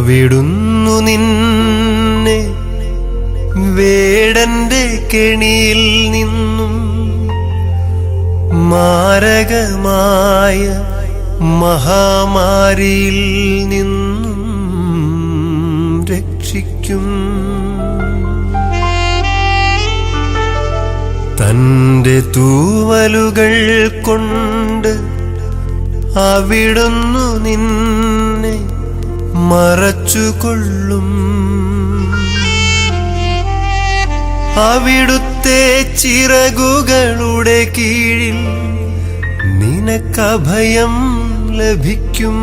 അവിടുന്നു നിന്നെ വേടന്റെ കെണിയിൽ നിന്നും മാരകമായ മഹാമാരിയിൽ നിന്നും രക്ഷിക്കും. തന്റെ തൂവലുകൾ കൊണ്ട് അവിടുന്നു നിന്നെ മറച്ചുകൊള്ളും. അവിടുത്തെ ചിറകുകളുടെ കീഴിൽ നിനക്കഭയം ലഭിക്കും.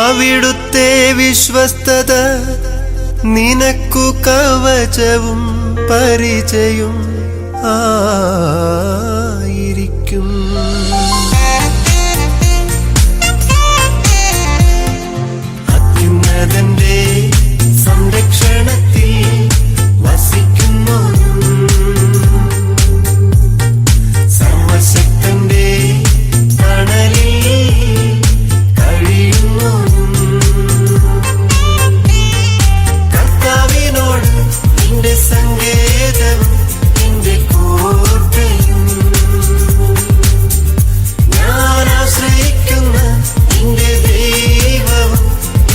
അവിടുത്തെ വിശ്വസ്തത നിനക്കു കവചവും പരിചയും ആയിരിക്കും. അത്യുന്നതന്റെ സംരക്ഷണത്തിൽ വസിക്കുന്നു. സർവശക്തന്റെ തണലിൽ കഴിയുന്നു. കർത്താവിനോട് നിന്റെ സങ്കേതവും നിന്റെ കോട്ടയും, ഞാൻ ആശ്രയിക്കുന്ന നിന്റെ ദൈവവും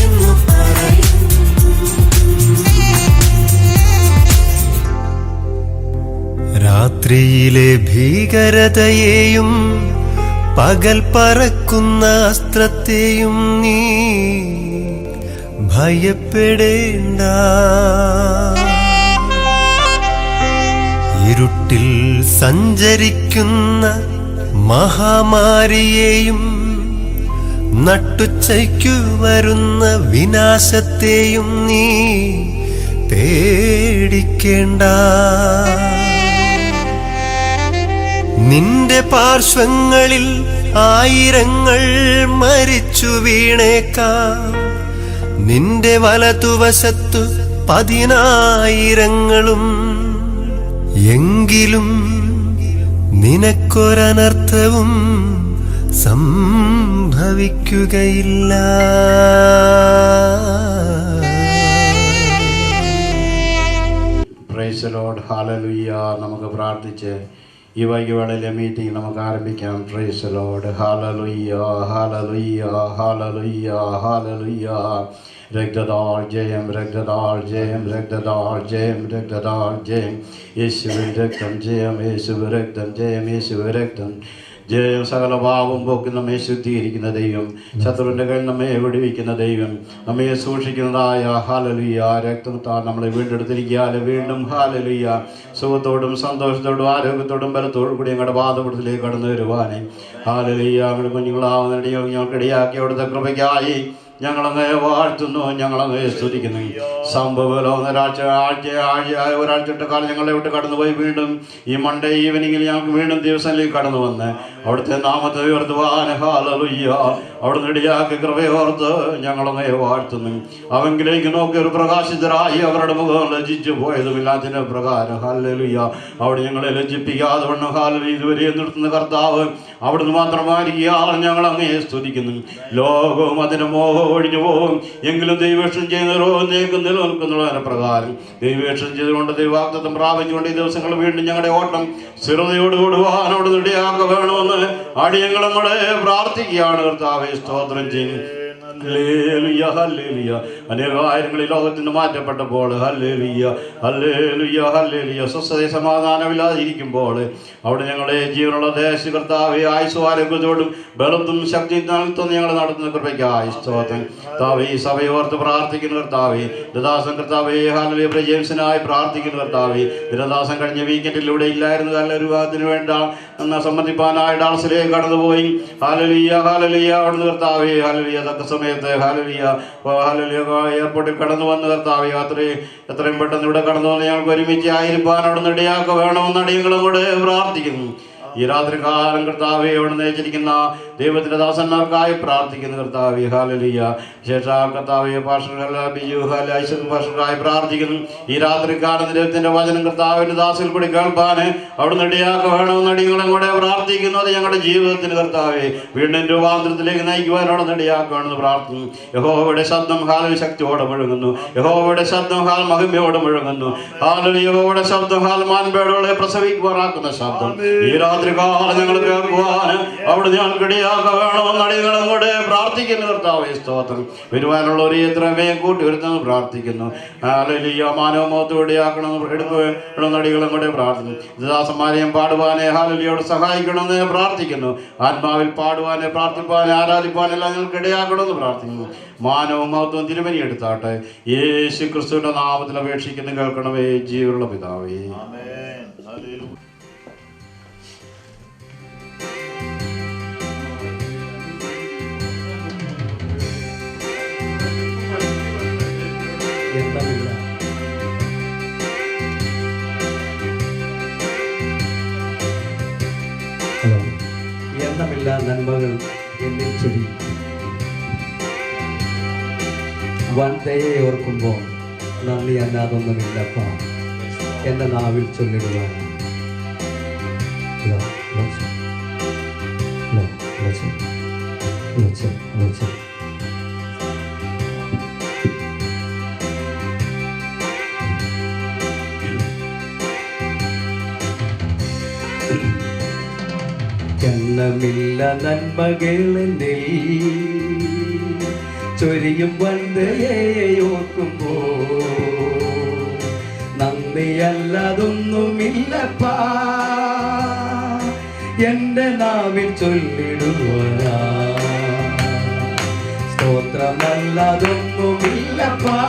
എന്നു പറയും. രാത്രിയിലെ ഭീകരതയെയും പകൽ പറക്കുന്ന അസ്ത്രത്തെയും നീ ഭയപ്പെടേണ്ട. ഇരുട്ടിൽ സഞ്ചരിക്കുന്ന മഹാമാരിയെയും നട്ടുച്ചയ്ക്കു വരുന്ന വിനാശത്തെയും നീ പേടിക്കേണ്ട. നിന്റെ പാർശ്വങ്ങളിൽ 1000 മരിച്ചു വീണേക്കാം, നിന്റെ വലതുവശത്തു 10,000 എങ്കിലും നിനക്കൊരനർത്ഥവും സംഭവിക്കുകയില്ല. പ്രൈസ് ദി ലോർഡ്, ഹല്ലേലൂയ. നമുക്ക് പ്രാർത്ഥിച്ച് ഈ വൈകിവേളയിലെ മീറ്റിംഗ് നമുക്ക് ആരംഭിക്കാം. പ്രൈസ് ദി ലോർഡ്, ഹല്ലേലൂയ, ഹല്ലേലൂയ, ഹല്ലേലൂയ, ഹല്ലേലൂയ. രക്തദാൾ ജയം, രക്തദാൾ ജയം, രക്തദാൾ ജയം, രക്തദാൾ ജയം. യേശുവിൻ രക്തം ജയം, യേശുവിൻ രക്തം ജയം, യേശുവിൻ രക്തം ജയം. സകല പാപം പോക്കുന്ന നമ്മെ ശുദ്ധീകരിക്കുന്ന ദൈവം, ശത്രുവിൻ്റെ കയ്യിൽ നമ്മെ വിടുവിക്കുന്ന ദൈവം, നമ്മെ സൂക്ഷിക്കുന്നതായ ഹല്ലേലൂയ രക്തത്താൽ നമ്മളെ വീണ്ടെടുത്തിരിക്കാതെ വീണ്ടും ഹല്ലേലൂയ സുഖത്തോടും സന്തോഷത്തോടും ആരോഗ്യത്തോടും ബലത്തോടും കൂടി ഞങ്ങളുടെ പാദപീഠത്തിലേക്ക് കടന്നു വരുവാനേ ഹല്ലേലൂയ. ഞങ്ങളുടെ കുഞ്ഞുങ്ങളാവുന്ന ഞങ്ങൾക്കിടയാക്കി അവിടുത്തെ കൃപയ്ക്കായി ഞങ്ങളങ്ങ് വാഴ്ത്തുന്നു, ഞങ്ങളങ്ങ് സ്തുതിക്കുന്നു. സംഭവം ഒരാഴ്ചത്തെ കാലം ഞങ്ങളെ വിട്ട് കടന്നുപോയി വീണ്ടും ഈ മൺഡേ ഈവനിങ്ങിൽ ഞങ്ങൾക്ക് വീണ്ടും ദിവസത്തിലേക്ക് കടന്നു വന്ന് അവിടുത്തെ നാമത്തെ ഉയർത്തുവാൻ ഹല്ലേലൂയ അവിടുന്ന് ഇടയാക്കി കൃപയോർത്ത് ഞങ്ങളങ്ങ് വാഴ്ത്തുന്നു. അവങ്കിലേക്ക് നോക്കി ഒരു പ്രകാശിതരായി അവരുടെ മുഖം ലജ്ജിച്ചു പോയതുമില്ലാത്തതിന് പ്രകാരം ഹല്ലേലൂയ അവിടെ ഞങ്ങളെ ലജ്ജിപ്പിക്കാതെ വണ്ണം ഹല്ലേലൂയ ഇതുവരെ നിർത്തുന്ന കർത്താവ് അവിടുന്ന് മാത്രമായിരിക്കും ഞങ്ങളങ്ങേ സ്തുതിക്കുന്നു. ലോകവും അതിൻ്റെ മോഹം ഒഴിഞ്ഞു പോകും, എങ്കിലും ദൈവേഷം ചെയ്യുന്നവരോ നിലനിൽക്കുന്നുള്ള പ്രകാരം ദൈവേഷം ചെയ്തുകൊണ്ട് ദൈവാഗ്ദത്തം പ്രാപിച്ചുകൊണ്ട് ഈ ദിവസങ്ങൾ വീണ്ടും ഞങ്ങളുടെ ഓട്ടം സ്ഥിരതയോട് കൂടുവാനോട് ഇടയാക്ക വേണമെന്ന് അടിയങ്ങൾ നമ്മളെ പ്രാർത്ഥിക്കുകയാണ്. കർത്താവേ സ്തോത്രം ചെയ്യും. Hallelujah, hallelujah. അനേകായിരങ്ങളിൽ ലോകത്തിന് മാറ്റപ്പെട്ടപ്പോൾ ഹല്ലേലൂയ, ഹല്ലേലൂയ, ഹല്ലേലൂയ സ്വസ്ഥത സമാധാനമില്ലാതിരിക്കുമ്പോൾ അവിടെ ഞങ്ങളെ ജീവനുള്ള ദേശ കർത്താവെ ആയുസ്സും ആരോഗ്യത്തോടും ബലത്തും ശക്തി നൽകുന്ന ഞങ്ങൾ നടത്തുന്ന കൃപയ്ക്കായി സ്തോത്രം. കർത്താവേ ഈ സഭയോർത്ത് പ്രാർത്ഥിക്കുന്ന കർത്താവേ ദാസൻ കർത്താവേ ഹല്ലേലൂയ ജെയിംസിനായി പ്രാർത്ഥിക്കുന്ന കർത്താവേ ദിനദാസൻ കഴിഞ്ഞ വീക്കെൻഡിലൂടെ ഇല്ലായിരുന്നു ഹല്ലേലൂയ വിവാഹത്തിന് വേണ്ട സംബന്ധിപ്പാനായി ഡാൾസിലേക്ക് കടന്നുപോയി ഹല്ലേലൂയ, ഹല്ലേലൂയ അവിടുന്ന് കർത്താവേ ഹല്ലേലൂയ തക്ക സമയത്ത് ഹല്ലേലൂയ ഹല്ലേലൂയ എയർപോർട്ടിൽ കടന്നു വന്ന് കർത്താവേ എത്രയും പെട്ടെന്ന് ഇവിടെ കടന്നു വന്ന് ഞങ്ങൾക്ക് ഒരുമിച്ച് ആയിരിക്കാൻ അവിടുന്ന് ഇടയാക്ക വേണമെന്ന് അടിയങ്ങളും കൂടെ പ്രാർത്ഥിക്കുന്നു. ഈ രാത്രി കാലം കർത്താവെ അവിടെ നയിച്ചിരിക്കുന്ന ദൈവത്തിന്റെ ദാസന്മാർക്കായി പ്രാർത്ഥിക്കുന്ന കർത്താവെ ഹല്ലേലൂയ. ശേഷം കർത്താവെ ബിജു പാഷർക്കായി പ്രാർത്ഥിക്കുന്നു. ഈ രാത്രി കാലം ദൈവത്തിന്റെ വചനം കർത്താവിന്റെ ദാസിൽ കൂടി കേൾപ്പാന് അവിടെ ഇടയാക്കണമെന്ന് അടിയങ്ങളും കൂടെ പ്രാർത്ഥിക്കുന്നു. അത് ഞങ്ങളുടെ ജീവിതത്തിന് കർത്താവെ വീണ്ടും രൂപാന്തരത്തിലേക്ക് നയിക്കുവാൻ അവിടെ ഇടയാക്കണമെന്ന് പ്രാർത്ഥിക്കുന്നു. യഹോവയുടെ ശബ്ദം ഹാലിൽ ശക്തിയോടെ മുഴങ്ങുന്നു. യഹോവയുടെ ശബ്ദം ഹാൽ മഹിമയോടെ മുഴങ്ങുന്നു. ഹാലിൽ യഹോവയുടെ ശബ്ദം ഹാൽ മാൻപേടുകളെ പ്രസവിക്കുവാറാക്കുന്ന ശബ്ദം ഈ രാത്രി കാലം ഞങ്ങൾ കേൾക്കുവാൻ അവിടെ ഞങ്ങൾക്ക് ഇടയാക്കണമെന്ന് അടിയങ്ങളും കൂടെ പ്രാർത്ഥിക്കുന്നു. കർത്താവെ സ്തോത്രം. വരുവാനുള്ളവരെ എത്രമേ കൂട്ടി വരുത്തുന്നു പ്രാർത്ഥിക്കുന്നു. ഹാലലിയ മാനവമോത്തോടെയാക്കണമെന്ന് എടുക്കുകയും അടികളും കൂടെ പ്രാർത്ഥിക്കുന്നു. ദാസന്മാരെയും പാടുവാനെ ഹാലലിയോട് സഹായിക്കണമെന്ന് പ്രാർത്ഥിക്കുന്നു. ആത്മാവിൽ പാടുവാനെ പ്രാർത്ഥിപ്പാനെ ആരാധിപ്പാനെ എല്ലാം ഞങ്ങൾക്ക് ഇടയാക്കണമെന്ന് പ്രാർത്ഥിക്കുന്നു. മാനവും മഹത്വവും തിരുമനി എടുത്താട്ടെ. യേശു ക്രിസ്തുവിന്റെ നാമത്തിൽ അപേക്ഷിക്കുന്നു കേൾക്കണമേ ജീവനുള്ള പിതാവേ. എണ്ണമില്ല നന്മകൾ എന്നിൽ ചൊരി വൻതയെ ഓർക്കുമ്പോൾ നന്ദി അല്ലാതൊന്നുമില്ലപ്പ എൻ്റെ നാവിൽ ചൊല്ലിടുവാൻ. എണ്ണമില്ല നന്മകളെന്നിൽ ചൊരിയും വന്ദയെ ഓർക്കുമ്പോ നന്ദിയല്ലതൊന്നുമില്ലപ്പാ എൻ്റെ നാവിൽ ചൊല്ലിടുവാ. സ്തോത്രമല്ലതൊന്നുമില്ലപ്പാ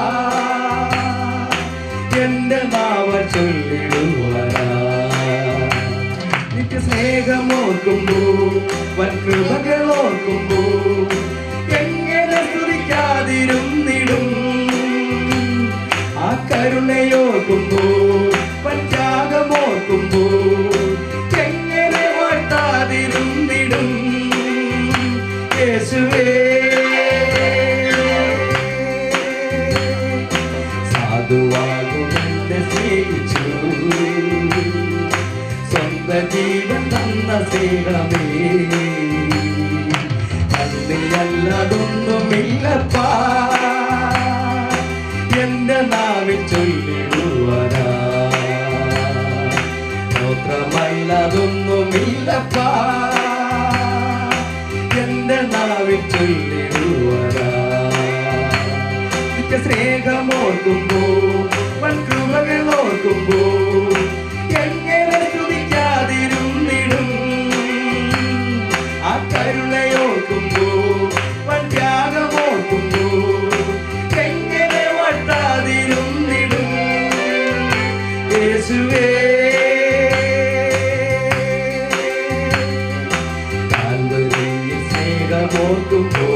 എൻ്റെ നാവ ചൊല്ലിടുവാ. നിത്യ സ്നേഹമോർക്കുമ്പോ വൻകൃപകളോർക്കുമ്പോ എങ്ങനെ സ്തുതിക്കാതിരുന്നിടും. ആ കരുണയോർക്കുമ്പോ പഞ്ചാഗമോർക്കുമ്പോ എങ്ങനെ വാഴ്ത്താതിരുന്നിടും. യേശുവേ സാധുവാകുമെന്ന് സ്നേഹിച്ചു സ്വന്തം ജീവൻ തന്ന സ്നേഹമേ നന്ദിയല്ലതൊന്നുമില്ലപ്പാ എൻ്റെ നാവിൽ ചൊല്ലിടുവാനാ. സ്തോത്രമല്ലതൊന്നുമില്ലപ്പാ എൻ്റെ നാവിൽ ചൊല്ലിടുവാനാ. നിത്യ സ്നേഹമോർക്കുമ്പോ വൻകൃപകൾ ഓർക്കുമ്പോ എങ്ങനെ സ്തുതിക്കാതിരുന്നിടും. ആ കരുണയോർക്കുമ്പോ വൻത്യാഗമോർക്കുമ്പോ എങ്ങനെ വാഴ്ത്താതിരുന്നിടും. യേശുവേ കാൽവരിയിൽ സ്നേഹമോർക്കുമ്പോ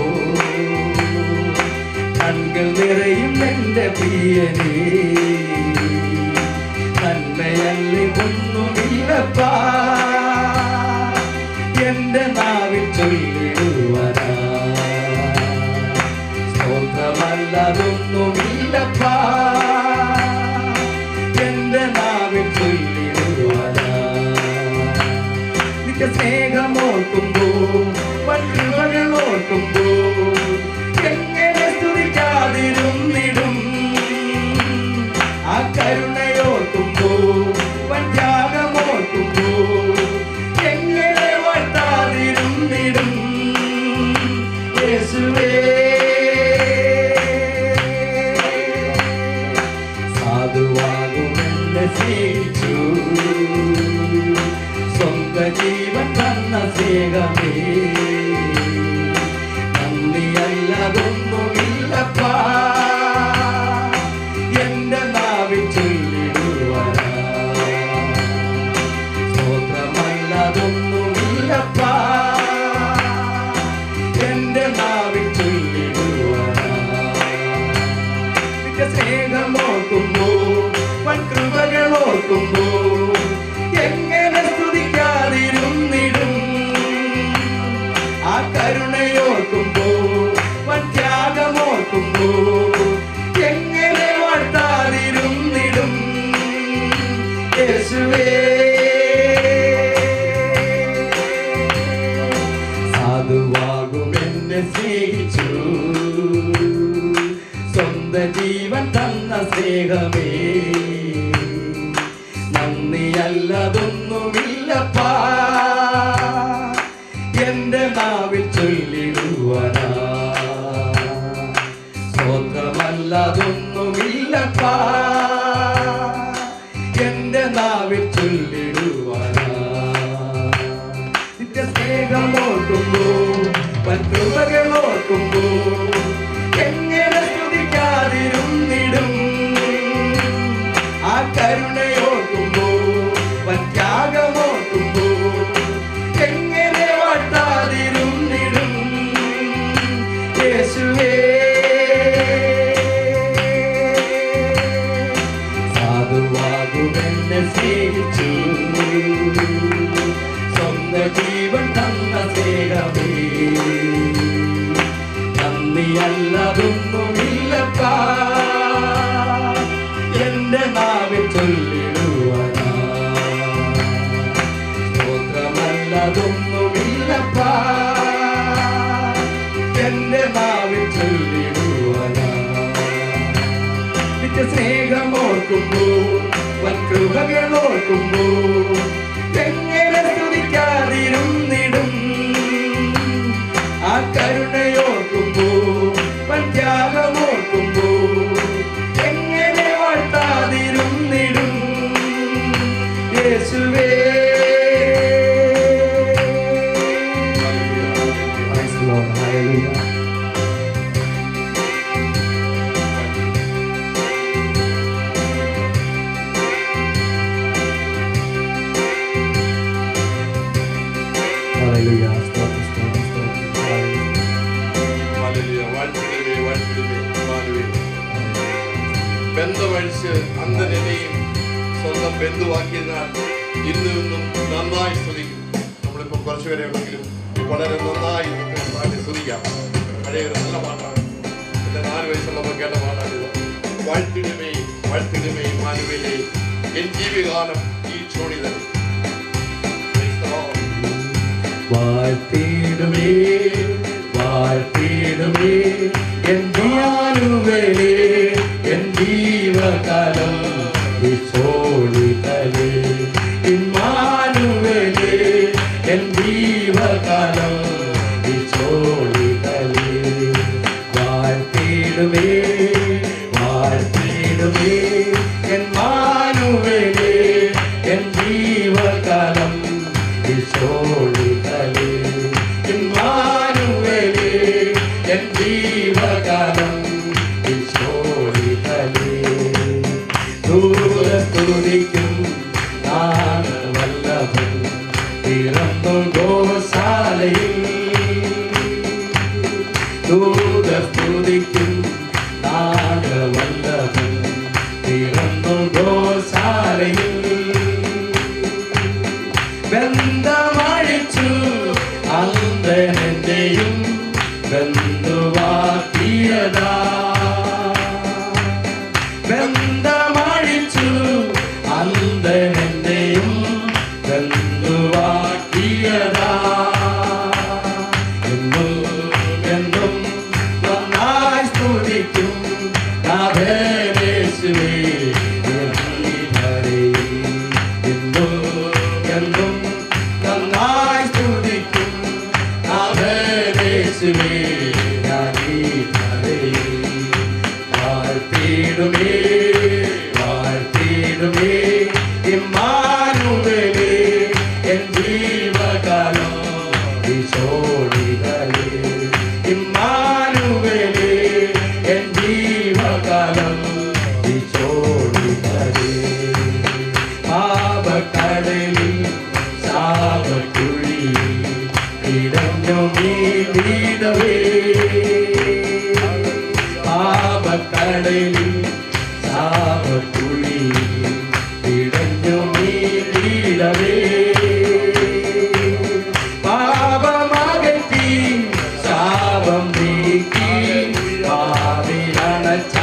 കൺകൾ നിറയും എൻ്റെ പ്രിയനേ. നന്മയല്ലേ ഒന്നുമില്ലപ്പാ എൻ്റെ നാവിൽ ചൊല്ലിടുവാനാ. സ്തോത്രമല്ലതൊന്നുമില്ലപ്പാ എൻ്റെ നാവിൽ ചൊല്ലിടുവാനാ. നിത്യ സ്നേഹമോർക്കുമ്പോ വൻകൃപകൾ ഓർക്കുമ്പോ എങ്ങനെ സ്തുതിക്കാതിരുന്നിടും. ആ കരുണയോർക്കുമ്പോ വൻത്യാഗമോർക്കുമ്പോ എങ്ങനെ വാഴ്ത്താതിരുന്നിടും. യേശുവേ സാധുവാകുമെന്ന് സ്നേഹിച്ചു സ്വന്തം ജീവൻ തന്ന സ്നേഹമേ നന്ദിയല്ലതൊന്നുമില്ലപ്പാ എൻ്റെ നാവിൽ ചൊല്ലിടുവാനാ. സ്തോത്രമല്ലതൊന്നുമില്ലപ്പാ എൻ്റെ നാവിൽ ചൊല്ലിടുവാനാ. നിത്യ സ്നേഹമോർക്കുമ്പോ വൻകൃപകൾ ഓർക്കുമ്പോ എങ്ങനെ സ്തുതിക്കാതിരും. എന്നതൊന്നുമില്ലപ്പാ എന്റെ നാവിൽ ചൊല്ലിടുവാനാ. നിത്യ സ്നേഹമോർക്കുമ്പോ വൻകൃപകൾ ഓർക്കുമ്പോ എങ്ങനെ സ്തുതിക്കാതിരുന്നിടും. ആ കരുണയോർക്കുമ്പോ വൻത്യാഗമോർക്കുമ്പോ എങ്ങനെ വാഴ്ത്താതിരുന്നിടും. യേശുവേ ബന്ധമഴിച്ച് അന്തനെയും സ്വന്തം ബന്ധുവാക്കിയതിനാൽ ഇന്നും നന്നായി സ്തുതിക്കും. നമ്മളിപ്പോൾ കുറച്ചുപേരെ ഉണ്ടെങ്കിലും വളരെ നന്നായി നമുക്ക് പാടി സ്തുതിക്കാം. പഴയ ഒരു നല്ല പാട്ടാണ്. എൻ്റെ 4 വയസ്സുള്ളപ്പോൾ കേട്ട പാട്ടാണിത്. വാഴ്ത്തിടുമേ വാഴ്ത്തിടുമേ മാനുവേലേ എൻ ജീവികാലം ഈ ചോണി തന്നെ. വാഴ്ത്തിടുമേ വാഴ്ത്തിടുമേ എൻ മാനുവേലേ എൻ ജീവകാലം ഈ ചോണിതലേ. ഇമ്മാനുവേലേ എൻ ജീവകാലം ഈ ചോണിതലേ. വാഴ്ത്തിടുമേ വാഴ്ത്തിടുമേ എൻ മാനുവേലേ എൻ ജീവകാലം ഈ ചോണിതലേ. ഇമ്മാനുവേലേ എൻ ജീവകാലം ഈ ചോണിതലേ. ദൂരത്തുദിക്കും നാഗവല്ലഭൻ പിറന്നു ഗോശാലയിൽ. ദൂരത്തുദിക്കും നാഗവല്ലഭൻ പിറന്നു ഗോശാലയിൽ. ബന്ധമഴിച്ചു അന്തനെന്റെയും ബന്ധുവാക്കിയതാ. ബന്ധമഴിച്ചു അന്തനെന്റെയും ബന്ധുവാക്കിയതാ. എന്നും എന്നും നന്നായി സ്തുതിക്കും നാഥനേശുവേ എന്നും എന്നും നന്നായി സ്തുതിക്കും നാഥനേശുവേ വാഴ്ത്തിടുമേ വാഴ്ത്തിടുമേ ഇമ്മാനുവേലേ എൻ ജീവകാലം ഈ ചോണിതലേ. ഇമ്മാനുവേലേ എൻ ജീവകാലം ഈ ചോണിതലേ. പാപക്കടലിൽ ശാപക്കുഴിയിൽ ഇടഞ്ഞു നീടവേ. പാപക്കടലിൽ ശാപക്കുഴിയിൽ ഇടഞ്ഞു നീടവേ. പാപമകറ്റി ശാപം നീക്കി പാവിലണച്ചവരേ.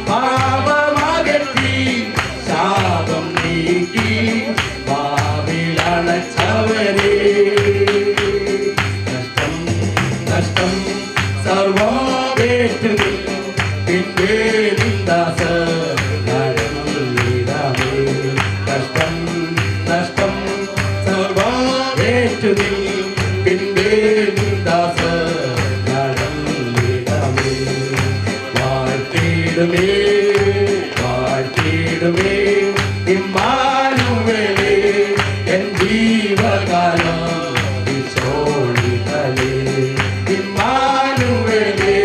പാപമകറ്റി ശാപം നീക്കി പാവിലണച്ചവരേ. നഷ്ടം നഷ്ടം സർവ്വമേറ്റു പിന്നെ നിന്ദാസ നടന്നിടാമേ. നഷ്ടം നഷ്ടം സർവ്വമേറ്റു പിന്നെ നിന്ദാസ നടന്നിടാമേ. വാഴ്ത്തിടുമേ വാഴ്ത്തിടുമേ ഇമ്മാനുവേലേ എൻ ജീവകാലം ഈ ചോണിതലേ. ഇമ്മാനുവേലേ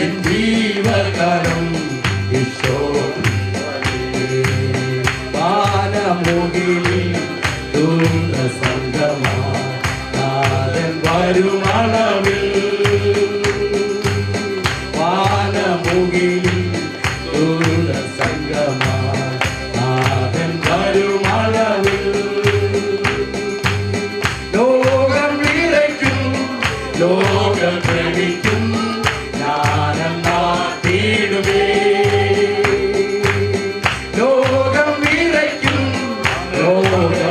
എൻ ജീവകാലം ഈ ചോണിതലേ. വാനമുകിലിൽ ദൂരസംഗമാ നാഥൻ വരുമളവിൽ. വാനമുകിലിൽ ദൂരസംഗമാ നാഥൻ വരുമളവിൽ. ലോകം വിറയ്ക്കും ലോകം പ്രണിക്കും ഞാനെന്നാട്ടിടുമേ. ലോകം വിറയ്ക്കും ലോകം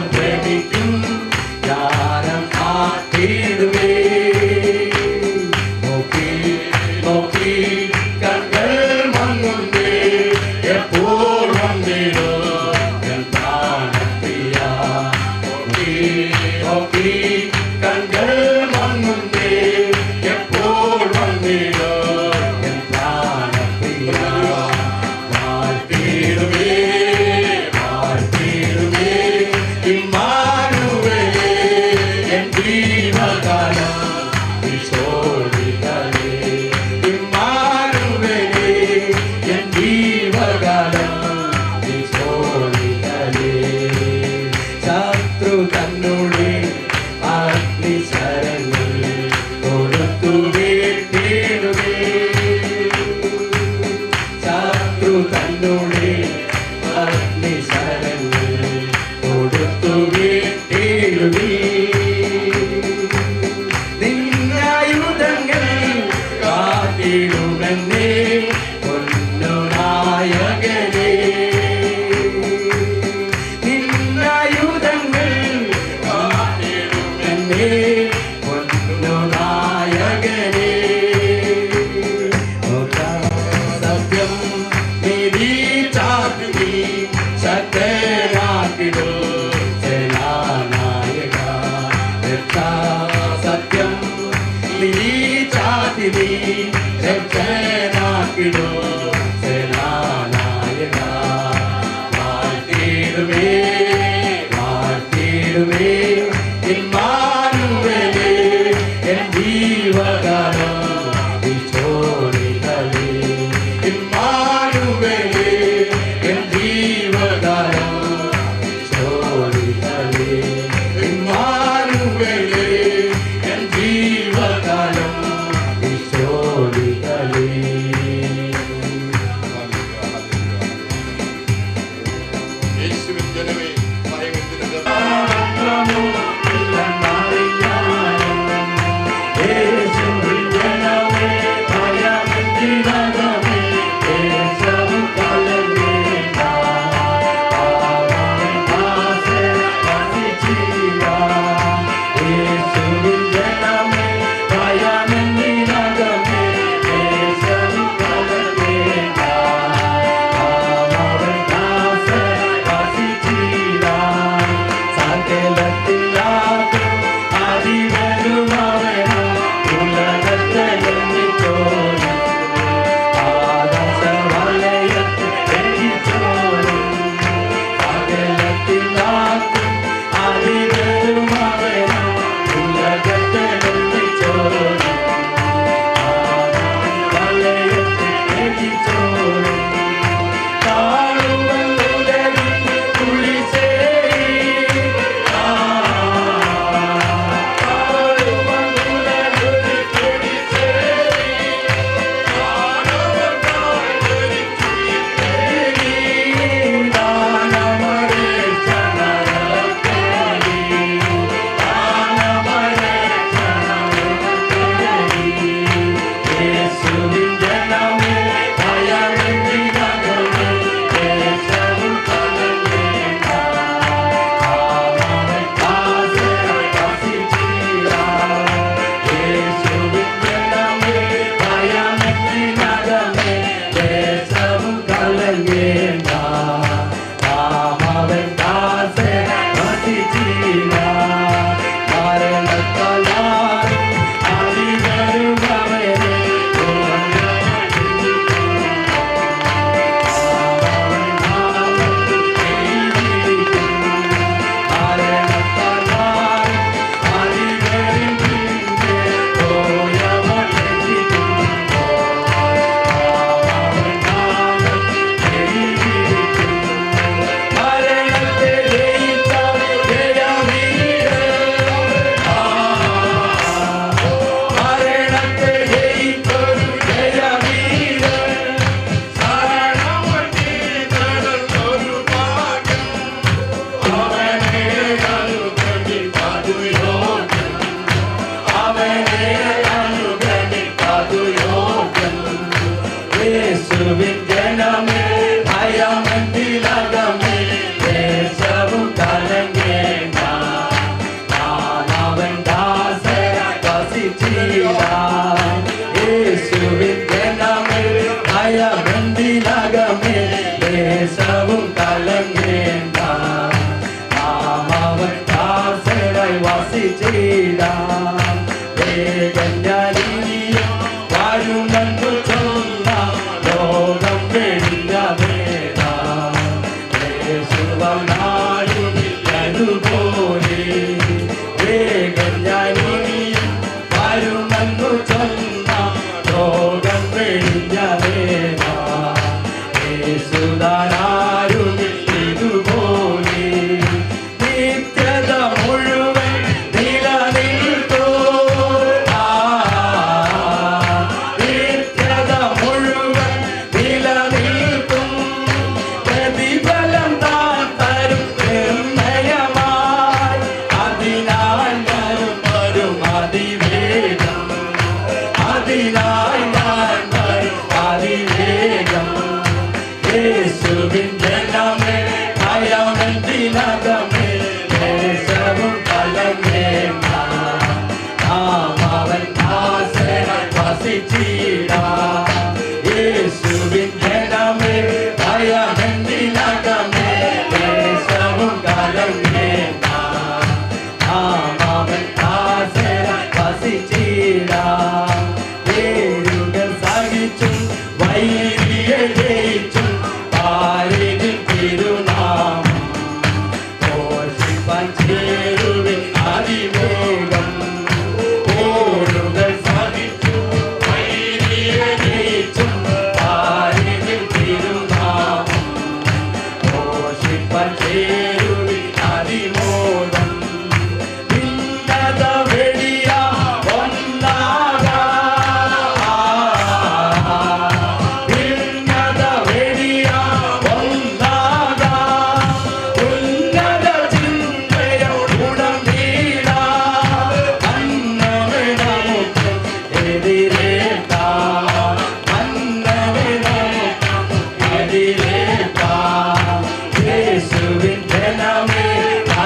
കൺകൾ മങ്ങുന്നേ എപ്പോൾ വന്നിടോ എൻ പ്രാണപ്രിയ വാഴ്ത്തിടുമേ വാഴ്ത്തിടുമേ ഇമ്മാനുവേലേ എൻ ജീവകാലം വിശോഭിതനേ ഇമ്മാനുവേലേ എൻ ജീവകാലം വിശോഭിതനേ ശത്രു തന്നോട്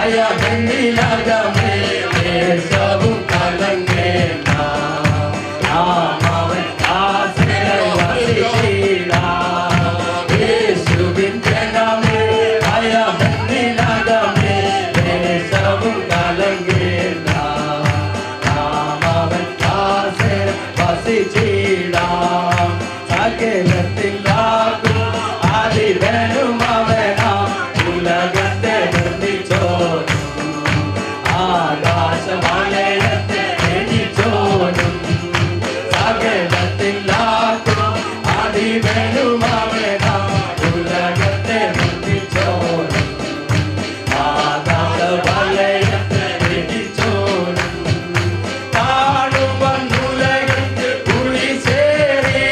ഭയമെന്നിലകമേ ദേശവും കലങ്ങേണ്ട നാം അവൻ ആശ്രയം വസിച്ചിടാം. യേശുവിൻ ജനമേ ഭയമെന്നിലകമേ ദേശവും കലങ്ങേണ്ട നാം അവൻ ആശ്രയം വസിച്ചിടാം. സകലത്തിലാകും അതിവനും അവനാം ഉലകത്തെ നിർമ്മിച്ചോനും ആകാശമലയത്തെ ജനിച്ചോനും. സകലത്തിലാകും അതിവനും അവനാം ഉലകത്തെ നിർമ്മിച്ചോനും ആകാശമലയത്തെ ജനിച്ചോനും. കാണുവാൻ ഉലകത്തിൽ കുളിച്ചേറി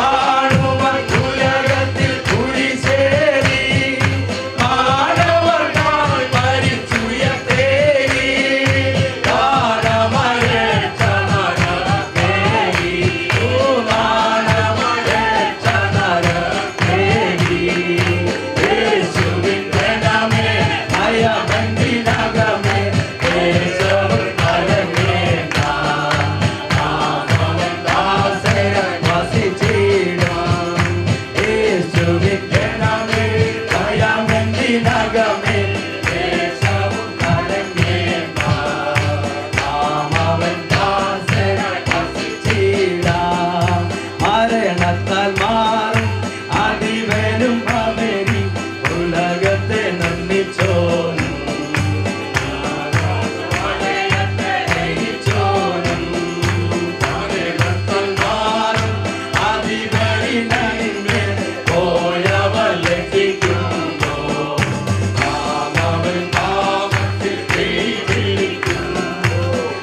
കാണുവാൻ ഉലകത്തിൽ കുളിച്ചേറി മാനവർക്കായി മരിച്ചുയർത്തേറി മാനമരക്ഷണരേകി ഓ മാനമരക്ഷണരേകി. യേശുവിൻ ജനമേ ഭയമെന്തിനകമേ ദേശവും കലങ്ങേണ്ട നാം അവൻ ദാസരായി വസിച്ചിടാം. യേശുവിൻ ജനമേ ഭയമെന്തിനകമേ ദേശവും കലങ്ങേണ്ട നാം അവൻ ദാസരായി വസിച്ചിടാം. മരണത്താൽ മാറും അതിവനും അവരി ഉലകത്തെ നിർമ്മിച്ചോനും ആകാശമലയത്തെ ജനിച്ചോനും. മരണത്താൽ മാറും അതിവരിന്മേൽ പോയവർ ലഭിക്കുമ്പോ നാം അവൻ നാമത്തിൽ ജയിച്ചിരിക്കുന്നു.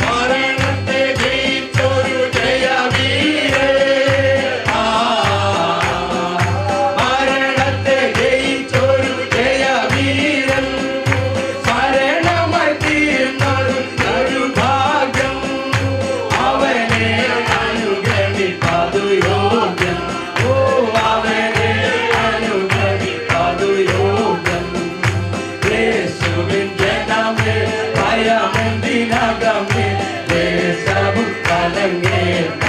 മരണത്തെ ജയിച്ചൊരു ജയവീരേ മരണത്തെ ജയിച്ചൊരു ജയവീരൻ ശരണമായി തീർന്നൊരു ഭാഗ്യം അവനെ അനുഗമിപ്പതു യോഗ്യം. ഓ അവനെ അനുഗമിപ്പതു യോഗ്യം. യേശുവിൻ ജനമേ ഭയമെന്തിനകമേ ദേശവും കലങ്ങേണ്ട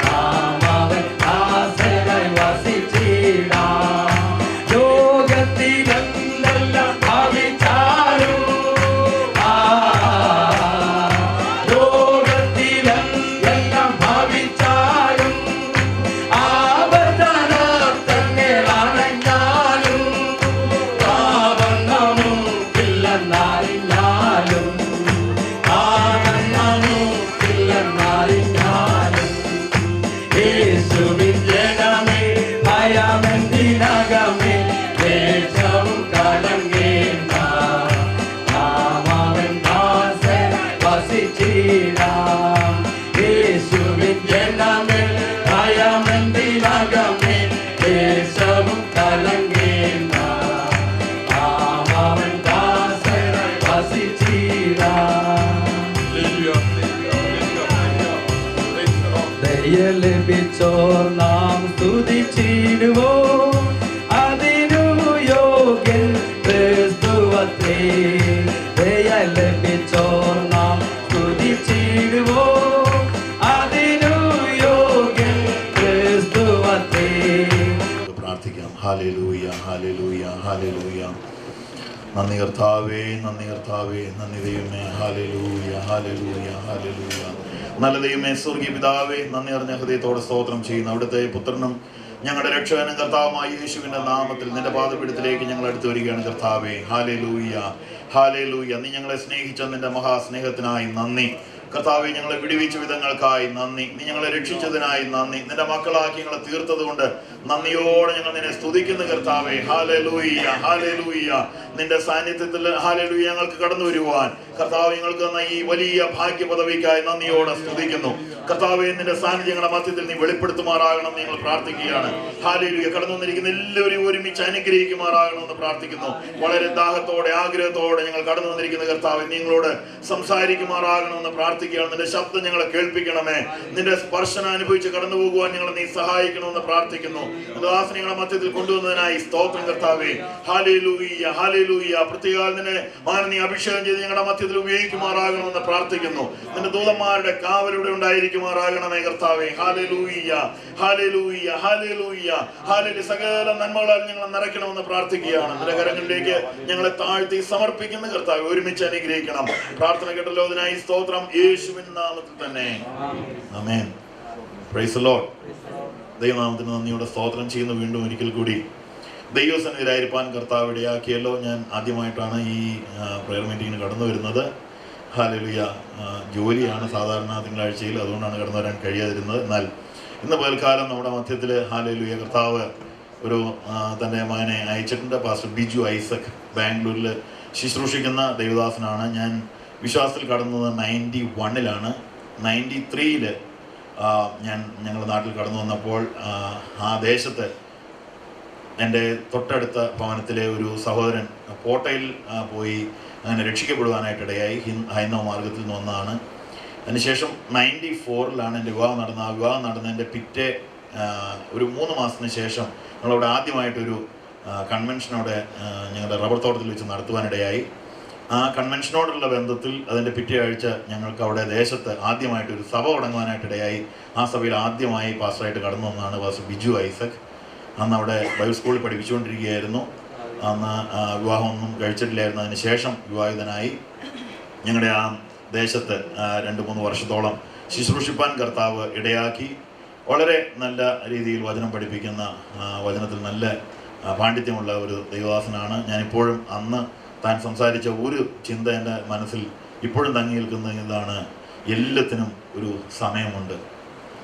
നാം അവൻ ദാസരായി വസിച്ചിടാം. ലോകത്തിലെന്തെല്ലാം ഭാവിച്ചാലും ലോകത്തിലെന്തെല്ലാം ഭാവിച്ചാലും ആപത്തനർത്ഥങ്ങളാണെന്നാലും പാപം നമുക്കില്ലെന്നറിഞ്ഞാലും പാപം നമുക്കില്ലെന്നറിഞ്ഞാലും യേശുവിൻ ജനമേ ഭയമെന്തിനകമേ ദേശവും കലങ്ങേണ്ട നാം അവൻ ദാസരായി വസിച്ചിടാം. യേശുവിൻ ജനമേ ഭയമെന്തിനകമേ ദേശവും കലങ്ങേണ്ട നാം അവൻ ദാസരായി വസിച്ചിടാം. ദയ ലഭിച്ചോർ നാം സ്തുതിച്ചിടുവോ അതിനു യോഗ്യൻ ക്രിസ്തുവത്രേ. ദയ ലഭിച്ചോർ നാം സ്തുതിച്ചിടുവോ അതിനു യോഗ്യൻ ക്രിസ്തുവത്രേ. പ്രാർത്ഥിക്കാം. ഹല്ലേലൂയ, ഹല്ലേലൂയ, ഹല്ലേലൂയ. നന്ദി കർത്താവേ, നന്ദി കർത്താവേ, നന്ദി ദൈവമേ. ഹല്ലേലൂയ, ഹല്ലേലൂയ, ഹല്ലേലൂയ. നല്ല ദൈവമേ, സ്വർഗീയ പിതാവേ, നന്ദി അറിഞ്ഞ ഹൃദയത്തോടെ സ്തോത്രം ചെയ്യുന്നു. അവിടുത്തെ പുത്രനും ഞങ്ങളുടെ രക്ഷകനും കർത്താവുമായ യേശുവിന്റെ നാമത്തിൽ നിന്റെ പാദപീഠത്തിലേക്ക് ഞങ്ങൾ അടുത്തു വരികയാണ് കർത്താവേ. Hallelujah, hallelujah. നീ ഞങ്ങളെ സ്നേഹിച്ച നിന്റെ മഹാസ്നേഹത്തിനായി നന്ദി കർത്താവെ. ഞങ്ങളെ വിടുവിച്ച വിധങ്ങൾക്കായി നന്ദി. നീ ഞങ്ങളെ രക്ഷിച്ചതിനായി നന്ദി. നിന്റെ മക്കളാക്കി ഞങ്ങളെ തീർത്തത് കൊണ്ട് നന്ദിയോടെ ഞങ്ങൾ നിന്നെ സ്തുതിക്കുന്നു കർത്താവെ. Hallelujah, hallelujah. നിന്റെ സാന്നിധ്യത്തിൽ ഹല്ലേലൂയ ഞങ്ങൾക്ക് കടന്നു വരുവാൻ കർത്താവ് ഞങ്ങൾക്ക് തന്ന ഈ വലിയ ഭാഗ്യ പദവിക്കായി നന്ദിയോടെ സ്തുതിക്കുന്നു കർത്താവെ. നിന്റെ സാന്നിധ്യങ്ങളുടെ മധ്യത്തിൽ നീ വെളിപ്പെടുത്തുമാറാകണം നിങ്ങൾ പ്രാർത്ഥിക്കുകയാണ്. ഹല്ലേലൂയ. കടന്നു വന്നിരിക്കുന്ന എല്ലാവരും ഒരുമിച്ച് അനുഗ്രഹിക്കുമാറാകണമെന്ന് പ്രാർത്ഥിക്കുന്നു. വളരെ ദാഹത്തോടെ ആഗ്രഹത്തോടെ ഞങ്ങൾ കടന്നു വന്നിരിക്കുന്ന കർത്താവെ നിങ്ങളോട് സംസാരിക്കുമാറാകണമെന്ന് പ്രാർത്ഥിക്കുകയാണ്. നിന്റെ ശബ്ദം ഞങ്ങളെ കേൾപ്പിക്കണമേ. നിന്റെ സ്പർശനം അനുഭവിച്ച് കടന്നു പോകുവാൻ ഞങ്ങളെ നീ സഹായിക്കണമെന്ന് പ്രാർത്ഥിക്കുന്നു. ദാസനെ ഞങ്ങളുടെ മധ്യത്തിൽ കൊണ്ടുവന്നതിനായി സ്തോത്രം കർത്താവേ. Hallelujah, hallelujah. പ്രത്യേകം നിന്നെ നീ അഭിഷേകം ചെയ്ത് ഞങ്ങളുടെ മധ്യത്തിൽ ഉപയോഗിക്കുമാറാകണമെന്ന് പ്രാർത്ഥിക്കുന്നു. നിന്റെ ദൂതന്മാരുടെ കാവലിവിടെ ഉണ്ടായിരിക്കുമാറാകണമേ കർത്താവേ. ഹല്ലേലൂയ, ഹല്ലേലൂയ, ഹല്ലേലൂയ, ഹല്ലേലൂയ. സകല നന്മകളാൽ ഞങ്ങളെ നിറയ്ക്കണമെന്ന് പ്രാർത്ഥിക്കുകയാണ്. നിന്റെ കരങ്ങളിലേക്ക് ഞങ്ങളെ താഴ്ത്തി സമർപ്പിക്കുന്ന കർത്താവേ, ഒരുമിച്ച് അനുഗ്രഹിക്കണം. പ്രാർത്ഥന കേട്ടല്ലോ, അതിനായി സ്തോത്രം യേശുവിൻ നാമത്തിൽ തന്നെ. ആമേൻ. Praise the Lord. ദൈവനാമത്തിന് നന്ദിയോടെ സ്തോത്രം ചെയ്യുന്നു. വീണ്ടും ഒരിക്കൽ കൂടി ദൈവസന്നിധിയിലായിരിക്കാൻ കർത്താവ് ഇടയാക്കിയല്ലോ. ഞാൻ ആദ്യമായിട്ടാണ് ഈ പ്രെയർ മീറ്റിങ്ങിന് കടന്നു വരുന്നത്. ഹല്ലേലൂയ. ജോലിയാണ് സാധാരണ തിങ്കളാഴ്ചയിൽ, അതുകൊണ്ടാണ് കടന്നു വരാൻ കഴിയാതിരുന്നത്. എന്നാൽ ഇന്ന് പകൽക്കാലം നമ്മുടെ മധ്യത്തിൽ ഹല്ലേലൂയ കർത്താവ് ഒരു തൻ്റെ മകനെ അയച്ചിട്ടുണ്ട്. പാസ്റ്റർ ബിജു ഐസക് ബാംഗ്ലൂരിൽ ശുശ്രൂഷിക്കുന്ന ദൈവദാസനാണ്. ഞാൻ വിശ്വാസത്തിൽ കടന്നത് 91-ലാണ്. 93-ൽ ഞങ്ങളുടെ നാട്ടിൽ കടന്നു വന്നപ്പോൾ ആ ദേശത്ത് എൻ്റെ തൊട്ടടുത്ത ഭവനത്തിലെ ഒരു സഹോദരൻ പോട്ടയിൽ പോയി അങ്ങനെ രക്ഷിക്കപ്പെടുവാനായിട്ടിടയായി. ഹൈന്ദവ മാർഗത്തിൽ നിന്ന് വന്നതാണ്. അതിനുശേഷം 94-ലാണ് എൻ്റെ വിവാഹം നടന്നത്. ആ വിവാഹം നടന്നതിൻ്റെ പിറ്റേ ഒരു 3 മാസത്തിന് ശേഷം നമ്മളവിടെ ആദ്യമായിട്ടൊരു കൺവെൻഷൻ അവിടെ ഞങ്ങളുടെ റബ്ബർ തോട്ടത്തിൽ വെച്ച് നടത്തുവാനിടയായി. ആ കൺവെൻഷനോടുള്ള ബന്ധത്തിൽ അതിൻ്റെ പിറ്റേ ആഴ്ച ഞങ്ങൾക്ക് അവിടെ ദേശത്ത് ആദ്യമായിട്ടൊരു സഭ തുടങ്ങുവാനായിട്ടിടയായി. ആ സഭയിൽ ആദ്യമായി പാസ്റ്ററായിട്ട് കടന്നു വന്നതാണ് പാസ്റ്റർ ബിജു ഐസക്. അന്ന് അവിടെ ബൈബിൾ സ്കൂളിൽ പഠിപ്പിച്ചുകൊണ്ടിരിക്കുകയായിരുന്നു. അന്ന് വിവാഹമൊന്നും കഴിച്ചിട്ടില്ലായിരുന്നു. അതിന് ശേഷം വിവാഹിതനായി ഞങ്ങളുടെ ആ ദേശത്ത് 2-3 വർഷത്തോളം ശുശ്രൂഷിപ്പാൻ കർത്താവ് ഇടയാക്കി. വളരെ നല്ല രീതിയിൽ വചനം പഠിപ്പിക്കുന്ന, വചനത്തിൽ നല്ല പാണ്ഡിത്യമുള്ള ഒരു ദൈവദാസനാണ്. ഞാനിപ്പോഴും അന്ന് താൻ സംസാരിച്ച ഒരു ചിന്ത എൻ്റെ മനസ്സിൽ ഇപ്പോഴും തങ്ങി നിൽക്കുന്ന ഇതാണ്: എല്ലാത്തിനും ഒരു സമയമുണ്ട്.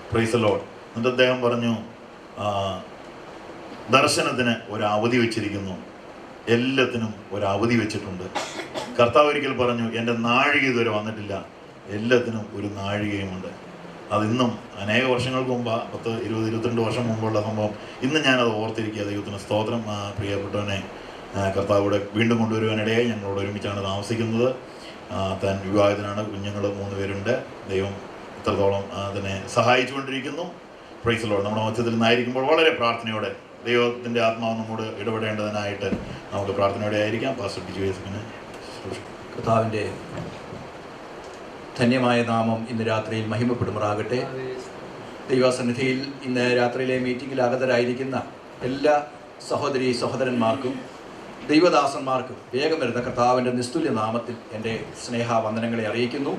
Price the Lord. എന്നിട്ട് അദ്ദേഹം പറഞ്ഞു, ദർശനത്തിന് ഒരു അവധി വെച്ചിരിക്കുന്നു, എല്ലാത്തിനും ഒരു അവധി വെച്ചിട്ടുണ്ട്. കർത്താവ് ഒരിക്കൽ പറഞ്ഞു, എൻ്റെ നാഴിക ഇതുവരെ വന്നിട്ടില്ല, എല്ലാത്തിനും ഒരു നാഴികയുമുണ്ട്. അതിന്നും അനേക വർഷങ്ങൾക്ക് മുമ്പ്, 10, 20, 22 വർഷം മുമ്പുള്ള സംഭവം ഇന്ന് ഞാനത് ഓർത്തിരിക്കുക. ദൈവത്തിന് സ്തോത്രം. പ്രിയപ്പെട്ടവനെ കർത്താവിടെ വീണ്ടും കൊണ്ടുവരുവാനിടയായി. ഞങ്ങളോട് ഒരുമിച്ചാണ് താമസിക്കുന്നത്. താൻ വിവാഹിതനാണ്. കുഞ്ഞുങ്ങൾ 3 പേരുണ്ട്. ദൈവം ഇത്രത്തോളം അതിനെ സഹായിച്ചുകൊണ്ടിരിക്കുന്നു. Price the Lord. നമ്മുടെ മധ്യത്തിൽ നിന്നായിരിക്കുമ്പോൾ വളരെ പ്രാർത്ഥനയോടെ ദൈവത്തിൻ്റെ ആത്മാവ് നമ്മോട് ഇടപെടേണ്ടതിനായിട്ട് നമുക്ക് പ്രാർത്ഥനയോടെ ആയിരിക്കാം. പാസ്റ്റർ ബിജു ഐസക്കിന് കർത്താവിൻ്റെ ധന്യമായ നാമം ഇന്ന് രാത്രിയിൽ മഹിമപ്പെടുമാറാകട്ടെ. ദൈവസന്നിധിയിൽ ഇന്ന് രാത്രിയിലെ മീറ്റിങ്ങിൽ ആഗതരായിരിക്കുന്ന എല്ലാ സഹോദരി സഹോദരന്മാർക്കും ദൈവദാസന്മാർക്കും വേഗം വരുന്ന കർത്താവിൻ്റെ നിസ്തുല്യ നാമത്തിൽ എൻ്റെ സ്നേഹവന്ദനങ്ങളെ അറിയിക്കുന്നു.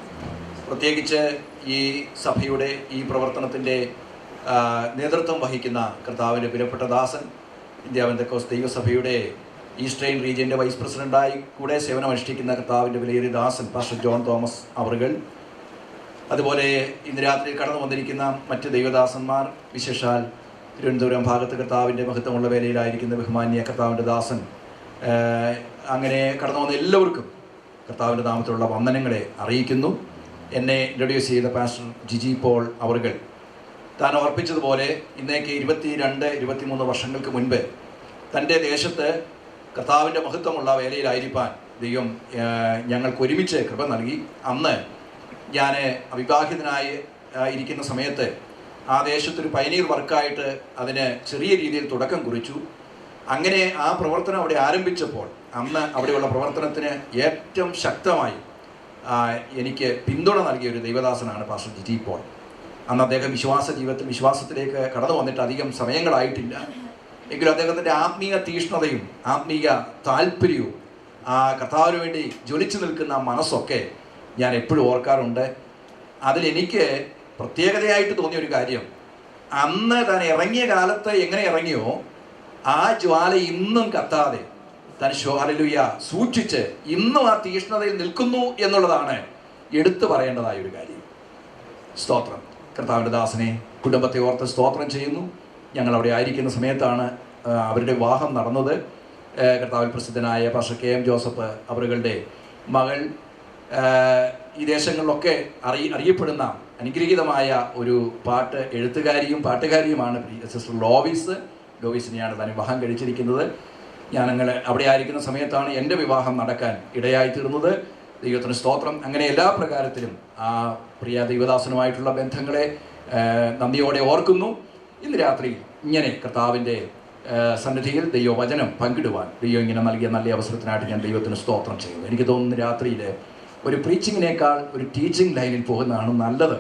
പ്രത്യേകിച്ച് ഈ സഭയുടെ ഈ പ്രവർത്തനത്തിൻ്റെ നേതൃത്വം വഹിക്കുന്ന കർത്താവിൻ്റെ പ്രിയപ്പെട്ട ദാസൻ, ഇന്ത്യ പെന്തക്കോസ്ത് ദൈവസഭയുടെ ഈസ്റ്റേൺ റീജിയൻ്റെ വൈസ് പ്രസിഡൻ്റായി കൂടെ സേവനമനുഷ്ഠിക്കുന്ന കർത്താവിൻ്റെ വിലയേറിയ ദാസൻ പാസ്റ്റർ ജോൺ തോമസ് അവറുകൾ, അതുപോലെ ഇന്ന് രാത്രി കടന്നു വന്നിരിക്കുന്ന മറ്റ് ദൈവദാസന്മാർ, വിശേഷാൽ തിരുവനന്തപുരം ഭാഗത്ത് കർത്താവിൻ്റെ മഹത്വമുള്ള വേലയിലായിരിക്കുന്ന ബഹുമാന്യ കർത്താവിൻ്റെ ദാസൻ, അങ്ങനെ കടന്നു വന്ന എല്ലാവർക്കും കർത്താവിൻ്റെ നാമത്തിലുള്ള വന്ദനങ്ങളെ അറിയിക്കുന്നു. എന്നെ ഇൻട്രൊഡ്യൂസ് ചെയ്ത പാസ്റ്റർ ജിജി പോൾ അവറുകൾ താൻ ഓർപ്പിച്ചതുപോലെ ഇന്നേക്ക് 22-23 വർഷങ്ങൾക്ക് മുൻപ് തൻ്റെ ദേശത്ത് കർത്താവിൻ്റെ മഹത്വമുള്ള വേലയിലായിരിക്കാൻ ദൈവം ഞങ്ങൾക്ക് ഒരുമിച്ച് കൃപ നൽകി. അന്ന് ഞാൻ അവിവാഹിതനായി ഇരിക്കുന്ന സമയത്ത് ആ ദേശത്തൊരു പയനീർ വർക്കായിട്ട് അതിന് ചെറിയ രീതിയിൽ തുടക്കം കുറിച്ചു. അങ്ങനെ ആ പ്രവർത്തനം അവിടെ ആരംഭിച്ചപ്പോൾ അന്ന് അവിടെയുള്ള പ്രവർത്തനത്തിന് ഏറ്റവും ശക്തമായി എനിക്ക് പിന്തുണ നൽകിയ ഒരു ദൈവദാസനാണ് പാസ്റ്റർ ജിജി പോൾ. അന്ന് അദ്ദേഹം വിശ്വാസത്തിലേക്ക് കടന്നു വന്നിട്ട് അധികം സമയങ്ങളായിട്ടില്ല. എങ്കിലും അദ്ദേഹത്തിൻ്റെ ആത്മീയ തീഷ്ണതയും ആത്മീയ താല്പര്യവും ആ കർത്താവിന് വേണ്ടി ജ്വലിച്ചു നിൽക്കുന്ന മനസ്സൊക്കെ ഞാൻ എപ്പോഴും ഓർക്കാറുണ്ട്. അതിലെനിക്ക് പ്രത്യേകതയായിട്ട് തോന്നിയ ഒരു കാര്യം, അന്ന് താൻ ഇറങ്ങിയ കാലത്ത് എങ്ങനെ ഇറങ്ങിയോ ആ ജ്വാല ഇന്നും കത്താതെ താൻ ഹല്ലേലൂയ സൂക്ഷിച്ച് ഇന്നും ആ തീഷ്ണതയിൽ നിൽക്കുന്നു എന്നുള്ളതാണ് എടുത്തു പറയേണ്ടതായ ഒരു കാര്യം. സ്തോത്രം. കർത്താവിൻ്റെ ദാസനെ കുടുംബത്തെ ഓർത്ത് സ്തോത്രം ചെയ്യുന്നു. ഞങ്ങൾ അവിടെ ആയിരിക്കുന്ന സമയത്താണ് അവരുടെ വിവാഹം നടന്നത്. കർത്താവിൽ പ്രസിദ്ധനായ പാസ്റ്റർ KM ജോസഫ് അവരുടെ മകൾ ഈ ദേശങ്ങളിലൊക്കെ അറിയപ്പെടുന്ന അനുഗ്രഹീതമായ ഒരു എഴുത്തുകാരിയും പാട്ടുകാരിയുമാണ് സിസ്റ്റർ ലോവീസിനെയാണ് താൻ വിവാഹം കഴിച്ചിരിക്കുന്നത്. ഞാനങ്ങനെ അവിടെ ആയിരിക്കുന്ന സമയത്താണ് എൻ്റെ വിവാഹം നടക്കാൻ ഇടയായിത്തീർന്നത്. ദൈവത്തിന് സ്തോത്രം. അങ്ങനെ എല്ലാ പ്രകാരത്തിലും ആ പ്രിയ ദൈവദാസനുമായിട്ടുള്ള ബന്ധങ്ങളെ നന്ദിയോടെ ഓർക്കുന്നു. ഇന്ന് രാത്രി ഇങ്ങനെ കർത്താവിൻ്റെ സന്നിധിയിൽ ദൈവവചനം പങ്കിടുവാൻ ദൈവം ഇങ്ങനെ നൽകിയ നല്ല അവസരത്തിനായിട്ട് ഞാൻ ദൈവത്തിന് സ്തോത്രം ചെയ്യുന്നു. എനിക്ക് തോന്നുന്നു രാത്രിയിൽ ഒരു പ്രീച്ചിങ്ങിനേക്കാൾ ഒരു ടീച്ചിങ് ലൈനിൽ പോകുന്നതാണ് നല്ലത്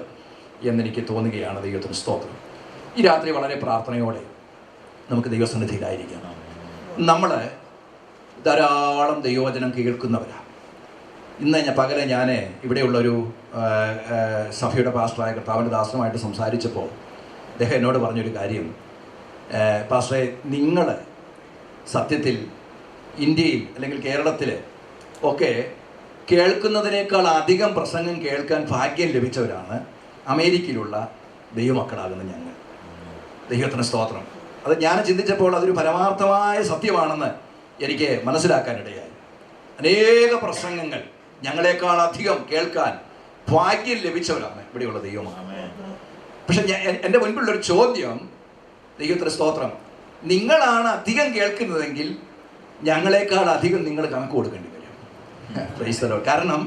എന്നെനിക്ക് തോന്നുകയാണ്. ദൈവത്തിന് സ്തോത്രം. ഈ രാത്രി വളരെ പ്രാർത്ഥനയോടെ നമുക്ക് ദൈവസന്നിധിയിലായിരിക്കാം. നമ്മൾ ധാരാളം ദൈവവചനം കേൾക്കുന്നവരാണ്. ഇന്ന് പകലെ ഞാൻ ഇവിടെയുള്ളൊരു സഭയുടെ പാസ്റ്ററായ കർത്താവിൻ്റെ ദാസനുമായിട്ട് സംസാരിച്ചപ്പോൾ അദ്ദേഹം എന്നോട് പറഞ്ഞൊരു കാര്യം, പാസ്റ്ററെ, നിങ്ങൾ സത്യത്തിൽ ഇന്ത്യയിൽ അല്ലെങ്കിൽ കേരളത്തിൽ ഒക്കെ കേൾക്കുന്നതിനേക്കാൾ അധികം പ്രസംഗം കേൾക്കാൻ ഭാഗ്യം ലഭിച്ചവരാണ് അമേരിക്കയിലുള്ള ദൈവമക്കളാകുന്ന ഞങ്ങൾ. ദൈവത്തിന് സ്തോത്രം. അത് ഞാൻ ചിന്തിച്ചപ്പോൾ അതൊരു പരമാർത്ഥമായ സത്യമാണെന്ന് എനിക്ക് മനസ്സിലാക്കാനിടയായി. അനേക പ്രസംഗങ്ങൾ ഞങ്ങളെക്കാൾ അധികം കേൾക്കാൻ ഭാഗ്യം ലഭിച്ചവരാണ് ഇവിടെയുള്ള ദൈവമക്കൾ. പക്ഷെ എൻ്റെ മുൻപിലുള്ളൊരു ചോദ്യം, ദൈവത്തിന് സ്തോത്രം, നിങ്ങളാണ് അധികം കേൾക്കുന്നതെങ്കിൽ ഞങ്ങളെക്കാൾ അധികം നിങ്ങൾ കണക്ക് കൊടുക്കേണ്ടി വരും. കാരണം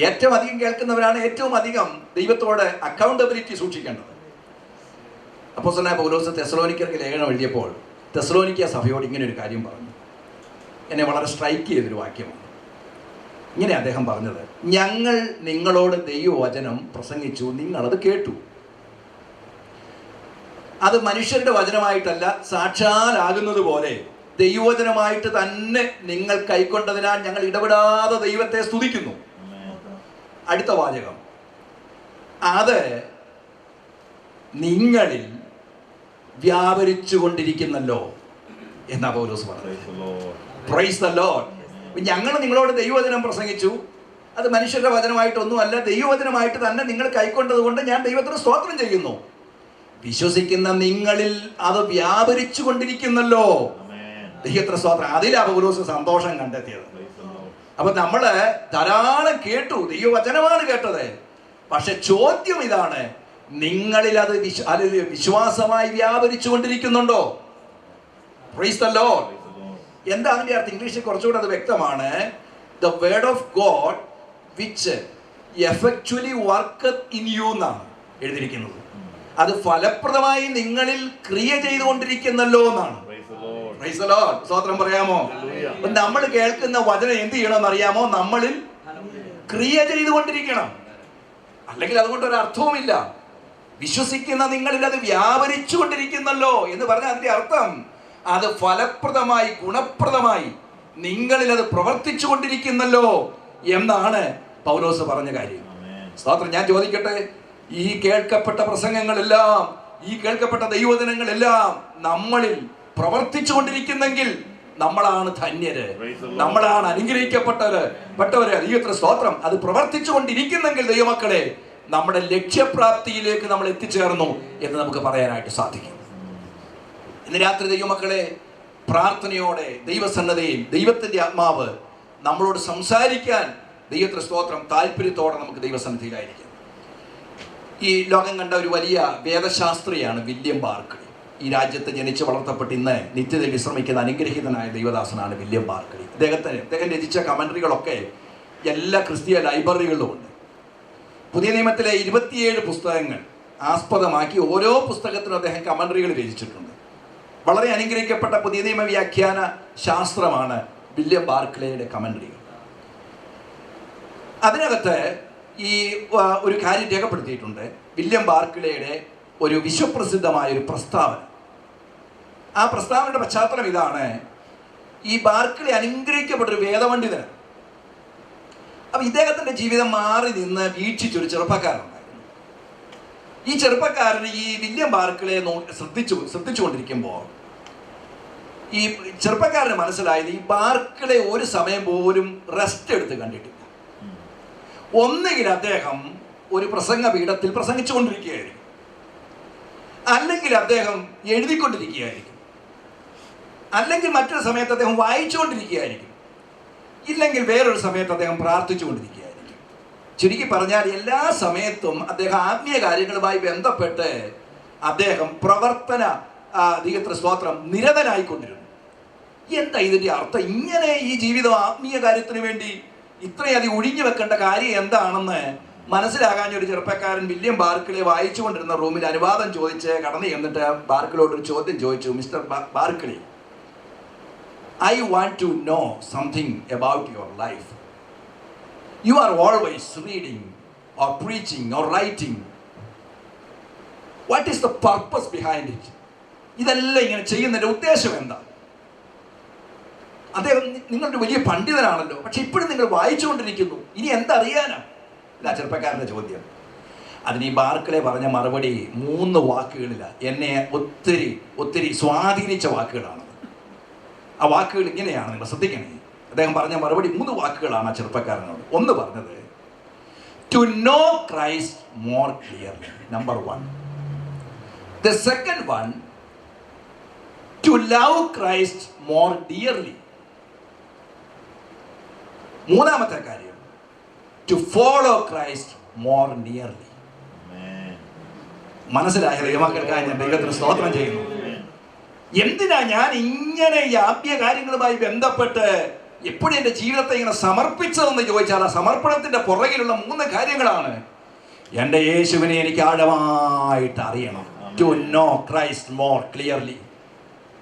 ഏറ്റവും അധികം കേൾക്കുന്നവരാണ് ഏറ്റവും അധികം ദൈവത്തോട് അക്കൗണ്ടബിലിറ്റി സൂക്ഷിക്കേണ്ടത്. അപ്പോസ്തലനായ പൗലോസ് തെസ്സലോനിക്കർക്ക് ലേഖനം എഴുതിയപ്പോൾ തെസ്സലോനിക്ക സഭയോട് ഇങ്ങനെ ഒരു കാര്യം പറഞ്ഞു. എന്നെ വളരെ സ്ട്രൈക്ക് ചെയ്തൊരു വാക്യമാണ്. ഇങ്ങനെ അദ്ദേഹം പറഞ്ഞത്, ഞങ്ങൾ നിങ്ങളോട് ദൈവവചനം പ്രസംഗിച്ചു, നിങ്ങളത് കേട്ടു. അത് മനുഷ്യരുടെ വചനമായിട്ടല്ല, സാക്ഷാലാകുന്നത് പോലെ ദൈവവചനമായിട്ട് തന്നെ നിങ്ങൾ കൈക്കൊണ്ടതിനാൽ ഞങ്ങൾ ഇടപെടാതെ ദൈവത്തെ സ്തുതിക്കുന്നു. അടുത്ത വാചകം, അത് നിങ്ങളിൽ വ്യാപരിച്ചു കൊണ്ടിരിക്കുന്നല്ലോ എന്നാ പൗലോസ് പറഞ്ഞത്. Price the Lord. ഞങ്ങൾ നിങ്ങളോട് ദൈവവചനം പ്രസംഗിച്ചു, അത് മനുഷ്യരുടെ വചനമായിട്ടൊന്നുമല്ല, ദൈവവചനമായിട്ട് തന്നെ നിങ്ങൾ കൈക്കൊണ്ടത് കൊണ്ട് ഞാൻ ദൈവത്തിന് സ്തോത്രം ചെയ്യുന്നു. വിശ്വസിക്കുന്ന നിങ്ങളിൽ അത് വ്യാപരിച്ചു കൊണ്ടിരിക്കുന്നല്ലോ. ദൈവത്തിന് സ്തോത്രം. അതിലാ പൗലോസ് സന്തോഷം കണ്ടെത്തിയത്. അപ്പൊ നമ്മള് ധാരാളം കേട്ടു, ദൈവവചനമാണ് കേട്ടത്. പക്ഷെ ചോദ്യം ഇതാണ്, നിങ്ങളിൽ അത് വിശ്വാസമായി വ്യാപരിച്ചു കൊണ്ടിരിക്കുന്നുണ്ടോ? Praise the Lord. എന്താ അതിന്റെ അർത്ഥം? ഇംഗ്ലീഷിൽ കുറച്ചുകൂടെ അത് വ്യക്തമാണ്. The word of God which effectually worketh in you എന്നാണ് എഴുതിയിരിക്കുന്നത്. അത് ഫലപ്രദമായി നിങ്ങളിൽ ക്രിയ ചെയ്തുകൊണ്ടിരിക്കുന്നല്ലോ എന്നാണ്. Praise the Lord. സ്തോത്രം പറയാമോ? നമ്മൾ കേൾക്കുന്ന വചനം എന്ത് ചെയ്യണമെന്ന് അറിയാമോ? നമ്മളിൽ ക്രിയ ചെയ്തുകൊണ്ടിരിക്കണം, അല്ലെങ്കിൽ അതുകൊണ്ട് ഒരു അർത്ഥവുമില്ല. വിശ്വസിക്കുന്ന നിങ്ങളിൽ അത് വ്യാപരിച്ചു കൊണ്ടിരിക്കുന്നല്ലോ എന്ന് പറഞ്ഞാൽ അതിന്റെ അർത്ഥം അത് ഫലപ്രദമായി ഗുണപ്രദമായി നിങ്ങളിൽ അത് പ്രവർത്തിച്ചു കൊണ്ടിരിക്കുന്നല്ലോ എന്നാണ് പൗലോസ് പറഞ്ഞ കാര്യം. സ്തോത്രം. ഞാൻ ചോദിക്കട്ടെ, ഈ കേൾക്കപ്പെട്ട പ്രസംഗങ്ങളെല്ലാം, ഈ കേൾക്കപ്പെട്ട ദൈവവചനങ്ങളെല്ലാം നമ്മളിൽ പ്രവർത്തിച്ചു കൊണ്ടിരിക്കുന്നെങ്കിൽ നമ്മളാണ് ധന്യര്, നമ്മളാണ് അനുഗ്രഹിക്കപ്പെട്ടവര്. ദൈവത്തിന് സ്തോത്രം. അത് പ്രവർത്തിച്ചു കൊണ്ടിരിക്കുന്നെങ്കിൽ ദൈവമക്കളെ, നമ്മുടെ ലക്ഷ്യപ്രാപ്തിയിലേക്ക് നമ്മൾ എത്തിച്ചേർന്നു എന്ന് നമുക്ക് പറയാനായിട്ട് സാധിക്കും. ഇന്ന് രാത്രി ദൈവമക്കളെ, പ്രാർത്ഥനയോടെ ദൈവസന്നദ്ധയിൽ ദൈവത്തിന്റെ ആത്മാവ് നമ്മളോട് സംസാരിക്കാൻ ദൈവത്തിന് സ്തോത്രം താല്പര്യത്തോടെ നമുക്ക് ദൈവസന്നിധിയിലായിരിക്കാം. ഈ ലോകം കണ്ട ഒരു വലിയ വേദശാസ്ത്രിയാണ് വില്യം ബാർക്ലി. ഈ രാജ്യത്ത് ജനിച്ച് വളർത്തപ്പെട്ട് ഇന്ന് നിത്യതയിൽ വിശ്രമിക്കുന്ന അനുഗ്രഹീതനായ ദൈവദാസനാണ് അദ്ദേഹം രചിച്ച കമന്ററികളൊക്കെ എല്ലാ ക്രിസ്തീയ ലൈബ്രറികളിലും ഉണ്ട്. പുതിയ നിയമത്തിലെ 27 പുസ്തകങ്ങൾ ആസ്പദമാക്കി ഓരോ പുസ്തകത്തിനും അദ്ദേഹം കമന്ററികൾ രചിച്ചിട്ടുണ്ട്. വളരെ അനുഗ്രഹിക്കപ്പെട്ട പുതിയ നിയമ വ്യാഖ്യാന ശാസ്ത്രമാണ് വില്യം ബാർക്ലേയുടെ കമന്ററികൾ. അതിനകത്ത് ഈ ഒരു കാര്യം രേഖപ്പെടുത്തിയിട്ടുണ്ട്. വില്യം ബാർക്ലേയുടെ ഒരു വിശ്വപ്രസിദ്ധമായ ഒരു പ്രസ്താവന. ആ പ്രസ്താവനയുടെ പശ്ചാത്തലം ഇതാണ്. ഈ ബാർക്ലേ അനുഗ്രഹിക്കപ്പെട്ടൊരു വേദപണ്ഡിതനാണ്. അപ്പൊ ഇദ്ദേഹത്തിന്റെ ജീവിതം മാറി നിന്ന് വീക്ഷിച്ചൊരു ചെറുപ്പക്കാരനുണ്ടായിരുന്നു. ഈ ചെറുപ്പക്കാരന് ഈ വില്യം ബാർക്ലേ ശ്രദ്ധിച്ചുകൊണ്ടിരിക്കുമ്പോൾ ഈ ചെറുപ്പക്കാരന് മനസ്സിലായത് ഈ ബാർക്ലേ ഒരു സമയം പോലും റെസ്റ്റ് എടുത്ത് കണ്ടിട്ടില്ല. ഒന്നുകിൽ അദ്ദേഹം ഒരു പ്രസംഗ പീഠത്തിൽ പ്രസംഗിച്ചുകൊണ്ടിരിക്കുകയായിരിക്കും, അല്ലെങ്കിൽ അദ്ദേഹം എഴുതിക്കൊണ്ടിരിക്കുകയായിരിക്കും, അല്ലെങ്കിൽ മറ്റൊരു സമയത്ത് അദ്ദേഹം വായിച്ചുകൊണ്ടിരിക്കുകയായിരിക്കും, ഇല്ലെങ്കിൽ വേറൊരു സമയത്ത് അദ്ദേഹം പ്രാർത്ഥിച്ചുകൊണ്ടിരിക്കുകയായിരിക്കും. ചുരുക്കി പറഞ്ഞാൽ എല്ലാ സമയത്തും അദ്ദേഹം ആത്മീയ കാര്യങ്ങളുമായി ബന്ധപ്പെട്ട് അദ്ദേഹം ദൈവത്തിന്റെ സ്തോത്രം നിരതനായിക്കൊണ്ടിരുന്നു. എന്താ ഇതിന്റെ അർത്ഥം? ഇങ്ങനെ ഈ ജീവിതം ആത്മീയ കാര്യത്തിന് വേണ്ടി ഇത്രയധികം ഒഴിഞ്ഞു വെക്കേണ്ട കാര്യം എന്താണെന്ന് മനസ്സിലാകാൻ ഒരു ചെറുപ്പക്കാരൻ വില്യം ബാർക്കിളെ വായിച്ചുകൊണ്ടിരുന്ന റൂമിൽ അനുവാദം ചോദിച്ച് കടന്നു ചെന്നിട്ട് ബാർക്കിളോട് ഒരു ചോദ്യം ചോദിച്ചു. Mister Barclay, I want to know something about your life. You are always reading or preaching or writing. What is the purpose behind it? ഇതെല്ലാം ഇങ്ങനെ ചെയ്യുന്നതിൻ്റെ ഉദ്ദേശം എന്താ? അദ്ദേഹം നിങ്ങളുടെ വലിയ പണ്ഡിതനാണല്ലോ, പക്ഷെ ഇപ്പോഴും നിങ്ങൾ വായിച്ചുകൊണ്ടിരിക്കുന്നു, ഇനി എന്തറിയാനാ? ഇതാ ചെറുപ്പക്കാരൻ്റെ ചോദ്യം. അതിന് ഈ ബാർക്കിളെ പറഞ്ഞ മറുപടി 3 വാക്കുകളിലാണ്. എന്നെ ഒത്തിരി ഒത്തിരി സ്വാധീനിച്ച വാക്കുകളാണ്. ആ വാക്കുകൾ ഇങ്ങനെയാണ്, നിങ്ങൾ ശ്രദ്ധിക്കണേ. അദ്ദേഹം പറഞ്ഞ മറുപടി 3 വാക്കുകളാണ് ആ ചെറുപ്പക്കാരനോട്. ഒന്ന് പറഞ്ഞത്, to know Christ more clearly, number 1. The second one, to love Christ more dearly. മൂന്നാമത്തെ കാര്യം, to follow Christ more nearly. മനസ്സിലായ ദൈവമക്കൾക്കായി ഞാൻ ദൈവത്തിന് സ്തോത്രം ചെയ്യുന്നു. എന്തിനാ ഞാൻ ഇങ്ങനെ ഈ ആത്മീയ കാര്യങ്ങളുമായി ബന്ധപ്പെട്ട് എപ്പോഴും എൻ്റെ ജീവിതത്തെ ഇങ്ങനെ സമർപ്പിച്ചതെന്ന് ചോദിച്ചാൽ, ആ സമർപ്പണത്തിൻ്റെ പുറകിലുള്ള 3 കാര്യങ്ങളാണ്. എൻ്റെ യേശുവിനെ എനിക്ക് ആഴമായിട്ട് അറിയണം. To know Christ more clearly.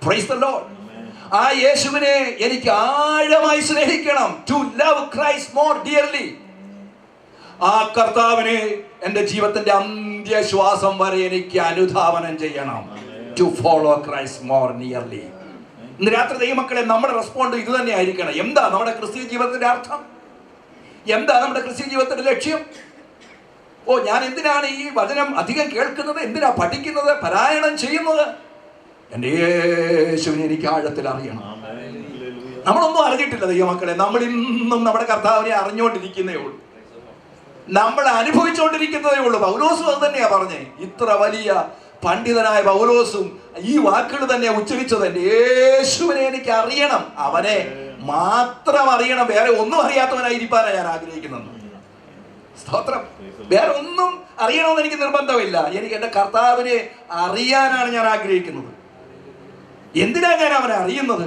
Praise the Lord. ആ യേശുവിനെ എനിക്ക് ആഴമായി സ്നേഹിക്കണം. To love Christ more dearly. ആ കർത്താവിനെ എൻ്റെ ജീവിതത്തിന്റെ അന്ത്യശ്വാസം വരെ എനിക്ക് അനുധാവനം ചെയ്യണം. To follow Christ more nearly. ഇന്ന് രാത്രി ദൈവമക്കളെ, നമ്മുടെ റെസ്പോണ്ട് ഇത് തന്നെ ആയിരിക്കണം. എന്താ നമ്മുടെ ക്രിസ്തീയ ജീവിതത്തിന്റെ അർത്ഥം? എന്താ നമ്മുടെ ക്രിസ്തീയ ജീവിതത്തിന്റെ ലക്ഷ്യം? ഞാൻ എന്തിനാണ് ഈ വചനം അധികം കേൾക്കുന്നത്? എന്തിനാ പഠിക്കുന്നത്, പാരായണം ചെയ്യുന്നത്? എൻ്റെ യേശുവിനെ എനിക്ക് ആഴത്തിൽ അറിയണം. നമ്മളൊന്നും അറിഞ്ഞിട്ടില്ല ദൈവമക്കളെ. നമ്മൾ ഇന്നും നമ്മുടെ കർത്താവിനെ അറിഞ്ഞുകൊണ്ടിരിക്കുന്നേ ഉള്ളൂ, നമ്മൾ അനുഭവിച്ചുകൊണ്ടിരിക്കുന്നതേ ഉള്ളൂ. പൗലോസും അത് തന്നെയാ പറഞ്ഞേ. ഇത്ര വലിയ പണ്ഡിതനായ പൗലോസും ഈ വാക്കുകൾ തന്നെ ഉച്ചരിച്ചത്. എൻ്റെ യേശുവിനെ എനിക്ക് അറിയണം, അവനെ മാത്രം അറിയണം, വേറെ ഒന്നും അറിയാത്തവനായിരിക്കാനാണ് ഞാൻ ആഗ്രഹിക്കുന്നത്. സ്തോത്രം. വേറെ ഒന്നും അറിയണമെന്ന് എനിക്ക് നിർബന്ധമില്ല. എനിക്ക് എൻ്റെ കർത്താവിനെ അറിയാനാണ് ഞാൻ ആഗ്രഹിക്കുന്നത്. എന്തിനാ ഞാൻ അവനെ അറിയുന്നത്?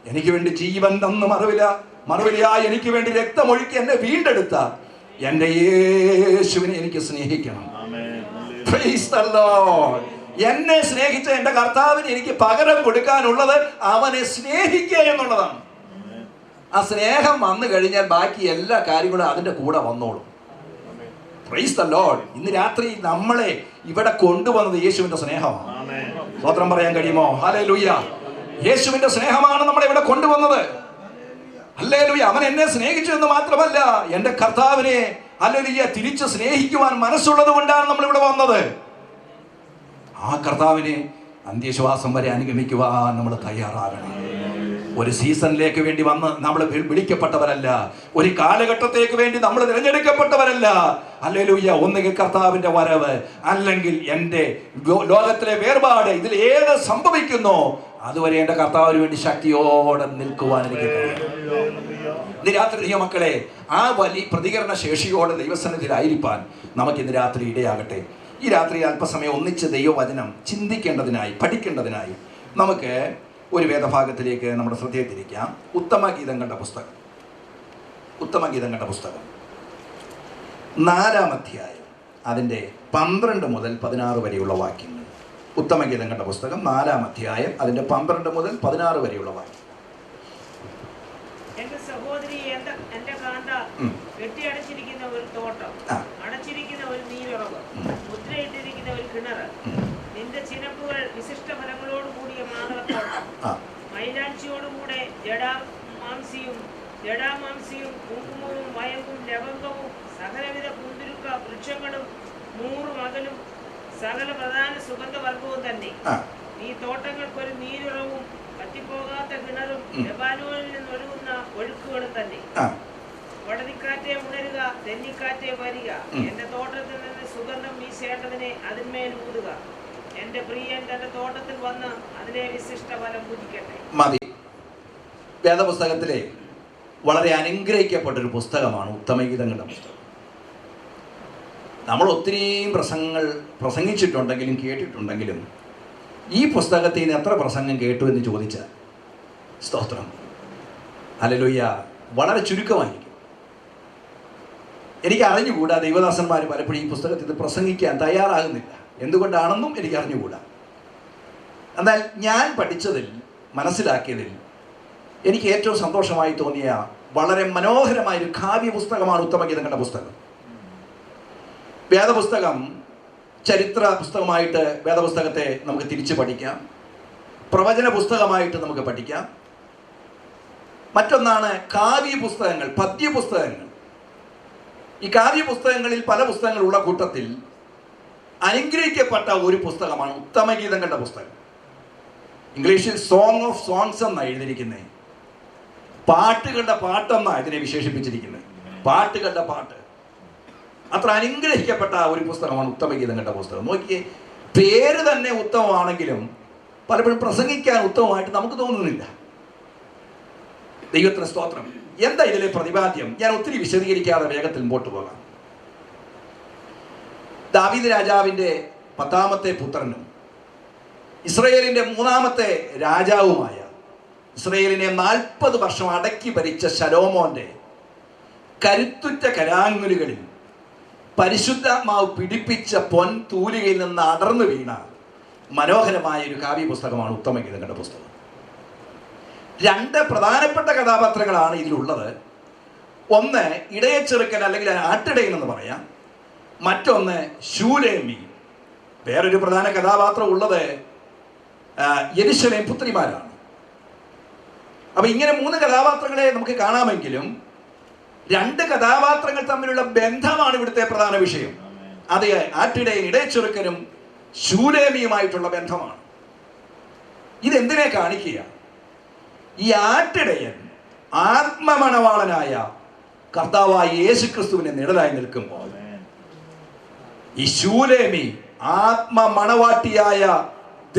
എനിക്ക് വേണ്ടി ജീവൻ തന്ന് മറുവില എനിക്ക് വേണ്ടി രക്തമൊഴുക്കി എന്നെ വീണ്ടെടുത്ത എൻ്റെ യേശുവിനെ എനിക്ക് സ്നേഹിക്കണം. Praise the Lord. എന്നെ സ്നേഹിച്ച എൻ്റെ കർത്താവിന് എനിക്ക് പകരം കൊടുക്കാനുള്ളത് അവനെ സ്നേഹിക്കുക എന്നുള്ളതാണ്. ആ സ്നേഹം വന്നു കഴിഞ്ഞാൽ ബാക്കി എല്ലാ കാര്യങ്ങളും അതിൻ്റെ കൂടെ വന്നോളും. Praise the Lord. ഇന്ന് രാത്രി നമ്മളെ ഇവിടെ കൊണ്ടുവന്നത് യേശുവിന്റെ സ്നേഹമാണ്. സ്തോത്രം പറയാൻ കഴിയുമോ? ഹല്ലേലൂയ. യേശുവിന്റെ സ്നേഹമാണ് നമ്മളെ ഇവിടെ കൊണ്ടുവന്നത്. ഹല്ലേലൂയ. അവൻ എന്നെ സ്നേഹിച്ചു എന്ന് മാത്രമല്ല, എൻ്റെ കർത്താവിനെ ഹല്ലേലൂയ തിരിച്ച് സ്നേഹിക്കുവാൻ മനസ്സുള്ളത് കൊണ്ടാണ് നമ്മൾ ഇവിടെ വന്നത്. ആ കർത്താവിനെ അന്ത്യശ്വാസം വരെ അനുഗമിക്കുവാൻ നമ്മൾ തയ്യാറാകണം. ഒരു സീസണിലേക്ക് വേണ്ടി വന്ന് നമ്മൾ വിളിക്കപ്പെട്ടവരല്ല, ഒരു കാലഘട്ടത്തേക്ക് വേണ്ടി നമ്മൾ തിരഞ്ഞെടുക്കപ്പെട്ടവരല്ല. ഹല്ലേലൂയ. ഒന്നുകിൽ കർത്താവിന്റെ വരവ്, അല്ലെങ്കിൽ എൻ്റെ ലോകത്തിലെ വേർപാട്, ഇതിൽ ഏത് സംഭവിക്കുന്നോ അതുവരെ എൻ്റെ കർത്താവിന് വേണ്ടി ശക്തിയോടെ നിൽക്കുവാൻ എനിക്ക് കഴിയും. ഇന്ന് രാത്രി മക്കളെ, ആ വലിയ പ്രതികരണ ശേഷിയോടെ ദൈവസന്നിധിയിലായിരിക്കാൻ നമുക്ക് ഇന്ന് രാത്രി ഇടയാകട്ടെ. ഈ രാത്രി അല്പസമയം ഒന്നിച്ച് ദൈവവചനം ചിന്തിക്കേണ്ടതിനായി, പഠിക്കേണ്ടതിനായി നമുക്ക് ഒരു വേദഭാഗത്തിലേക്ക് നമ്മുടെ ശ്രദ്ധയെ തിരിക്കാം. ഉത്തമഗീതങ്ങളുടെ പുസ്തകം 4-ാം അധ്യായം അതിൻ്റെ 12 മുതൽ 16 വരെയുള്ള വാക്യങ്ങൾ. ഉത്തമഗീതങ്ങളുടെ പുസ്തകം 4-ാം അധ്യായം അതിൻ്റെ 12 മുതൽ 16 വരെയുള്ള വാക്യം. എന്റെ സഹോദരി, എന്റെ കാന്ത, കെട്ടിയടച്ചിരിക്കുന്ന ഒരു തോട്ടം, അടച്ചിരിക്കുന്ന ഒരു നീരുറവ്, മുദ്രയിട്ടിരിക്കുന്ന ഒരു കിണർ, നിന്റെ ചിനപ്പുകൾ വിശിഷ്ട ഫലങ്ങളോട് കൂടിയ മാതളത്തോട്ടം, മൈലാഞ്ചിയോടുകൂടെ ജടാമാംസിയും കുങ്കുമവും വയമ്പും ലവംഗവും സകലവിധ കുന്തിരുക്ക വൃക്ഷങ്ങളും 100 മകലും സകല പ്രധാന സുഗന്ധവർഗവും തന്നെ. ഈ തോട്ടങ്ങൾക്കൊരു നീരുറവും കത്തിപ്പോകാത്ത കിണറും ലെബാനോനിൽ നിന്നൊഴുകുന്ന ഒഴുക്കുകളും തന്നെ. വടതിക്കാറ്റെ ഉണരുക, തെന്നിക്കാറ്റെ വരിക, എന്റെ തോട്ടത്തിൽ നിന്ന് സുഗന്ധം വീശേണ്ടതിനെ അതിന്മേൽ ഊതുക. എന്റെ പ്രിയൻ തന്റെ തോട്ടത്തിൽ വന്ന് അതിനെ വിശിഷ്ട ഫലം പുതിക്കട്ടെ. മതി. വേദപുസ്തകത്തിലെ വളരെ അനുഗ്രഹിക്കപ്പെട്ടൊരു പുസ്തകമാണ് ഉത്തമഗീതങ്ങളുടെ പുസ്തകം. നമ്മൾ ഒത്തിരിയും പ്രസംഗിച്ചിട്ടുണ്ടെങ്കിലും കേട്ടിട്ടുണ്ടെങ്കിലും ഈ പുസ്തകത്തിൽ നിന്ന് എത്ര പ്രസംഗം കേട്ടു എന്ന് ചോദിച്ചാൽ, സ്തോത്രം, ഹല്ലേലൂയ, വളരെ ചുരുക്കമായിരിക്കും. എനിക്ക് അറിഞ്ഞുകൂടാ, ദൈവദാസന്മാർ പലപ്പോഴും ഈ പുസ്തകത്തിൽ ഇത് പ്രസംഗിക്കാൻ തയ്യാറാകുന്നില്ല. എന്തുകൊണ്ടാണെന്നും എനിക്ക് അറിഞ്ഞുകൂടാ. എന്നാൽ ഞാൻ പഠിച്ചതിൽ, മനസ്സിലാക്കിയതിൽ എനിക്ക് ഏറ്റവും സന്തോഷമായി തോന്നിയ വളരെ മനോഹരമായൊരു കാവ്യ പുസ്തകമാണ് ഉത്തമഗീതങ്ങളുടെ പുസ്തകം. വേദപുസ്തകം ചരിത്ര പുസ്തകമായിട്ട് വേദപുസ്തകത്തെ നമുക്ക് തിരിച്ച് പഠിക്കാം, പ്രവചന പുസ്തകമായിട്ട് നമുക്ക് പഠിക്കാം. മറ്റൊന്നാണ് കാവ്യ പുസ്തകങ്ങൾ, പദ്യപുസ്തകങ്ങൾ. ഈ കാവ്യ പുസ്തകങ്ങളിൽ പല പുസ്തകങ്ങളുള്ള കൂട്ടത്തിൽ അനുഗ്രഹിക്കപ്പെട്ട ഒരു പുസ്തകമാണ് ഉത്തമഗീതങ്ങളുടെ പുസ്തകം. ഇംഗ്ലീഷിൽ സോങ് ഓഫ് സോങ്സ് എന്നാണ് എഴുതിയിരിക്കുന്നത്. പാട്ടുകളുടെ പാട്ടെന്നാണ് ഇതിനെ വിശേഷിപ്പിച്ചിരിക്കുന്നത്. പാട്ടുകളുടെ പാട്ട്. അത്ര അനുഗ്രഹിക്കപ്പെട്ട ഒരു പുസ്തകമാണ് ഉത്തമഗീതങ്ങളുടെ പുസ്തകം. നോക്കിയേ, പേര് തന്നെ ഉത്തമമാണെങ്കിലും പലപ്പോഴും പ്രസംഗിക്കാൻ ഉത്തമമായിട്ട് നമുക്ക് തോന്നുന്നില്ല. ദൈവത്തിന് സ്തോത്രം. എന്താ ഇതിലെ പ്രതിപാദ്യം? ഞാൻ ഒത്തിരി വിശദീകരിക്കാതെ വേഗത്തിൽ മുമ്പോട്ട് പോകാം. ദാവീദ് രാജാവിൻ്റെ 10ാമത്തെ പുത്രനും ഇസ്രയേലിൻ്റെ 3ാമത്തെ രാജാവുമായ, ഇസ്രയേലിനെ 40 വർഷം അടക്കി ഭരിച്ച ശലോമോന്റെ കരുത്തുറ്റ കരാങ്ങുലുകളിൽ പരിശുദ്ധാത്മാവ് പിടിപ്പിച്ച പൊൻ തൂലികയിൽ നിന്ന് അടർന്നു വീണ മനോഹരമായ ഒരു കാവ്യ പുസ്തകമാണ് ഉത്തമഗീതങ്ങളുടെ പുസ്തകം. 2 പ്രധാനപ്പെട്ട കഥാപാത്രങ്ങളാണ് ഇതിലുള്ളത്. ഒന്ന് ഇടയച്ചെറുക്കൻ അല്ലെങ്കിൽ ആട്ടിടയൻ എന്ന് പറയാം. മറ്റൊന്ന് ശൂലേമി. വേറൊരു പ്രധാന കഥാപാത്രം ഉള്ളത് യെരൂശലേം പുത്രിമാരാണ്. അപ്പൊ ഇങ്ങനെ 3 കഥാപാത്രങ്ങളെ നമുക്ക് കാണാമെങ്കിലും 2 കഥാപാത്രങ്ങൾ തമ്മിലുള്ള ബന്ധമാണ് ഇവിടുത്തെ പ്രധാന വിഷയം. അത് ആട്ടിടയൻ ഇടയച്ചെറുക്കനും ശൂലേമിയുമായിട്ടുള്ള ബന്ധമാണ്. ഇതെന്തിനെ കാണിക്കുക? ഈ ആട്ടിടയൻ ആത്മമണവാളനായ കർത്താവായ യേശുക്രിസ്തുവിനെ നിഴലായി നിൽക്കുമ്പോൾ, ഈ ശൂലേമി ആത്മമണവാട്ടിയായ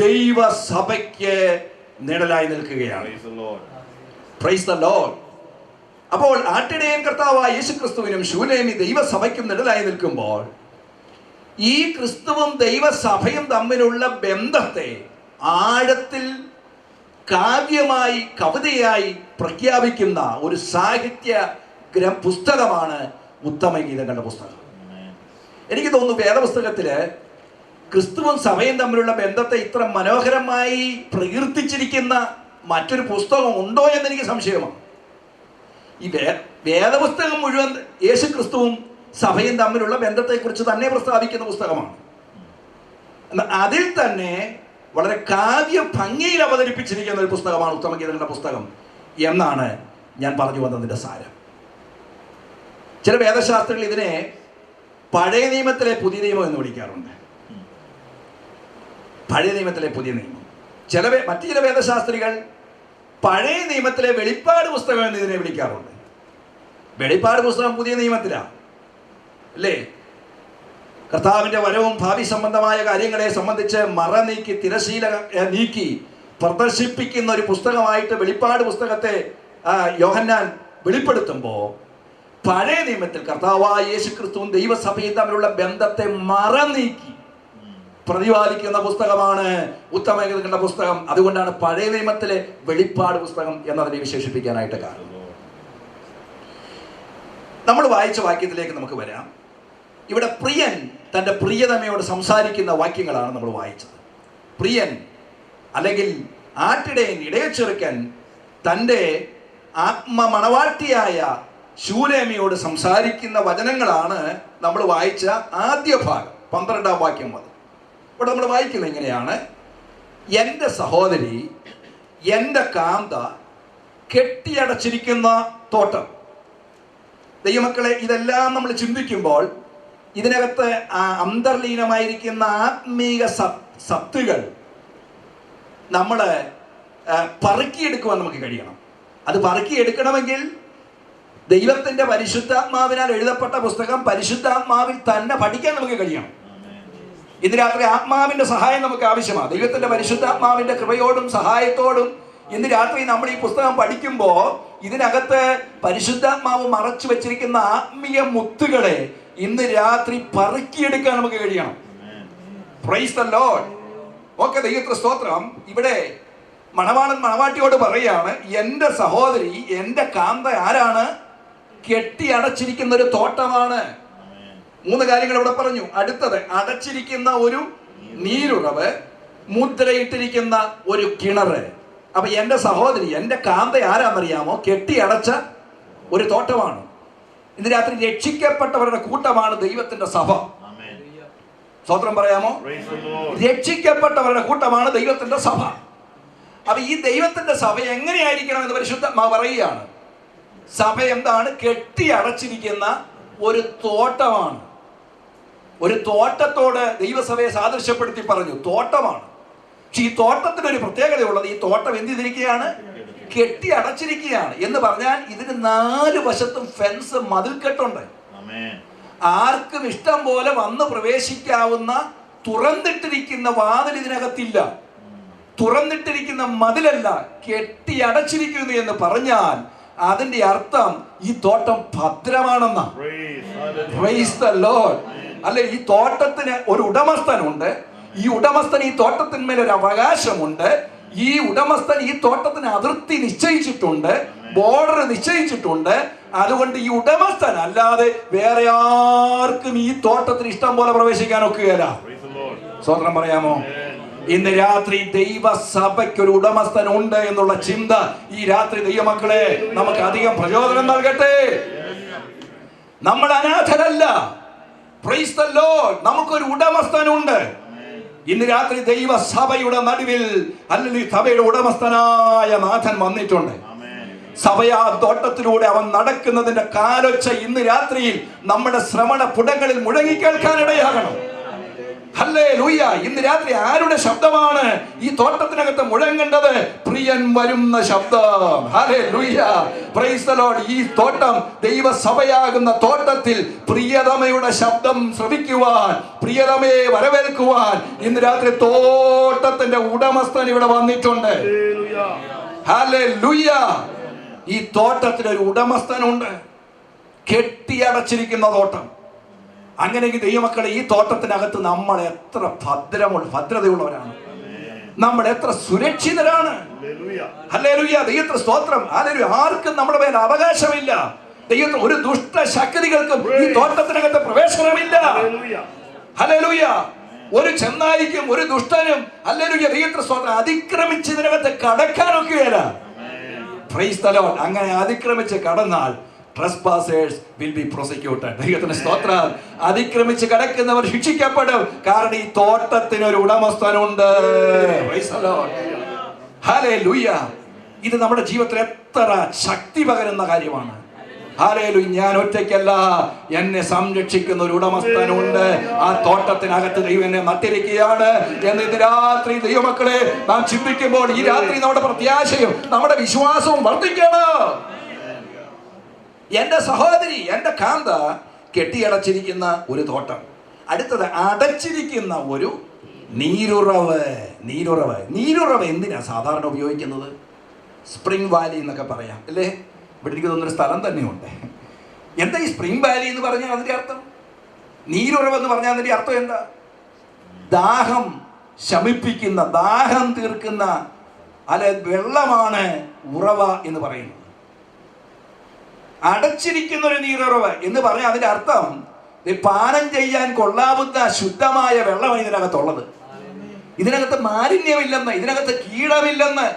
ദൈവസഭയ്ക്ക് നിഴലായി നിൽക്കുകയാണ്. Praise the Lord. അപ്പോൾ ആട്ടിടയൻ കർത്താവായ യേശുക്രിസ്തുവിനും ശൂലേമി ദൈവസഭയ്ക്കും നിഴലായി നിൽക്കുമ്പോൾ, ഈ ക്രിസ്തുവും ദൈവസഭയും തമ്മിലുള്ള ബന്ധത്തെ ആഴത്തിൽ കാവ്യമായി, കവിതയായി പ്രഖ്യാപിക്കുന്ന ഒരു സാഹിത്യ പുസ്തകമാണ് ഉത്തമഗീതങ്ങളുടെ പുസ്തകം. എനിക്ക് തോന്നുന്നു വേദപുസ്തകത്തില് ക്രിസ്തുവും സഭയും തമ്മിലുള്ള ബന്ധത്തെ ഇത്ര മനോഹരമായി പ്രകീർത്തിച്ചിരിക്കുന്ന മറ്റൊരു പുസ്തകം ഉണ്ടോ എന്ന് എനിക്ക് സംശയമാണ്. ഈ വേദപുസ്തകം മുഴുവൻ യേശു ക്രിസ്തുവും സഭയും തമ്മിലുള്ള ബന്ധത്തെക്കുറിച്ച് തന്നെ പ്രസ്താവിക്കുന്ന പുസ്തകമാണ്. എന്നാൽ അതിൽ തന്നെ വളരെ കാവ്യ ഭംഗിയിൽ അവതരിപ്പിച്ചിരിക്കുന്ന ഒരു പുസ്തകമാണ് ഉത്തമഗീതങ്ങളുടെ പുസ്തകം എന്നാണ് ഞാൻ പറഞ്ഞു വന്നതിൻ്റെ സാരം. ചില വേദശാസ്ത്രികൾ ഇതിനെ പഴയ നിയമത്തിലെ പുതിയ നിയമം എന്ന് വിളിക്കാറുണ്ട്. പഴയ നിയമത്തിലെ പുതിയ നിയമം. മറ്റു ചില വേദശാസ്ത്രികൾ പഴയ നിയമത്തിലെ വെളിപ്പാട് പുസ്തകം എന്ന് ഇതിനെ വിളിക്കാറുണ്ട്. വെളിപ്പാട് പുസ്തകം പുതിയ നിയമത്തിലാണ് അല്ലേ? കർത്താവിൻ്റെ വരവും ഭാവി സംബന്ധമായ കാര്യങ്ങളെ സംബന്ധിച്ച് മറ നീക്കി, തിരശീല നീക്കി പ്രദർശിപ്പിക്കുന്ന ഒരു പുസ്തകമായിട്ട് വെളിപ്പാട് പുസ്തകത്തെ യോഹന്നാൻ വെളിപ്പെടുത്തുമ്പോൾ, പഴയ നിയമത്തിൽ കർത്താവായ യേശുക്രിസ്തുവും ദൈവസഭയും തമ്മിലുള്ള ബന്ധത്തെ മറ നീക്കി പ്രതിപാദിക്കുന്ന പുസ്തകമാണ് ഉത്തമഗീതങ്ങളുടെ പുസ്തകം. അതുകൊണ്ടാണ് പഴയ നിയമത്തിലെ വെളിപ്പാട് പുസ്തകം എന്നതിനെ വിശേഷിപ്പിക്കാനായിട്ട് കാരണം. നമ്മൾ വായിച്ച വാക്യത്തിലേക്ക് നമുക്ക് വരാം. ഇവിടെ പ്രിയൻ തൻ്റെ പ്രിയതമയോട് സംസാരിക്കുന്ന വാക്യങ്ങളാണ് നമ്മൾ വായിച്ചത്. പ്രിയൻ അല്ലെങ്കിൽ ആട്ടിടയൻ, ഇടയച്ചെറുക്കൻ തൻ്റെ ആത്മമണവാട്ടിയായ ശൂലേമിയോട് സംസാരിക്കുന്ന വചനങ്ങളാണ് നമ്മൾ വായിച്ച ആദ്യ ഭാഗം, 12ാം വാക്യം മുതൽ. ഇവിടെ നമ്മൾ വായിക്കുന്നത് ഇങ്ങനെയാണ്: എൻ്റെ സഹോദരി, എൻ്റെ കാന്ത, കെട്ടിയടച്ചിരിക്കുന്ന തോട്ടം. ദൈവമക്കളെ, ഇതെല്ലാം നമ്മൾ ചിന്തിക്കുമ്പോൾ ഇതിനകത്ത് അന്തർലീനമായിരിക്കുന്ന ആത്മീക സത്തുകൾ നമ്മൾ പറക്കിയെടുക്കുവാൻ നമുക്ക് കഴിയണം. അത് പറക്കിയെടുക്കണമെങ്കിൽ ദൈവത്തിൻ്റെ പരിശുദ്ധാത്മാവിനാൽ എഴുതപ്പെട്ട പുസ്തകം പരിശുദ്ധാത്മാവിൽ തന്നെ പഠിക്കാൻ നമുക്ക് കഴിയണം. ഇന്ന് രാത്രി ആത്മാവിൻ്റെ സഹായം നമുക്ക് ആവശ്യമാണ്. ദൈവത്തിൻ്റെ പരിശുദ്ധാത്മാവിൻ്റെ കൃപയോടും സഹായത്തോടും ഇന്ന് രാത്രി നമ്മൾ ഈ പുസ്തകം പഠിക്കുമ്പോൾ ഇതിനകത്ത് പരിശുദ്ധാത്മാവ് മറച്ചു വെച്ചിരിക്കുന്ന ആത്മീയ മുത്തുകളെ ഇന്ന് രാത്രി പറക്കിയെടുക്കാൻ നമുക്ക് കഴിയണം. Praise the Lord. ഓക്കെ, ദൈവത്തിന് സ്തോത്രം. ഇവിടെ മണവാളൻ മണവാട്ടിയോട് പറയാണ്, എൻ്റെ സഹോദരി, എൻ്റെ കാന്ത ആരാണ്? കെട്ടി അടച്ചിരിക്കുന്ന ഒരു തോട്ടമാണ്. 3 കാര്യങ്ങൾ ഇവിടെ പറഞ്ഞു. അടുത്തത്, അടച്ചിരിക്കുന്ന ഒരു നീരുറവ്, മുദ്രയിട്ടിരിക്കുന്ന ഒരു കിണറ്. അപ്പൊ എന്റെ സഹോദരി, എന്റെ കാന്ത ആരാന്നറിയാമോ? കെട്ടി അടച്ച ഒരു തോട്ടമാണ്. ഇന്ന് രാത്രി രക്ഷിക്കപ്പെട്ടവരുടെ കൂട്ടമാണ് ദൈവത്തിന്റെ സഭ. സ്തോത്രം പറയാമോ? രക്ഷിക്കപ്പെട്ടവരുടെ കൂട്ടമാണ് ദൈവത്തിന്റെ സഭ. അപ്പൊ ഈ ദൈവത്തിന്റെ സഭ എങ്ങനെയായിരിക്കണം എന്ന് പരിശുദ്ധാത്മാവ് പറയുകയാണ്. സഭ എന്താണ്? കെട്ടി അടച്ചിരിക്കുന്ന ഒരു തോട്ടമാണ്. ഒരു തോട്ടത്തോട് ദൈവസഭയെ സാദൃശ്യപ്പെടുത്തി പറഞ്ഞു, തോട്ടമാണ്. പക്ഷെ ഈ തോട്ടത്തിനൊരു പ്രത്യേകതയുള്ളത്, ഈ തോട്ടം എന്ത് ചെയ്തിരിക്കുകയാണ്? കെട്ടി അടച്ചിരിക്കുകയാണ്. എന്ന് പറഞ്ഞാൽ ഇതിന് 4 വശത്തും ഫെൻസ്, മതിൽക്കെട്ടുണ്ട്. ആർക്കും ഇഷ്ടം പോലെ വന്ന് പ്രവേശിക്കാവുന്ന തുറന്നിട്ടിരിക്കുന്ന വാതിൽ ഇതിനകത്തില്ല. തുറന്നിട്ടിരിക്കുന്ന മതിലല്ല, കെട്ടി അടച്ചിരിക്കുന്നു എന്ന് പറഞ്ഞാൽ അതിന്റെ അർത്ഥം ഈ തോട്ടം ഭദ്രമാണെന്ന. അല്ലെ, ഈ തോട്ടത്തിന് ഒരു ഉടമസ്ഥനുണ്ട്. ഈ ഉടമസ്ഥൻ ഈ തോട്ടത്തിന്മേൽ ഒരു അവകാശമുണ്ട്. ഈ ഉടമസ്ഥൻ ഈ തോട്ടത്തിന് അതിർത്തി നിശ്ചയിച്ചിട്ടുണ്ട്, ബോർഡർ നിശ്ചയിച്ചിട്ടുണ്ട്. അതുകൊണ്ട് ഈ ഉടമസ്ഥൻ അല്ലാതെ വേറെ ആർക്കും ഈ തോട്ടത്തിന് ഇഷ്ടം പോലെ പ്രവേശിക്കാൻ ഒക്കുകയില്ല. സ്വതന്ത്രം പറയാമോ? ഇന്ന് രാത്രി ദൈവസഭയ്ക്ക് ഒരു ഉടമസ്ഥൻ ഉണ്ട് എന്നുള്ള ചിന്ത ഈ രാത്രി ദൈവമക്കളെ നമുക്ക് അധികം പ്രചോദനം നൽകട്ടെ. നമ്മൾ അനാഥരല്ല. Price the Lord. നമുക്കൊരു ഉടമസ്ഥനുണ്ട്. ഇന്ന് രാത്രി ദൈവസഭയുടെ നടുവിൽ, അല്ലെങ്കിൽ സഭയുടെ ഉടമസ്ഥനായ നാഥൻ വന്നിട്ടുണ്ട്. സഭയാ തോട്ടത്തിലൂടെ അവൻ നടക്കുന്നതിന്റെ കാലൊച്ച ഇന്ന് രാത്രിയിൽ നമ്മുടെ ശ്രവണ പുടങ്ങളിൽ മുഴങ്ങിക്കേൾക്കാനിടയാകണം. ഹല്ലേലൂയ. ഇന്ന് രാത്രി ആരുടെ ശബ്ദമാണ് ഈ തോട്ടത്തിനകത്ത് മുഴങ്ങേണ്ടത്? പ്രിയൻ വരുന്ന ശബ്ദം. ഹല്ലേലൂയ. Price the Lord. ഈ തോട്ടം, ദൈവസഭയാകുന്ന തോട്ടത്തിൽ പ്രിയതമയുടെ ശബ്ദം ശ്രവിക്കുവാൻ, പ്രിയതമയെ വരവേൽക്കുവാൻ ഇന്ന് രാത്രി തോട്ടത്തിന്റെ ഉടമസ്ഥൻ ഇവിടെ വന്നിട്ടുണ്ട്. ഹല്ലേലൂയ. ഈ തോട്ടത്തിനൊരു ഉടമസ്ഥനുണ്ട്. കെട്ടിയടച്ചിരിക്കുന്ന തോട്ടം. അങ്ങനെയെങ്കിൽ ദൈവമക്കളെ, ഈ തോട്ടത്തിനകത്ത് നമ്മൾ എത്ര ഭദ്രതയുള്ളവരാണ്, നമ്മൾ എത്ര സുരക്ഷിതരാണ്. ഹല്ലേലൂയ. ദൈവത്തിന് സ്തോത്രം. ഹല്ലേലൂയ. ആർക്കും നമ്മുടെ മേൽ അവകാശമില്ല. ദൈവത്തിന് ഒരു ദുഷ്ട ശക്തികൾക്കും ഈ തോട്ടത്തിനകത്ത് പ്രവേശനമില്ല. ഹല്ലേലൂയ. ഒരു ചെന്നായിക്കും ഒരു ദുഷ്ടനും, ഹല്ലേലൂയ, ദൈവത്തിന് സ്തോത്രം, അതിക്രമിച്ച് ഇതിനകത്ത് കടക്കാനൊക്കെയല്ല. Price the Lord. അങ്ങനെ അതിക്രമിച്ച് കടന്നാൽ trespassers will be prosecuted. ദൈവത്തിന് സ്തോത്രം. അതിക്രമിച്ച് കടക്കുന്നവർ ശിക്ഷിക്കപ്പെടും. കാരണം ഈ തോട്ടത്തിന് ഒരു ഉടമസ്ഥനുണ്ട്. Praise the Lord. ഹല്ലേലൂയ. ഇത് നമ്മുടെ ജീവിതത്തിൽ എത്ര ശക്തി പകരുന്ന കാര്യമാണ്. ഹല്ലേലൂയ. ഞാൻ ഒറ്റയ്ക്കല്ല, എന്നെ സംരക്ഷിക്കുന്ന ഒരു ഉടമസ്ഥനുണ്ട്. ആ തോട്ടത്തിനകത്ത് ദൈവം എന്നെ നട്ടിരിക്കുകയാണ് എന്ന് ഇന്ന് രാത്രി ദൈവമക്കളെ നാം ചിന്തിക്കുമ്പോൾ ഈ രാത്രി നമ്മുടെ പ്രത്യാശയും നമ്മുടെ വിശ്വാസവും വർദ്ധിക്കണം. എന്റെ സഹോദരി, എന്റെ കാന്ത കെട്ടിയടച്ചിരിക്കുന്ന ഒരു തോട്ടം. അടുത്തത്, അടച്ചിരിക്കുന്ന ഒരു നീരുറവ്. നീരുറവ് എന്തിനാ സാധാരണ ഉപയോഗിക്കുന്നത്? സ്പ്രിംഗ് വാലി എന്നൊക്കെ പറയാം അല്ലേ? ഇവിടെ എനിക്ക് തോന്നുന്നൊരു സ്ഥലം തന്നെയുണ്ട്. എന്താ ഈ സ്പ്രിംഗ് വാലി എന്ന് പറഞ്ഞാൽ അതിന്റെ അർത്ഥം? നീരുറവ് എന്ന് പറഞ്ഞാൽ അതിന്റെ അർത്ഥം എന്താ? ദാഹം ശമിപ്പിക്കുന്ന, ദാഹം തീർക്കുന്ന അല്ലെ വെള്ളമാണ് ഉറവ എന്ന് പറയുന്നത്. അടച്ചിരിക്കുന്ന ഒരു നീരുറവ് എന്ന് പറഞ്ഞാൽ അതിന്റെ അർത്ഥം പാനം ചെയ്യാൻ കൊള്ളാവുന്ന ശുദ്ധമായ വെള്ളമാണ് ഇതിനകത്തുള്ളത്. ഇതിനകത്ത് മാലിന്യമില്ലെന്ന്, ഇതിനകത്ത് കീടമില്ലെന്ന്.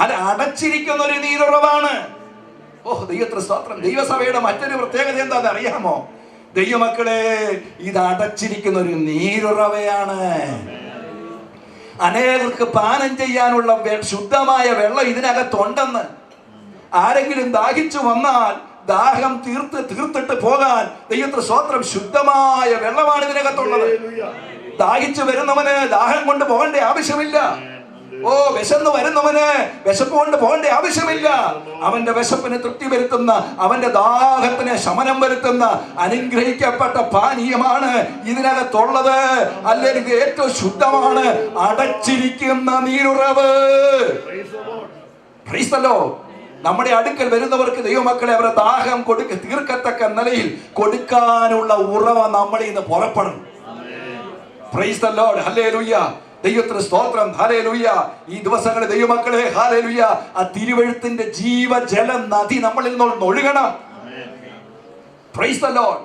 അത് അടച്ചിരിക്കുന്ന ഒരു നീരുറവാണ്. ഓഹ്, ദൈവത്തിന് സ്തോത്രം. ദൈവസഭയുടെ മറ്റൊരു പ്രത്യേകത എന്താണെന്ന് അറിയാമോ? ദൈവമക്കളെ, ഇത് അടച്ചിരിക്കുന്ന ഒരു നീരുറവയാണ്. അനേകർക്ക് പാനം ചെയ്യാനുള്ള ശുദ്ധമായ വെള്ളം ഇതിനകത്തുണ്ടെന്ന്. ആരെങ്കിലും ദാഹിച്ചു വന്നാൽ ദാഹം തീർത്തിട്ട് പോകാൻ ദൈവത്തിന് സ്തോത്രം, ശുദ്ധമായ വെള്ളമാണ് ഇതിനകത്തുള്ളത്. ദാഹിച്ചു വരുന്നവന് ദാഹം കൊണ്ട് പോകേണ്ട ആവശ്യമില്ല. ഓ, വിശന്ന് വരുന്നവന് വിശപ്പ് കൊണ്ട് പോകേണ്ട ആവശ്യമില്ല. അവന്റെ വിശപ്പിന് തൃപ്തി വരുത്തുന്ന, അവന്റെ ദാഹത്തിന് ശമനം വരുത്തുന്ന അനുഗ്രഹിക്കപ്പെട്ട പാനീയമാണ് ഇതിനകത്തുള്ളത്. അല്ലെങ്കിൽ ഏറ്റവും ശുദ്ധമാണ് അടച്ചിരിക്കുന്ന നീരുറവ്. Praise the Lord. നമ്മുടെ അടുക്കൽ വരുന്നവർക്ക് ദൈവമക്കളെ അവരുടെ ദാഹം തീർക്കത്തക്ക നിലയിൽ കൊടുക്കാനുള്ള ഉറവ നമ്മളിൽ നിന്ന് പുറപ്പെടണം. Praise the Lord. ഹല്ലേലൂയ. ദൈവത്തിന് സ്തോത്രം. ഹല്ലേലൂയ. ഈ ദിവസങ്ങളിൽ ദൈവമക്കളെ, ഹല്ലേലൂയ, ആ തിരുവെഴുത്തിന്റെ ജീവജല നദി നമ്മളിൽ നിന്ന് ഒഴുകണം. Praise the Lord.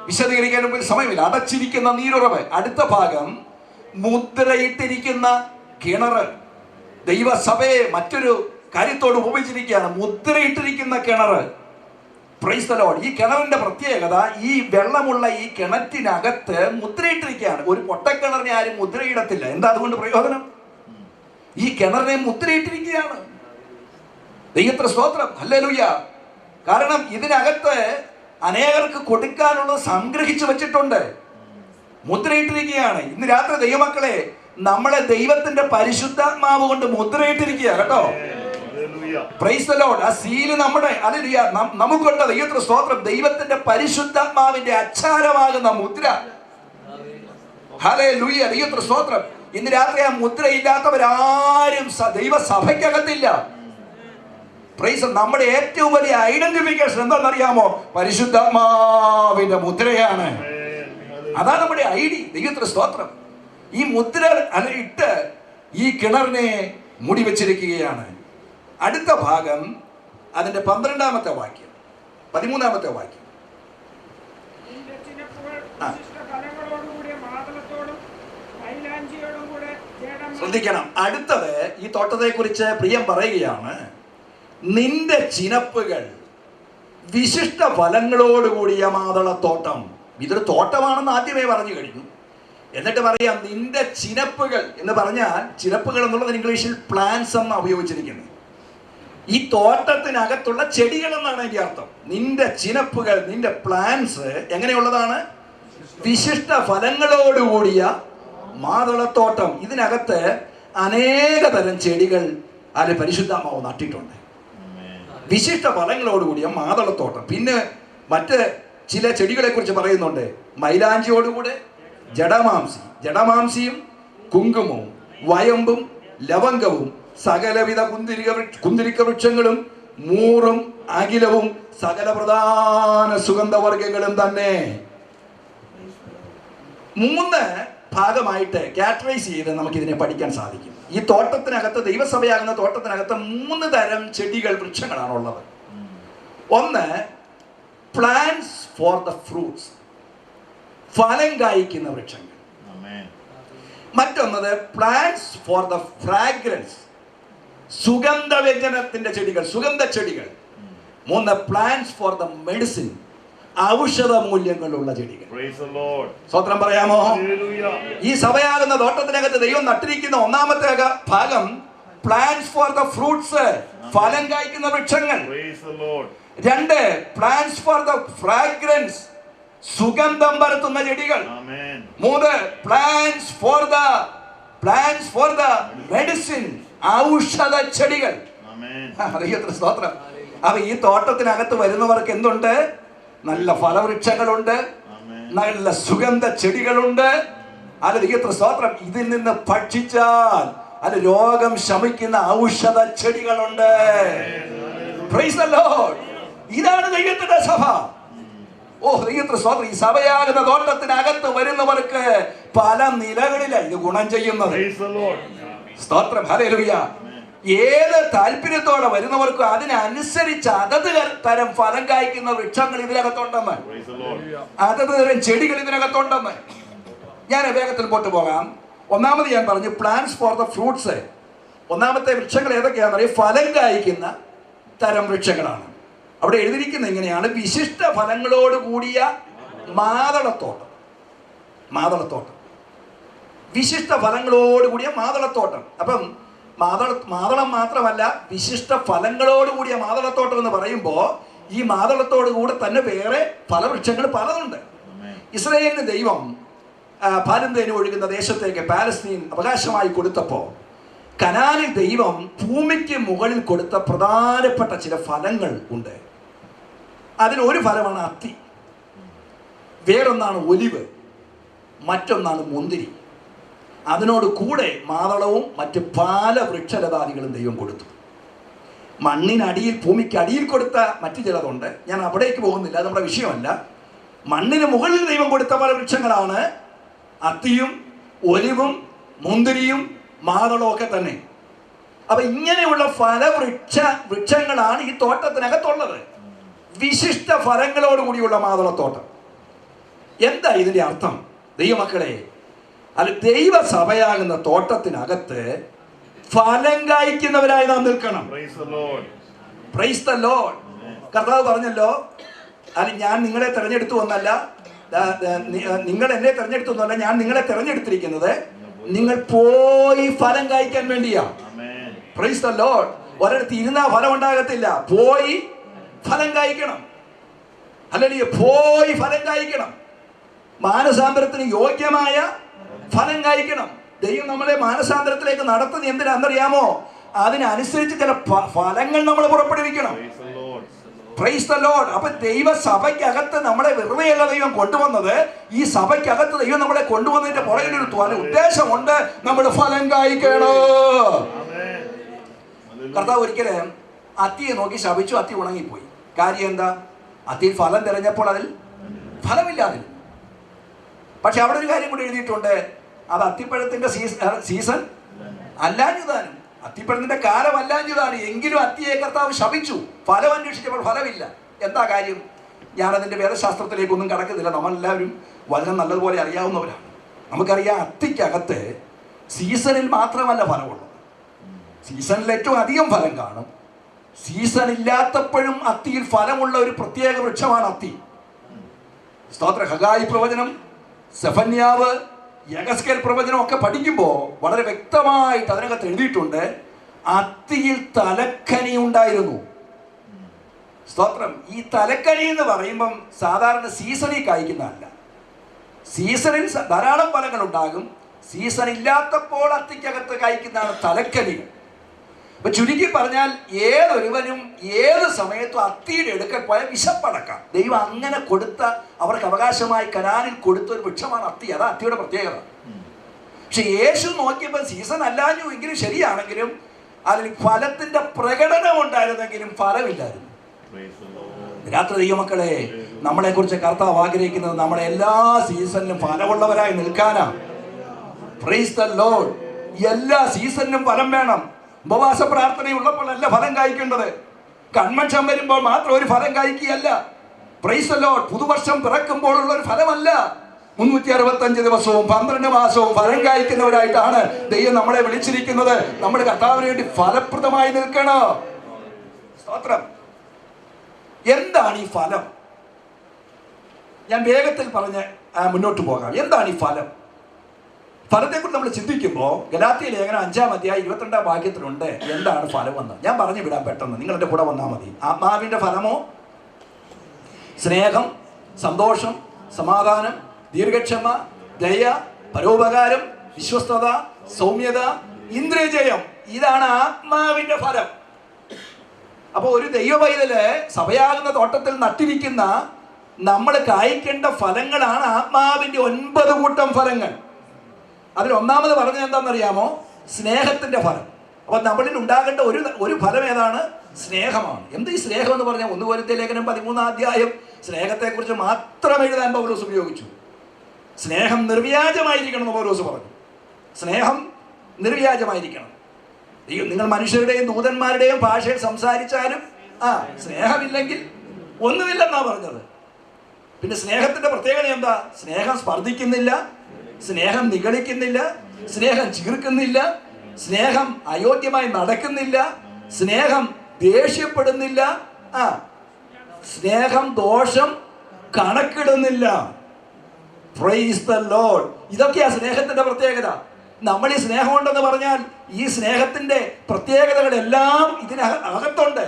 വിശദീകരിക്കാൻ മുമ്പിൽ സമയമില്ല. അടച്ചിരിക്കുന്ന നീരുറവ്. അടുത്ത ഭാഗം മുദ്രയിട്ടിരിക്കുന്ന കിണറ്. ദൈവസഭയെ മറ്റൊരു കാര്യത്തോട് ഉപയോഗിച്ചിരിക്കുകയാണ്, മുദ്രയിട്ടിരിക്കുന്ന കിണറ്. Praise the Lord. ഈ കിണറിന്റെ പ്രത്യേകത, ഈ വെള്ളമുള്ള ഈ കിണറ്റിനകത്ത് മുദ്രയിട്ടിരിക്കുകയാണ്. ഒരു പൊട്ടക്കിണറിനെ ആരും മുദ്രയിടത്തില്ല. എന്താ അതുകൊണ്ട് പ്രയോജനം? ഈ കിണറിനെ മുദ്രയിട്ടിരിക്കുകയാണ്. ദൈവത്തിന് സ്തോത്രം, ഹല്ലേലൂയ. കാരണം ഇതിനകത്ത് അനേകർക്ക് കൊടുക്കാനുള്ളത് സംഗ്രഹിച്ചു വെച്ചിട്ടുണ്ട്, മുദ്രയിട്ടിരിക്കുകയാണ്. ഇന്ന് രാത്രി ദൈവമക്കളെ, നമ്മളെ ദൈവത്തിന്റെ പരിശുദ്ധാത്മാവ് കൊണ്ട് മുദ്രയിട്ടിരിക്കുക കേട്ടോ. Price the Lord. ആ സീല് നമ്മുടെ ഹല്ലേലൂയ നമുക്കുണ്ട്. ദൈവത്തിന് സ്തോത്രം. ദൈവത്തിന്റെ പരിശുദ്ധാത്മാവിന്റെ അച്ചാരമാകുന്ന മുദ്ര. ഹല്ലേലൂയ, ദൈവത്തിന് സ്തോത്രം. ഇന്ന് രാത്രി ആ മുദ്രയില്ലാത്തവരാരും ദൈവസഭയ്ക്കകത്തില്ല. പ്രൈസ്. നമ്മുടെ ഏറ്റവും വലിയ ഐഡന്റിഫിക്കേഷൻ എന്താണെന്നറിയാമോ? പരിശുദ്ധാത്മാവിന്റെ മുദ്രയാണ്. അതാണ് നമ്മുടെ ഐഡി. ദൈവത്തിന് സ്തോത്രം. ഈ മുദ്ര ഇട്ട് ഈ കിണറിനെ മൂടി വെച്ചിരിക്കുകയാണ്. അടുത്ത ഭാഗം അതിന്റെ 12-ാമത്തെ വാക്യം, 13-ാമത്തെ വാക്യം. ശ്രദ്ധിക്കണം. അടുത്തത് ഈ തോട്ടത്തെ കുറിച്ച് പ്രിയം പറയുകയാണ്, നിന്റെ ചിനപ്പുകൾ വിശിഷ്ട ഫലങ്ങളോടുകൂടിയ മാതളത്തോട്ടം. ഇതൊരു തോട്ടമാണെന്ന് ആദ്യമേ പറഞ്ഞു കഴിഞ്ഞു. എന്നിട്ട് പറയാം നിന്റെ ചിനപ്പുകൾ എന്ന് പറഞ്ഞാൽ, ചിനപ്പുകൾ എന്നുള്ളത് ഇംഗ്ലീഷിൽ പ്ലാന്റ്സ് എന്നാണ് ഉപയോഗിച്ചിരിക്കുന്നത്. ഈ തോട്ടത്തിനകത്തുള്ള ചെടികൾ എന്നാണ് അതിന്റെ അർത്ഥം. നിന്റെ ചിനപ്പുകൾ, നിന്റെ പ്ലാന്റ്സ് എങ്ങനെയുള്ളതാണ്? വിശിഷ്ട ഫലങ്ങളോടുകൂടിയ മാതളത്തോട്ടം. ഇതിനകത്ത് അനേക തരം ചെടികൾ അതിൽ പരിശുദ്ധാത്മാവ് നട്ടിട്ടുണ്ട്. വിശിഷ്ട ഫലങ്ങളോടുകൂടിയ മാതളത്തോട്ടം. പിന്നെ മറ്റ് ചില ചെടികളെ കുറിച്ച് പറയുന്നുണ്ട്. മൈലാഞ്ചിയോടുകൂടെ ജഡമാംസി, ജഡമാംസിയും കുങ്കുമവും വയമ്പും ലവംഗവും സകലവിധ കുന്തിരിക്ക വൃക്ഷങ്ങളും മൂറും അഖിലവും സകല പ്രധാന സുഗന്ധവർഗങ്ങളും തന്നെ. 3 ഭാഗമായിട്ട് കാറ്ററൈസ് ചെയ്ത് നമുക്കിതിനെ പഠിക്കാൻ സാധിക്കും. ഈ തോട്ടത്തിനകത്ത്, ദൈവസഭയാകുന്ന തോട്ടത്തിനകത്ത് 3 തരം ചെടികൾ, വൃക്ഷങ്ങളാണുള്ളത്. ഒന്ന് പ്ലാന്റ്സ് ഫോർ ദ ഫ്രൂട്ട്സ്, ഫലം കായ്ക്കുന്ന വൃക്ഷങ്ങൾ. മറ്റൊന്നത് പ്ലാന്റ്സ് ഫോർ ദ ഫ്രാഗ്രൻസ്, സുഗന്ധവ്യഞ്ജനത്തിന്റെ ചെടികൾ, സുഗന്ധ ചെടികൾ. 3 പ്ലാന്റ്സ് ഫോർ ദ മെഡിസിൻ, ഔഷധ മൂല്യങ്ങളുള്ള ചെടികൾ. സ്വത്രം പറയാമോ? ഈ സഭയാകുന്ന തോട്ടത്തിനകത്ത് ദൈവം നട്ടിരിക്കുന്ന 1-ാമത്തെ ഭാഗം പ്ലാന്റ്സ് ഫോർ ദ ഫ്രൂട്ട്സ്, ഫലം കായ്ക്കുന്ന വൃക്ഷങ്ങൾ. 2 പ്ലാന്റ്സ് ഫോർ ദ ഫ്രാഗ്രൻസ്, സുഗന്ധം പരത്തുന്ന ചെടികൾ. 3 പ്ലാന്റ്സ് ഫോർ ദ മെഡിസിൻ, ഔഷധ ചെടികൾ. ദൈവത്തിന് സ്തോത്രം. അപ്പൊ ഈ തോട്ടത്തിനകത്ത് വരുന്നവർക്ക് എന്തുണ്ട്? നല്ല ഫലവൃക്ഷങ്ങളുണ്ട്, നല്ല സുഗന്ധ ചെടികളുണ്ട്. അത് ദൈവത്തിന് സ്തോത്രം. ഇതിൽ നിന്ന് ഭക്ഷിച്ചാൽ അത് രോഗം ശമിക്കുന്ന ഔഷധ ചെടികളുണ്ട്. Price the Lord. ഇതാണ് ദൈവത്തിന്റെ സഭ. ഓ ദൈവത്തിന് സ്തോത്രം. ഈ സഭയാകുന്ന തോട്ടത്തിനകത്ത് വരുന്നവർക്ക് പല നിലകളിലാണ് ഇത് ഗുണം ചെയ്യുന്നത്. സ്തോത്രം, ഹല്ലേലൂയ. ഏത് താല്പര്യത്തോടെ വരുന്നവർക്കും അതിനനുസരിച്ച് അതത് തരം ഫലം കായ്ക്കുന്ന വൃക്ഷങ്ങൾ ഇതിനകത്തുണ്ടെന്ന്, അതത് തരം ചെടികൾ ഇതിനകത്തുണ്ടെന്ന്. ഞാൻ വേഗത്തിൽ പോകാം. 1-ാമത് ഞാൻ പറഞ്ഞു പ്ലാന്റ്സ് ഫോർ ദ ഫ്രൂട്ട്സ്. 1-ാമത്തെ വൃക്ഷങ്ങൾ ഏതൊക്കെയാണെന്ന് അറിയാം? ഫലം കായ്ക്കുന്ന തരം വൃക്ഷങ്ങളാണ്. അവിടെ എഴുതിയിരിക്കുന്നത് ഇങ്ങനെയാണ്: വിശിഷ്ട ഫലങ്ങളോട് കൂടിയ മാതളത്തോട്ടം. മാതളത്തോട്ടം, വിശിഷ്ട ഫലങ്ങളോട് കൂടിയ മാതളത്തോട്ടം. അപ്പം മാതളം മാത്രമല്ല, വിശിഷ്ട ഫലങ്ങളോട് കൂടിയ മാതളത്തോട്ടം എന്ന് പറയുമ്പോൾ ഈ മാതളത്തോട് കൂടെ തന്നെ വേറെ ഫലവൃക്ഷങ്ങൾ പലതുണ്ട്. ഇസ്രായേലിന് ദൈവം പാലും തേനും ഒഴുകുന്ന ദേശത്തേക്ക് പാലസ്തീൻ അവകാശമായി കൊടുത്തപ്പോൾ കനാനിൽ ദൈവം ഭൂമിക്ക് മുകളിൽ കൊടുത്ത പ്രധാനപ്പെട്ട ചില ഫലങ്ങൾ ഉണ്ട്. അതിലൊരു ഫലമാണ് അത്തി, വേറൊന്നാണ് ഒലിവ്, മറ്റൊന്നാണ് മുന്തിരി. അതിനോട് കൂടെ മാതളവും മറ്റ് പല വൃക്ഷലതാദികളും ദൈവം കൊടുത്തു. മണ്ണിനടിയിൽ, ഭൂമിക്ക് അടിയിൽ കൊടുത്ത മറ്റു ചിലതുണ്ട്. ഞാൻ അവിടേക്ക് പോകുന്നില്ല, അത് നമ്മുടെ വിഷയമല്ല. മണ്ണിന് മുകളിൽ ദൈവം കൊടുത്ത പല വൃക്ഷങ്ങളാണ് അത്തിയും ഒലിവും മുന്തിരിയും മാതളവും ഒക്കെ തന്നെ. അപ്പൊ ഇങ്ങനെയുള്ള വൃക്ഷങ്ങളാണ് ഈ തോട്ടത്തിനകത്തുള്ളത്. വിശിഷ്ട ഫലങ്ങളോടുകൂടിയുള്ള മാതളത്തോട്ടം. എന്താ ഇതിന്റെ അർത്ഥം ദൈവമക്കളെ? അല്ല, ദൈവസഭയാകുന്ന തോട്ടത്തിനകത്ത് ഫലം കായ്ക്കുന്നവരായി നാം നിൽക്കണം. Price the Lord. കർത്താവ് പറഞ്ഞല്ലോ, അല്ല ഞാൻ നിങ്ങളെ തെരഞ്ഞെടുത്തു എന്നല്ല, നിങ്ങൾ എന്നെ തെരഞ്ഞെടുത്തു എന്നല്ല, ഞാൻ നിങ്ങളെ തെരഞ്ഞെടുത്തിരിക്കുന്നത് നിങ്ങൾ പോയി ഫലം കായ്ക്കാൻ വേണ്ടിയാ. Price the Lord. ഒരിടത്ത് ഇരുന്നാ ഫലം ഉണ്ടാകത്തില്ല, പോയി ഫലം കായ്ക്കണം. അല്ലെങ്കിൽ പോയി ഫലം കായ്ക്കണം. മാനസാന്തരത്തിന് യോഗ്യമായ ഫലം കായ്ക്കണം. ദൈവം നമ്മളെ മാനസാന്തരത്തിലേക്ക് നടത്തുന്നത് എന്തിനാണെന്നറിയാമോ? അതിനനുസരിച്ച് ചില ഫലങ്ങൾ നമ്മൾ പുറപ്പെടുവിക്കണം. Price the Lord. അപ്പൊ ദൈവസഭയ്ക്കകത്ത് നമ്മളെ വെറുതെയല്ല ദൈവം കൊണ്ടുവന്നത്. ഈ സഭയ്ക്കകത്ത് ദൈവം നമ്മളെ കൊണ്ടുവന്നതിന്റെ പുറകിലൊരു ഉദ്ദേശമുണ്ട്. നമ്മൾ ഫലം കായ്ക്കണം. കർത്താവ് ഒരിക്കലും അത്തിയെ നോക്കി ശപിച്ചു, അത്തി ഉണങ്ങിപ്പോയി. കാര്യം എന്താ? അത്തിയിൽ ഫലം തിരഞ്ഞപ്പോൾ അതിൽ ഫലമില്ലാതിരുന്നു. പക്ഷെ അവിടെ ഒരു കാര്യം കൂടി എഴുതിയിട്ടുണ്ട്, അത് അത്തിപ്പഴത്തിന്റെ സീസൺ അല്ലാഞ്ഞുതാനും, അത്തിപ്പഴത്തിന്റെ കാലം അല്ലാഞ്ഞുതാണ്. എങ്കിലും അത്തിയെ കർത്താവ് ശപിച്ചു. ഫലം അന്വേഷിച്ചപ്പോൾ ഫലമില്ല. എന്താ കാര്യം? ഞാനതിൻ്റെ വേദശാസ്ത്രത്തിലേക്കൊന്നും കടക്കുന്നില്ല. നമ്മളെല്ലാവരും വചനം നല്ലതുപോലെ അറിയാവുന്നവരാണ്. നമുക്കറിയാം, അത്തിക്കകത്ത് സീസണിൽ മാത്രമല്ല ഫലമുള്ളത്. സീസണിൽ ഏറ്റവും അധികം ഫലം കാണും. സീസൺ ഇല്ലാത്തപ്പോഴും അത്തിയിൽ ഫലമുള്ള ഒരു പ്രത്യേക വൃക്ഷമാണ് അത്തി. സ്തോത്ര. ഹഗായി പ്രവചനം, സെഫന്യാവ്, യഗസ്കേൽ പ്രവചനം ഒക്കെ പഠിക്കുമ്പോൾ വളരെ വ്യക്തമായിട്ട് അതിനകത്ത് എഴുതിയിട്ടുണ്ട്, അത്തിയിൽ തലക്കനി ഉണ്ടായിരുന്നു. സ്തോത്രം. ഈ തലക്കനി എന്ന് പറയുമ്പം സാധാരണ സീസണിൽ കായ്ക്കുന്നതല്ല. സീസണിൽ ധാരാളം ഫലങ്ങൾ ഉണ്ടാകും. സീസൺ ഇല്ലാത്തപ്പോൾ അത്തിക്കകത്ത് കായ്ക്കുന്നതാണ് തലക്കനികൾ. അപ്പൊ ചുരുക്കി പറഞ്ഞാൽ, ഏതൊരുവനും ഏത് സമയത്തും അത്തിയുടെ എടുക്കൽ പോയാൽ വിശപ്പടക്കാം. ദൈവം അങ്ങനെ കൊടുത്ത, അവർക്ക് അവകാശമായി കനാനിൽ കൊടുത്ത ഒരു വൃക്ഷമാണ് അത്തി. അതാ അത്തിയുടെ പ്രത്യേകത. പക്ഷെ യേശു നോക്കിയപ്പോൾ സീസൺ അല്ലാഞ്ഞു എങ്കിലും ശരിയാണെങ്കിലും അതിൽ ഫലത്തിന്റെ പ്രകടനം ഉണ്ടായിരുന്നെങ്കിലും ഫലമില്ലായിരുന്നു. രാത്രി ദൈവമക്കളെ, നമ്മളെ കുറിച്ച് കർത്താവ് ആഗ്രഹിക്കുന്നത് നമ്മളെ എല്ലാ സീസണിലും ഫലമുള്ളവരായി നിൽക്കാനാണ്. Praise the Lord. എല്ലാ സീസണിലും ഫലം വേണം. ഉപവാസ പ്രാർത്ഥനയുള്ളപ്പോഴല്ല ഫലം കായ്ക്കേണ്ടത്. കൺവെൻഷൻ വരുമ്പോൾ മാത്രം ഒരു ഫലം കായ്ക്കുകയല്ല. Price the Lord. പുതുവർഷം പിറക്കുമ്പോഴുള്ള ഒരു ഫലമല്ല. 365 ദിവസവും 12 മാസവും ഫലം കായ്ക്കുന്നവരായിട്ടാണ് ദൈവം നമ്മളെ വിളിച്ചിരിക്കുന്നത്. നമ്മൾ കർത്താവിന് വേണ്ടി ഫലപ്രദമായി നിൽക്കണം. സ്തോത്രം. എന്താണ് ഈ ഫലം? ഞാൻ വേഗത്തിൽ പറഞ്ഞ് മുന്നോട്ട് പോകാം. എന്താണ് ഈ ഫലം? ഫലത്തെക്കുറിച്ച് നമ്മൾ ചിന്തിക്കുമ്പോൾ ഗലാത്യ ലേഖനം 5-ാം അധ്യായം 22-ാം വാക്യത്തിലുണ്ട് എന്താണ് ഫലമെന്ന്. ഞാൻ പറഞ്ഞു വിടാം പെട്ടെന്ന്, നിങ്ങൾ എൻ്റെ കൂടെ വന്നാൽ മതി. ആത്മാവിൻ്റെ ഫലമോ സ്നേഹം, സന്തോഷം, സമാധാനം, ദീർഘക്ഷമ, ദയ, പരോപകാരം, വിശ്വസ്തത, സൗമ്യത, ഇന്ദ്രിയജയം. ഇതാണ് ആത്മാവിൻ്റെ ഫലം. അപ്പോൾ ഒരു ദൈവപൈതല് സഭയാകുന്ന തോട്ടത്തിൽ നട്ടിരിക്കുന്ന നമ്മൾ കായ്ക്കേണ്ട ഫലങ്ങളാണ് ആത്മാവിൻ്റെ 9 കൂട്ടം ഫലങ്ങൾ. അതിൽ ഒന്നാമത് പറഞ്ഞത് എന്താണെന്നറിയാമോ? സ്നേഹത്തിൻ്റെ ഫലം. അപ്പോൾ നമ്മളിൽ ഉണ്ടാകേണ്ട ഒരു ഫലം ഏതാണ്? സ്നേഹമാണ്. എന്ത് ഈ സ്നേഹം എന്ന് പറഞ്ഞാൽ 1 കൊരിന്ത്യർ ലേഖനം 13-ാം അധ്യായം സ്നേഹത്തെക്കുറിച്ച് മാത്രം എഴുതാൻ പൗലോസ് ഉപയോഗിച്ചു. സ്നേഹം നിർവ്യാജമായിരിക്കണം എന്ന് പൗലോസ് പറഞ്ഞു. സ്നേഹം നിർവ്യാജമായിരിക്കണം. നിങ്ങൾ മനുഷ്യരുടെയും ദൂതന്മാരുടെയും ഭാഷയിൽ സംസാരിച്ചാലും സ്നേഹമില്ലെങ്കിൽ ഒന്നുമില്ലെന്നാ പറഞ്ഞത്. പിന്നെ സ്നേഹത്തിന്റെ പ്രത്യേകത എന്താ? സ്നേഹം സ്പർദ്ധിക്കുന്നില്ല, സ്നേഹം നിഗളിക്കുന്നില്ല, സ്നേഹം ചീർക്കുന്നില്ല, സ്നേഹം അയോഗ്യമായി നടക്കുന്നില്ല, സ്നേഹം ദേഷ്യപ്പെടുന്നില്ല, സ്നേഹം ദോഷം കണക്കിടുന്നില്ല. Praise the Lord. ഇതൊക്കെയാ സ്നേഹത്തിന്റെ പ്രത്യേകത. നമ്മൾ ഈ സ്നേഹമുണ്ടെന്ന് പറഞ്ഞാൽ ഈ സ്നേഹത്തിന്റെ പ്രത്യേകതകളെല്ലാം ഇതിനകത്തുണ്ട്.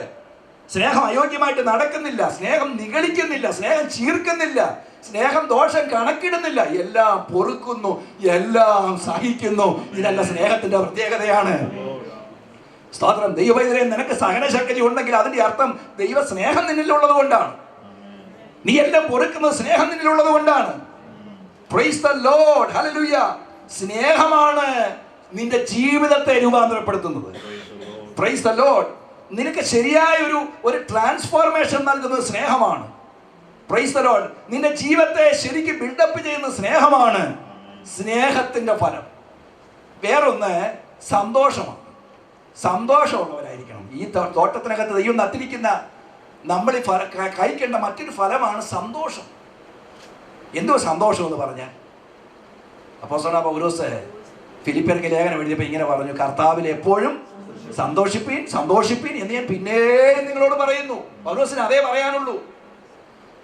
സ്നേഹം അയോഗ്യമായിട്ട് നടക്കുന്നില്ല, സ്നേഹം നിഗളിക്കുന്നില്ല, സ്നേഹം ചീർക്കുന്നില്ല, സ്നേഹം ദോഷം കണക്കിടുന്നില്ല, എല്ലാം പൊറുക്കുന്നു, എല്ലാം സഹിക്കുന്നു. ഇതെല്ലാം സ്നേഹത്തിന്റെ പ്രത്യേകതയാണ്. സ്തോത്രം. ദൈവവൈദ്യരെ, നിനക്ക് സഹനശക്തി ഉണ്ടെങ്കിൽ അതിന്റെ അർത്ഥം ദൈവ സ്നേഹം നിന്നിലുള്ളത് കൊണ്ടാണ്. നീ എല്ലാം പൊറുക്കുന്നത് സ്നേഹം നിന്നിലുള്ളത് കൊണ്ടാണ്. Price the Lord. ഹല്ലേലൂയ. സ്നേഹമാണ് നിന്റെ ജീവിതത്തെ രൂപാന്തരപ്പെടുത്തുന്നത്. Price the Lord. നിനക്ക് ശരിയായ ഒരു ട്രാൻസ്ഫോർമേഷൻ നൽകുന്നത് സ്നേഹമാണ്. Price the Lord. നിന്റെ ജീവിതത്തെ ശരിക്കും ബിൽഡപ്പ് ചെയ്യുന്ന സ്നേഹമാണ്. സ്നേഹത്തിന്റെ ഫലം വേറൊന്ന് സന്തോഷമാണ്. സന്തോഷമുള്ളവരായിരിക്കണം. ഈ തോട്ടത്തിനകത്ത് ദൈവം നട്ടിരിക്കുന്ന നമ്മൾ ഈ കഴിക്കേണ്ട മറ്റൊരു ഫലമാണ് സന്തോഷം. എന്തോ സന്തോഷം എന്ന് പറഞ്ഞാൽ അപ്പോസ്തലനായ പൗലോസ് ഫിലിപ്പിയർക്ക് ലേഖനം എഴുതിയപ്പോൾ ഇങ്ങനെ പറഞ്ഞു, കർത്താവിൽ എപ്പോഴും സന്തോഷിപ്പീൻ സന്തോഷിപ്പീൻ എന്ന് ഞാൻ പിന്നെയും നിങ്ങളോട് പറയുന്നു. പൗലോസിന് അതേ പറയാനുള്ളൂ.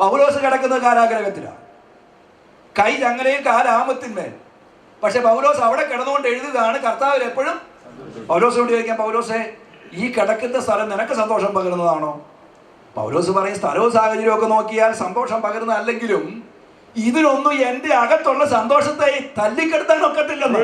പൗലോസ് കിടക്കുന്നത് കാരാഗ്രഹത്തിലാണ്, കൈ ചങ്ങലയും കാലാമത്തിന്മേൽ. പക്ഷെ പൗലോസ് അവിടെ കിടന്നുകൊണ്ട് എഴുതുകയാണ് കർത്താവിൽ എപ്പോഴും. പൗലോസിനോട് ചോദിക്കാം, പൗലോസെ ഈ കിടക്കുന്ന സ്ഥലം നിനക്ക് സന്തോഷം പകരുന്നതാണോ? പൗലോസ് പറയും, സ്ഥലവും സാഹചര്യവും ഒക്കെ നോക്കിയാൽ സന്തോഷം പകരുന്നതല്ലെങ്കിലും ഇതിനൊന്നും എന്റെ അകത്തുള്ള സന്തോഷത്തെ തല്ലിക്കെടുത്താൻ ഒക്കത്തില്ലെന്ന്.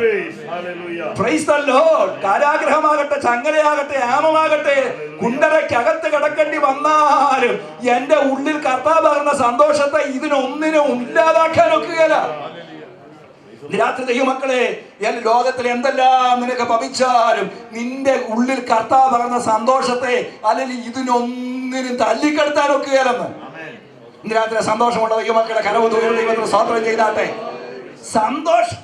Praise the Lord. കാരാഗ്രഹമാകട്ടെ, ചങ്ങലയാകട്ടെ, ആമമാകട്ടെ, കുണ്ടറയ്ക്കകത്ത് കിടക്കേണ്ടി വന്നാലും എന്റെ ഉള്ളിൽ കർത്താവ് പകർന്ന സന്തോഷത്തെ ഇതിനൊന്നിനും ഇല്ലാതാക്കാൻ ഒക്കുകയില്ല. രാത്രി ദൈവമക്കളെ, ലോകത്തിൽ എന്തെല്ലാം നിനക്ക് ഭവിച്ചാലും നിന്റെ ഉള്ളിൽ കർത്താവ് പകർന്ന സന്തോഷത്തെ അല്ലെങ്കിൽ ഇതിനൊന്നിനും തല്ലിക്കെടുത്താൻ ഒക്കുകയില്ലെന്ന്. ഇന്ന് രാത്രി സന്തോഷമുള്ള ദൈവമക്കളെ കരവ് ദൈവത്തിന് സ്തോത്രം ചെയ്താട്ടെ. സന്തോഷം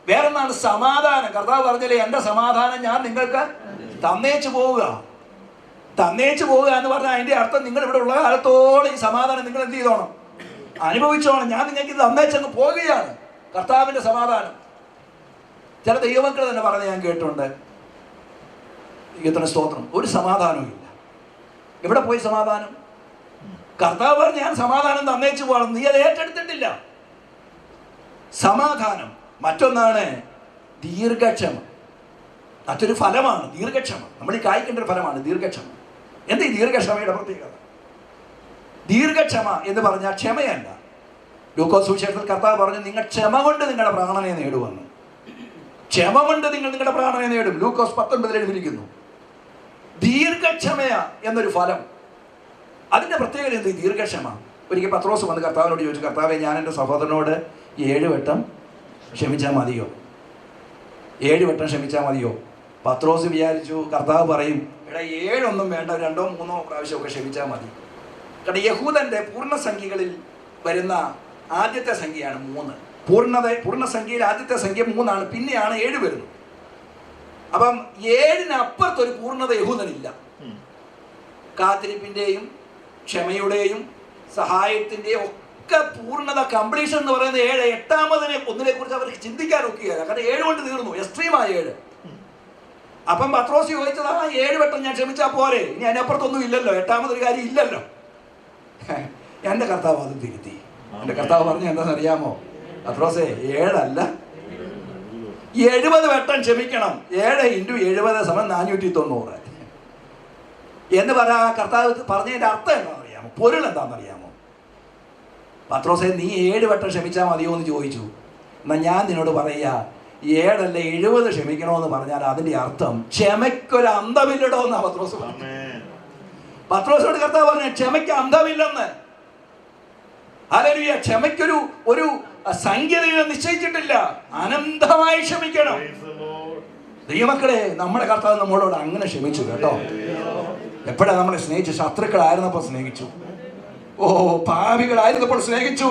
വേറൊന്നാണ് സമാധാനം. കർത്താവ് പറഞ്ഞില്ലേ, എന്റെ സമാധാനം ഞാൻ നിങ്ങൾക്ക് തന്നേച്ചു പോവുക. തന്നേച്ചു പോവുക എന്ന് പറഞ്ഞാൽ അതിന്റെ അർത്ഥം നിങ്ങൾ ഇവിടെ ഉള്ള കാലത്തോളം ഈ സമാധാനം നിങ്ങൾ എന്ത് ചെയ്തോണം, അനുഭവിച്ചോണം. ഞാൻ നിങ്ങൾക്ക് ഇത് തന്നേച്ചങ്ങ് പോവുകയാണ്. കർത്താവിന്റെ സമാധാനം. ചില ദൈവമക്കൾ തന്നെ പറഞ്ഞ് ഞാൻ കേട്ടിട്ടുണ്ട്, ദൈവത്തിന് സ്തോത്രം, ഒരു സമാധാനവും ഇല്ല. എവിടെ പോയി സമാധാനം? കർത്താവ് പറഞ്ഞ് ഞാൻ സമാധാനം തന്നേച്ചു പോകണം, നീ അത് ഏറ്റെടുത്തിട്ടില്ല. സമാധാനം. മറ്റൊന്നാണ് ദീർഘക്ഷമ. മറ്റൊരു ഫലമാണ് ദീർഘക്ഷമ. നമ്മൾ ഈ കായ്ക്കേണ്ട ഒരു ഫലമാണ് ദീർഘക്ഷമ. എന്താ ഈ ദീർഘക്ഷമയുടെ പ്രത്യേകത? ദീർഘക്ഷമ എന്ന് പറഞ്ഞാൽ ക്ഷമയല്ല. ലൂക്കോസ് സുവിശേഷത്തിൽ കർത്താവ് പറഞ്ഞു, നിങ്ങൾ ക്ഷമ കൊണ്ട് നിങ്ങളുടെ പ്രാണനെ നേടുവെന്ന്. ക്ഷമ കൊണ്ട് നിങ്ങൾ നിങ്ങളുടെ പ്രാണനെ നേടും. ലൂക്കോസ് 19 എഴുതിയിരിക്കുന്നു. ദീർഘക്ഷമയ എന്നൊരു ഫലം. അതിന്റെ പ്രത്യേകത എന്ത്? ദീർഘക്ഷമ. ഒരിക്കൽ പത്രോസ് വന്ന് കർത്താവിനോട് ചോദിച്ചു, കർത്താവെ, ഞാൻ എൻ്റെ സഹോദരനോട് 7 വട്ടം ക്ഷമിച്ചാൽ മതിയോ? 7 വട്ടം ക്ഷമിച്ചാൽ മതിയോ? പത്രോസ് വിചാരിച്ചു കർത്താവ് പറയും, എടാ 7 ഒന്നും വേണ്ട, 2 or 3 പ്രാവശ്യമൊക്കെ ക്ഷമിച്ചാൽ മതി. കാരണം യഹൂദന്റെ പൂർണ്ണസംഖ്യകളിൽ വരുന്ന ആദ്യത്തെ സംഖ്യയാണ് 3. പൂർണ്ണസംഖ്യയിൽ ആദ്യത്തെ സംഖ്യ 3 ആണ്, പിന്നെയാണ് 7 വരുന്നത്. അപ്പം 7-നപ്പുറത്തൊരു പൂർണ്ണത യഹൂദനില്ല. കാത്തിരിപ്പിന്റെയും ക്ഷമയുടെയും സഹായത്തിന്റെയും ഒക്കെ പൂർണ്ണത, കംപ്ലീഷൻ എന്ന് പറയുന്നത് 7. 8-മതിനെ ഒന്നിനെ കുറിച്ച് അവർക്ക് ചിന്തിക്കാൻ ഒക്കുകയില്ല. കാരണം 7 കൊണ്ട് തീർന്നു, എക്സ്ട്രീമായ 7. അപ്പം പത്രോസ് ചോദിച്ചത്, 7 വട്ടം ഞാൻ ക്ഷമിച്ചാൽ പോരെ, ഇനി അതിനപ്പുറത്തൊന്നും ഇല്ലല്ലോ, 8-മതൊരു കാര്യം ഇല്ലല്ലോ. എൻ്റെ കർത്താവ് അത് തിരുത്തി. എൻ്റെ കർത്താവ് പറഞ്ഞ എന്താണെന്നറിയാമോ? പത്രോസേ, 7 അല്ല 70 വട്ടം ക്ഷമിക്കണം. 7 × 70 = 490 എന്ന് പറയാ. കർത്താവ് പറഞ്ഞതിൻ്റെ അർത്ഥം എന്താണെന്നറിയാമോ? പൊരുൾ എന്താണെന്നറിയാമോ? പത്രോസേ, നീ 7 വട്ടം ക്ഷമിച്ചാൽ മതിയോ എന്ന് ചോദിച്ചു. എന്നാൽ ഞാൻ നിന്നോട് പറയുക, 7 അല്ല 70 ക്ഷമിക്കണമെന്ന് പറഞ്ഞാൽ അതിൻ്റെ അർത്ഥം ക്ഷമയ്ക്കൊരു അന്തമില്ലടോ എന്നാ പത്രോസ് പറഞ്ഞു. പത്രോസിനോട് കർത്താവ് പറഞ്ഞു, ക്ഷമയ്ക്ക് അന്തമില്ലെന്ന്. ഹല്ലേലൂയ. ക്ഷമയ്ക്കൊരു സംഖ്യ നിശ്ചയിച്ചിട്ടില്ല, അനന്തമായി ക്ഷമിക്കണം. ദൈവമക്കളെ, നമ്മുടെ കർത്താവ് നമ്മളോട് അങ്ങനെ ക്ഷമിച്ചു കേട്ടോ. എപ്പോഴാണ് നമ്മളെ സ്നേഹിച്ചു? ശത്രുക്കളായിരുന്നപ്പോൾ സ്നേഹിച്ചു. ഓ, പാപികളായിരുന്നപ്പോൾ സ്നേഹിച്ചു.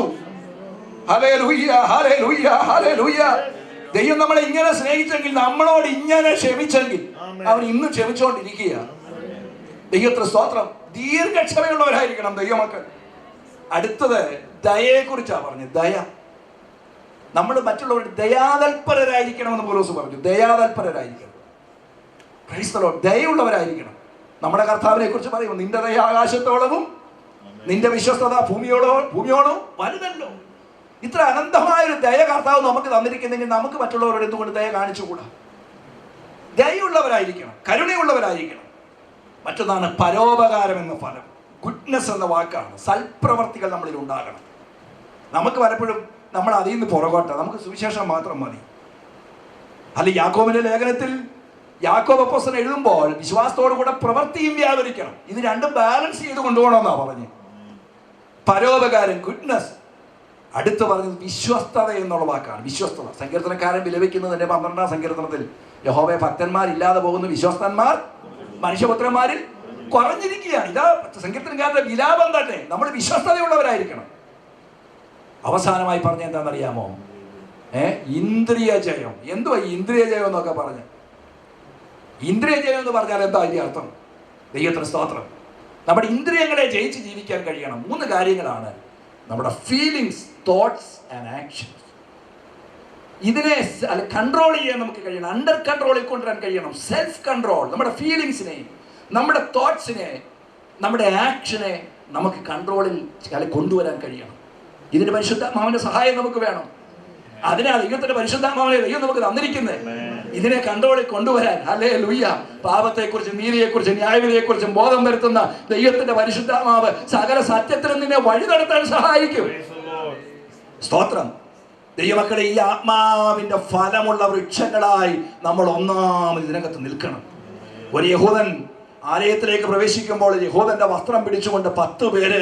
ഹല്ലേലൂയ, ഹല്ലേലൂയ, ഹല്ലേലൂയ. ദൈവം നമ്മളെ ഇങ്ങനെ സ്നേഹിച്ചെങ്കിൽ, നമ്മളോട് ഇങ്ങനെ ക്ഷമിച്ചെങ്കിൽ, അവൻ ഇന്നും ക്ഷമിച്ചുകൊണ്ടിരിക്കുക. ദൈവത്തിന് സ്തോത്രം. ദീർഘക്ഷമയുള്ളവരായിരിക്കണം ദൈവമക്കൾ. അടുത്തത് ദയയെക്കുറിച്ചാണ് പറഞ്ഞത്. ദയ. നമ്മൾ മറ്റുള്ളവരുടെ ദയാതൽപരരായിരിക്കണമെന്ന് പൗലോസ് പറഞ്ഞു. ദയാതൽപരരായിരിക്കണം. Praise the Lord. ദയയുള്ളവരായിരിക്കണം. നമ്മുടെ കർത്താവിനെ കുറിച്ച് പറയുമ്പോൾ, നിന്റെ ദയ ആകാശത്തോളവും നിന്റെ വിശ്വസ്തത ഭൂമിയോളം വലുതല്ലോ. ഇത്ര അനന്തമായൊരു ദയ കർത്താവ് നമുക്ക് തന്നിരിക്കുന്നെങ്കിൽ നമുക്ക് മറ്റുള്ളവരോട് എന്തുകൊണ്ട് ദയ കാണിച്ചുകൂടാ? ദയയുള്ളവരായിരിക്കണം, കരുണയുള്ളവരായിരിക്കണം. മറ്റൊന്നാണ് പരോപകാരം എന്ന ഫലം. ഗുഡ്നെസ് എന്ന വാക്കാണ്. സൽപ്രവർത്തികൾ നമ്മളിൽ ഉണ്ടാകണം. നമുക്ക് പലപ്പോഴും നമ്മൾ അതിൽ നിന്ന് പുറകോട്ട, നമുക്ക് സുവിശേഷം മാത്രം മതി. അല്ല, യാക്കോബിന്റെ ലേഖനത്തിൽ യാക്കോബ് അപ്പോസ്തലൻ എഴുതുമ്പോൾ വിശ്വാസത്തോടു കൂടെ പ്രവൃത്തിയും വ്യാപരിക്കണം. ഇത് രണ്ടും ബാലൻസ് ചെയ്ത് കൊണ്ടുപോകണമെന്നാ പറഞ്ഞ്. പരോപകാരം, ഗുഡ്നെസ്. അടുത്ത് പറഞ്ഞത് വിശ്വസ്തത എന്നുള്ള വാക്കാണ്. വിശ്വസ്തത. സങ്കീർത്തനക്കാരൻ വിലപിക്കുന്നതിന്റെ 12-ാം സങ്കീർത്തനത്തിൽ, യഹോവേ, ഭക്തന്മാരില്ലാതെ പോകുന്ന വിശ്വസ്തന്മാർ മനുഷ്യപുത്രന്മാരിൽ കുറഞ്ഞിരിക്കുകയാണ്. ഇതാ സങ്കീർത്തനക്കാരുടെ വിലാപം തന്നെ. നമ്മൾ വിശ്വസ്തതയുള്ളവരായിരിക്കണം. അവസാനമായി പറഞ്ഞ എന്താണെന്നറിയാമോ? ഇന്ദ്രിയ ജയം. എന്തുവാ ഇന്ദ്രിയ ജയം എന്നൊക്കെ പറഞ്ഞ്? ഇന്ദ്രിയ ജയം എന്ന് പറഞ്ഞാൽ എന്താ അതിന്റെ അർത്ഥം? ദൈവത്തിന് സ്തോത്രം. നമ്മുടെ ഇന്ദ്രിയങ്ങളെ ജയിച്ച് ജീവിക്കാൻ കഴിയണം. 3 കാര്യങ്ങളാണ് നമ്മുടെ ഫീലിങ്സ്, തോട്ട്സ് ആൻഡ് ആക്ഷൻസ്. ഇതിനെ കൺട്രോൾ ചെയ്യാൻ നമുക്ക് കഴിയണം, അണ്ടർ കൺട്രോളിൽ കൊണ്ടുവരാൻ കഴിയണം. സെൽഫ് കൺട്രോൾ, നമ്മുടെ ഫീലിങ്സിനെ, നമ്മുടെ തോട്ട്സിനെ, നമ്മുടെ ആക്ഷനെ നമുക്ക് കൺട്രോളിൽ കൊണ്ടുവരാൻ കഴിയണം. ഇതിന് പരിശുദ്ധാത്മാവിന്റെ സഹായം നമുക്ക് വേണം. അതിനാണ് ദൈവത്തിന്റെ പരിശുദ്ധാത്മാവിനെ ദൈവം നമുക്ക് തന്നിരിക്കുന്നത്, ഇതിനെ കൺട്രോളിൽ കൊണ്ടുവരാൻ. ഹല്ലേലൂയ. പാപത്തെക്കുറിച്ചും നീതിയെക്കുറിച്ചും ന്യായവിധിയെക്കുറിച്ചും ബോധം വരുത്തുന്ന ദൈവത്തിന്റെ പരിശുദ്ധാത്മാവ് സകല സത്യത്തിലും നിന്നെ വഴി നടത്താൻ സഹായിക്കും. സ്തോത്രം. ദൈവമക്കളെ, ഈ ആത്മാവിന്റെ ഫലമുള്ള വൃക്ഷങ്ങളായി നമ്മൾ ഒന്നാമത് ഇതിനകത്ത് നിൽക്കണം. ഒരു യഹൂദൻ ആലയത്തിലേക്ക് പ്രവേശിക്കുമ്പോൾ യഹൂദന്റെ വസ്ത്രം പിടിച്ചുകൊണ്ട് 10 പേര്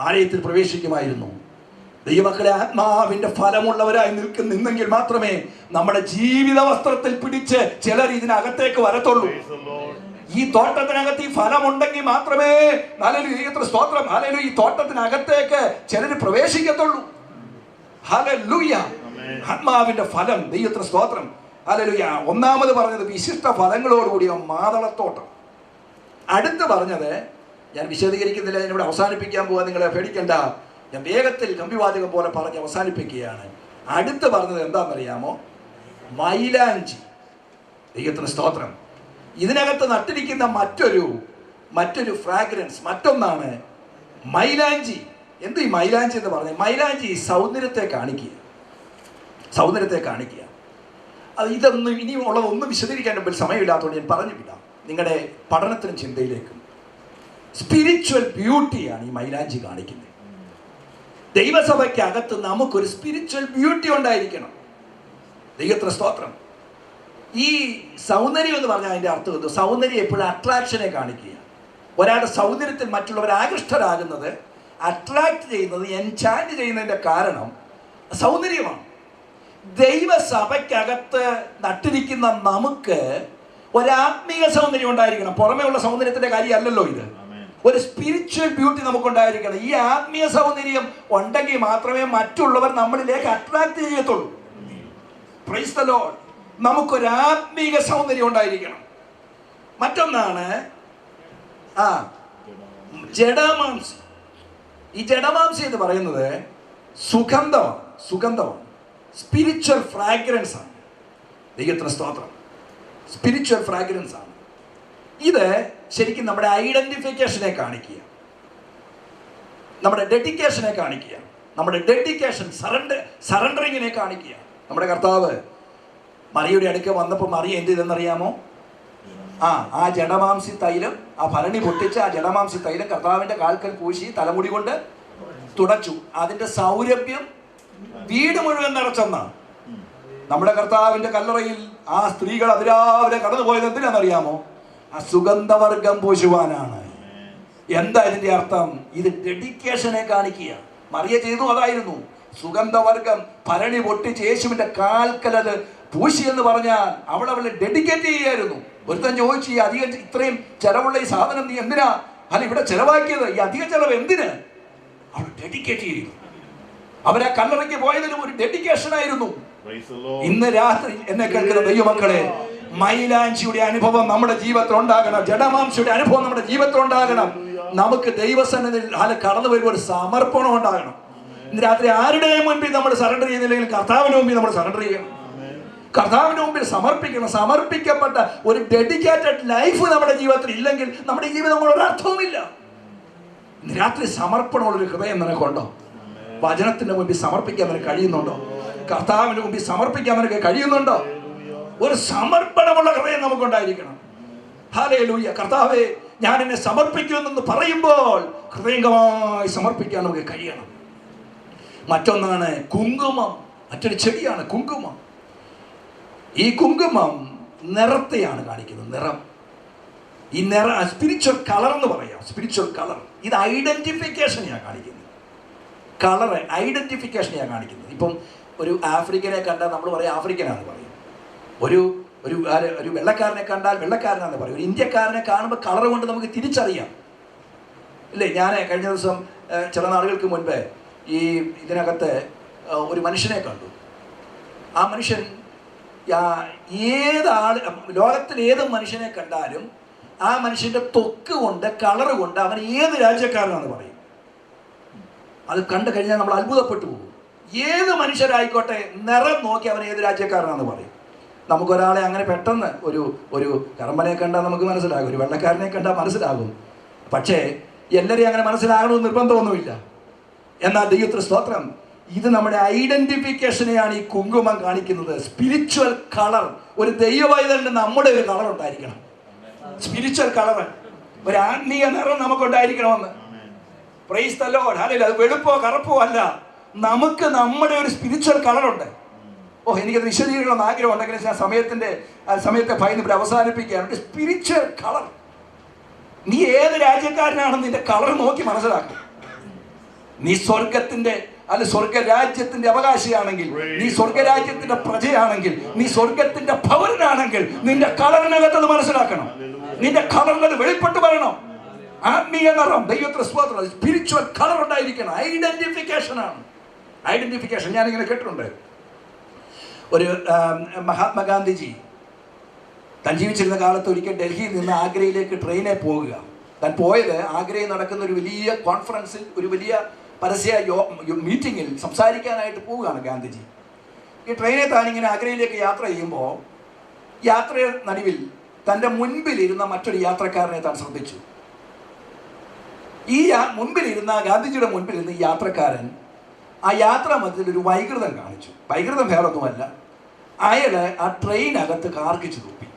ആലയത്തിൽ പ്രവേശിക്കുമായിരുന്നു. ദൈവമക്കളെ, ആത്മാവിന്റെ ഫലമുള്ളവരായി നിന്നെങ്കിൽ മാത്രമേ നമ്മുടെ ജീവിത വസ്ത്രത്തിൽ പിടിച്ച് ചിലർ ഇതിനകത്തേക്ക് വരത്തുള്ളൂ. ഈ തോട്ടത്തിനകത്ത് ഈ ഫലമുണ്ടെങ്കിൽ മാത്രമേ ഹല്ലേലൂയ, സ്തോത്രം, ഹല്ലേലൂയ, ഈ തോട്ടത്തിനകത്തേക്ക് ചിലർ പ്രവേശിക്കത്തുള്ളൂ. ഹല്ലേലൂയ. ആത്മാവിന്റെ ഫലം, ദൈവത്തിന് സ്തോത്രം, ഹല്ലേലൂയ. ഒന്നാമത് പറഞ്ഞത് വിശിഷ്ട ഫലങ്ങളോടുകൂടിയ മാതളത്തോട്ടം. അടുത്ത് പറഞ്ഞത് ഞാൻ വിശദീകരിക്കുന്നില്ല, ഞാനിവിടെ അവസാനിപ്പിക്കാൻ പോകാൻ, നിങ്ങളെ പേടിക്കണ്ട. ഞാൻ വേഗത്തിൽ കമ്പിവാചകം പോലെ പറഞ്ഞ് അവസാനിപ്പിക്കുകയാണ്. അടുത്ത് പറഞ്ഞത് എന്താണെന്നറിയാമോ? മൈലാഞ്ചി. ദൈവത്തിന് സ്തോത്രം. ഇതിനകത്ത് നട്ടിരിക്കുന്ന മറ്റൊരു ഫ്രാഗ്രൻസ് മറ്റൊന്നാണ് മൈലാഞ്ചി. എന്ത് ഈ മൈലാഞ്ചി എന്ന് പറഞ്ഞാൽ? മൈലാഞ്ചി സൗന്ദര്യത്തെ കാണിക്കുക, സൗന്ദര്യത്തെ കാണിക്കുക. അത് ഇതൊന്നും ഇനി ഉള്ളതൊന്നും വിശദീകരിക്കാൻ മുമ്പിൽ സമയമില്ലാത്തതുകൊണ്ട് ഞാൻ പറഞ്ഞു വിടാം നിങ്ങളുടെ പഠനത്തിനും ചിന്തയിലേക്കും. സ്പിരിച്വൽ ബ്യൂട്ടിയാണ് ഈ മൈലാഞ്ചി കാണിക്കുന്നത്. ദൈവസഭയ്ക്കകത്ത് നമുക്കൊരു സ്പിരിച്വൽ ബ്യൂട്ടി ഉണ്ടായിരിക്കണം. ദൈവത്തിന് സ്തോത്രം. ഈ സൗന്ദര്യം എന്ന് പറഞ്ഞാൽ അതിൻ്റെ അർത്ഥം എന്ത്? സൗന്ദര്യം എപ്പോഴും അട്രാക്ഷനെ കാണിക്കുക. ഒരാളുടെ സൗന്ദര്യത്തിൽ മറ്റുള്ളവർ ആകൃഷ്ടരാകുന്നത്, അട്രാക്ട് ചെയ്യുന്നത്, എൻചാൻറ്റ് ചെയ്യുന്നതിൻ്റെ കാരണം സൗന്ദര്യമാണ്. ദൈവസഭയ്ക്കകത്ത് നട്ടിരിക്കുന്ന നമുക്ക് ഒരാത്മീയ സൗന്ദര്യം ഉണ്ടായിരിക്കണം. പുറമേ ഉള്ള സൗന്ദര്യത്തിൻ്റെ കാര്യമല്ലല്ലോ ഇത്. ഒരു സ്പിരിച്വൽ ബ്യൂട്ടി നമുക്കുണ്ടായിരിക്കണം. ഈ ആത്മീയ സൗന്ദര്യം ഉണ്ടെങ്കിൽ മാത്രമേ മറ്റുള്ളവർ നമ്മളിലേക്ക് അട്രാക്ട് ചെയ്യത്തുള്ളൂ. Price the Lord. നമുക്കൊരു ആത്മീയ സൗന്ദര്യം ഉണ്ടായിരിക്കണം. മറ്റൊന്നാണ് ജഡമാംസി. ഈ ജഡമാംസി എന്ന് പറയുന്നത് സുഗന്ധമാണ്, സ്പിരിച്വൽ ഫ്രാഗ്രൻസ് ആണ്. ദൈവത്തിന് സ്തോത്രം. സ്പിരിച്വൽ ഫ്രാഗ്രൻസ് ആണ് ഇത്. ശരിക്കും നമ്മുടെ ഐഡന്റിഫിക്കേഷനെ കാണിക്കുക, നമ്മുടെ ഡെഡിക്കേഷനെ കാണിക്കുക, നമ്മുടെ ഡെഡിക്കേഷൻ സറണ്ടറിങ്ങിനെ കാണിക്കുക. നമ്മുടെ കർത്താവ് മറിയുടെ അടുക്ക വന്നപ്പോൾ മറിയ എന്ത് ചെയ്തെന്നറിയാമോ? ആ ജഡമാംസി തൈലം, ആ ഭരണി പൊട്ടിച്ച് ആ ജഡമാംസി തൈലം കർത്താവിന്റെ കാൽക്കൽ പൂശി തലമുടി കൊണ്ട് തുടച്ചു. അതിന്റെ സൗരഭ്യം വീട് മുഴുവൻ നിറച്ചെന്നാണ്. നമ്മുടെ കർത്താവിന്റെ കല്ലറയിൽ ആ സ്ത്രീകൾ അതിരാവിലെ കടന്നുപോയത് എന്തിനാണെന്നറിയാമോ? ആ സുഗന്ധവർഗം പൂശുവാനാണ്. എന്താ ഇതിന്റെ അർത്ഥം? ഇത് ഡെഡിക്കേഷനെ കാണിക്കുക. മറിയ ചെയ്തു അതായിരുന്നു. സുഗന്ധവർഗം ഭരണി പൊട്ടിച്ച് യേശുവിന്റെ കാൽക്കലത് പൂശി എന്ന് പറഞ്ഞാൽ അവളെ ഡെഡിക്കേറ്റ് ചെയ്യായിരുന്നു. ഒരുത്തൻ ചോദിച്ചു, ഈ അധികം ഇത്രയും ചെലവുള്ള ഈ സാധനം നീ എന്തിനാ ഇവിടെ ചെലവാക്കിയത്? ഈ അധിക ചെലവ് എന്തിന്? അവൾ ഡെഡിക്കേറ്റ് ചെയ്തു. അവരാ കല്ലറയ്ക്ക് പോയതിനും ഒരു ഡെഡിക്കേഷൻ ആയിരുന്നു. ഇന്ന് രാത്രി എന്നെ കേൾക്കുന്ന ദൈവമക്കളെ, മൈലാഞ്ചിയുടെ അനുഭവം നമ്മുടെ ജീവിതത്തിൽ ഉണ്ടാകണം. ജഡമാംസിയുടെ അനുഭവം നമ്മുടെ ജീവിതത്തിൽ ഉണ്ടാകണം. നമുക്ക് ദൈവസന്നിധിയിൽ കടന്നു വരുമ്പോൾ ഒരു സമർപ്പണം ഉണ്ടാകണം. ഇന്ന് രാത്രി ആരുടെയും മുൻപിൽ നമ്മൾ സറണ്ടർ ചെയ്യുന്നില്ലെങ്കിൽ കർത്താവിന് മുമ്പിൽ നമ്മൾ സറണ്ടർ ചെയ്യണം. കർത്താവിന് മുമ്പിൽ സമർപ്പിക്കണം. സമർപ്പിക്കപ്പെട്ട ഒരു ഡെഡിക്കേറ്റഡ് ലൈഫ് നമ്മുടെ ജീവിതത്തിൽ ഇല്ലെങ്കിൽ നമ്മുടെ ജീവിതം കൊണ്ട് ഒരു അർത്ഥവുമില്ല. ഇന്ന് രാത്രി സമർപ്പണമുള്ളൊരു ഹൃദയം നിനക്കുണ്ടോ? വചനത്തിന്റെ മുമ്പിൽ സമർപ്പിക്കാൻ നിനക്ക് കഴിയുന്നുണ്ടോ? കർത്താവിന് മുമ്പിൽ സമർപ്പിക്കാൻ നിനക്ക് കഴിയുന്നുണ്ടോ? ഒരു സമർപ്പണമുള്ള ഹൃദയം നമുക്കുണ്ടായിരിക്കണം. ഹല്ലേലൂയ. കർത്താവേ, ഞാൻ എന്നെ സമർപ്പിക്കുമെന്ന് പറയുമ്പോൾ ഹൃദയംഗമായി സമർപ്പിക്കാൻ നമുക്ക് കഴിയണം. മറ്റൊന്നാണ് കുങ്കുമം. മറ്റൊരു ചെടിയാണ് കുങ്കുമം. ഈ കുങ്കുമം നിറത്തെയാണ് കാണിക്കുന്നത്. നിറം, ഈ സ്പിരിച്വൽ കളർ എന്ന് പറയാം. സ്പിരിച്വൽ കളർ ഇത് ഐഡന്റിഫിക്കേഷനെയാണ് കാണിക്കുന്നത്. കളറ് ഐഡന്റിഫിക്കേഷനെയാണ് കാണിക്കുന്നത്. ഇപ്പം ഒരു ആഫ്രിക്കനെ കണ്ടാൽ നമ്മൾ പറയും ആഫ്രിക്കനാണെന്ന് പറയും. ഒരു വെള്ളക്കാരനെ കണ്ടാൽ വെള്ളക്കാരനാണെന്ന് പറയും. ഒരു ഇന്ത്യക്കാരനെ കാണുമ്പോൾ കളർ കൊണ്ട് നമുക്ക് തിരിച്ചറിയാം, ഇല്ലേ? ഞാൻ കഴിഞ്ഞ ദിവസം ചില നാളുകൾക്ക് മുൻപ് ഈ ഇതിനകത്ത് ഒരു മനുഷ്യനെ കണ്ടു. ആ മനുഷ്യൻ ലോകത്തിൽ ഏത് മനുഷ്യനെ കണ്ടാലും ആ മനുഷ്യന്റെ ത്വക്ക് കൊണ്ട്, കളറ് കൊണ്ട് അവൻ ഏത് രാജ്യക്കാരനാണെന്ന് പറയും. അത് കണ്ടു കഴിഞ്ഞാൽ നമ്മൾ അത്ഭുതപ്പെട്ടു പോകും. ഏത് മനുഷ്യരായിക്കോട്ടെ നിറം നോക്കി അവൻ ഏത് രാജ്യക്കാരനാണെന്ന് പറയും. നമുക്കൊരാളെ അങ്ങനെ പെട്ടെന്ന് ഒരു കറമ്പനെ കണ്ടാൽ നമുക്ക് മനസ്സിലാകും, ഒരു വെള്ളക്കാരനെ കണ്ടാൽ മനസ്സിലാകും. പക്ഷേ എല്ലാവരെയും അങ്ങനെ മനസ്സിലാകണമെന്ന് നിർബന്ധമൊന്നുമില്ല. എന്നാൽ ദൈവത്തിന് സ്തോത്രം, ഇത് നമ്മുടെ ഐഡന്റിഫിക്കേഷനെയാണ് ഈ കുങ്കുമം കാണിക്കുന്നത്. Spiritual colour. ഒരു ദൈവവൈതലിന് നമ്മുടെ ഒരു കളർ ഉണ്ടായിരിക്കണം. സ്പിരിച്വൽ കളർ, ഒരു ആത്മീയ നിറം നമുക്കുണ്ടായിരിക്കണമെന്ന്. Praise the Lord. ഹല്ലേലൂയ. അത് വെളുപ്പോ കറുപ്പോ അല്ല, നമുക്ക് നമ്മുടെ ഒരു സ്പിരിച്വൽ കളറുണ്ട്. എനിക്കത് വിശദീകരിക്കണമെന്ന് ആഗ്രഹം ഉണ്ടെങ്കിൽ ഞാൻ സമയത്തെ ഭയന്ന് ഇവിടെ അവസാനിപ്പിക്കുകയാണ്. Spiritual colour. നീ ഏത് രാജ്യക്കാരനാണെന്ന് നിന്റെ കളർ നോക്കി മനസ്സിലാക്കും. നീ സ്വർഗത്തിന്റെ അല്ല സ്വർഗരാജ്യത്തിന്റെ അവകാശിയാണെങ്കിൽ, നീ സ്വർഗരാജ്യത്തിന്റെ പ്രജയാണെങ്കിൽ, നീ സ്വർഗത്തിന്റെ പൗരനാണെങ്കിൽ നിന്റെ കളറിനകത്തത് മനസ്സിലാക്കണം. നിന്റെ കളറിനത് വെളിപ്പെട്ട് വരണം. ആത്മീയ നിറം, ദൈവത്തിന്റെ സ്തോത്രം, സ്പിരിച്വൽ കളർ ഉണ്ടായിരിക്കണം. ഐഡന്റിഫിക്കേഷൻ ആണ്. ഐഡന്റിഫിക്കേഷൻ ഞാനിങ്ങനെ കേട്ടിട്ടുണ്ട്. ഒരു മഹാത്മാഗാന്ധിജി താൻ ജീവിച്ചിരുന്ന കാലത്ത് ഒരിക്കൽ ഡൽഹിയിൽ നിന്ന് ആഗ്രയിലേക്ക് ട്രെയിനിൽ പോകുക. താൻ പോയത് ആഗ്രയിൽ നടക്കുന്ന ഒരു വലിയ കോൺഫറൻസിൽ, ഒരു വലിയ പരസ്യ മീറ്റിങ്ങിൽ സംസാരിക്കാനായിട്ട് പോവുകയാണ് ഗാന്ധിജി. ഈ ട്രെയിനിൽ താനിങ്ങനെ ആഗ്രയിലേക്ക് യാത്ര ചെയ്യുമ്പോൾ യാത്ര നടുവിൽ തൻ്റെ മുൻപിലിരുന്ന മറ്റൊരു യാത്രക്കാരനെ താൻ ശ്രദ്ധിച്ചു. ഈ മുൻപിലിരുന്ന ഗാന്ധിജിയുടെ മുൻപിലിരുന്ന ഈ യാത്രക്കാരൻ ആ യാത്രാ മധ്യത്തിൽ ഒരു വൈകൃതം കാണിച്ചു. വൈകൃതം വേറൊന്നുമല്ല, അയാൾ ആ ട്രെയിനകത്ത് കാർക്കിച്ചു തുപ്പി.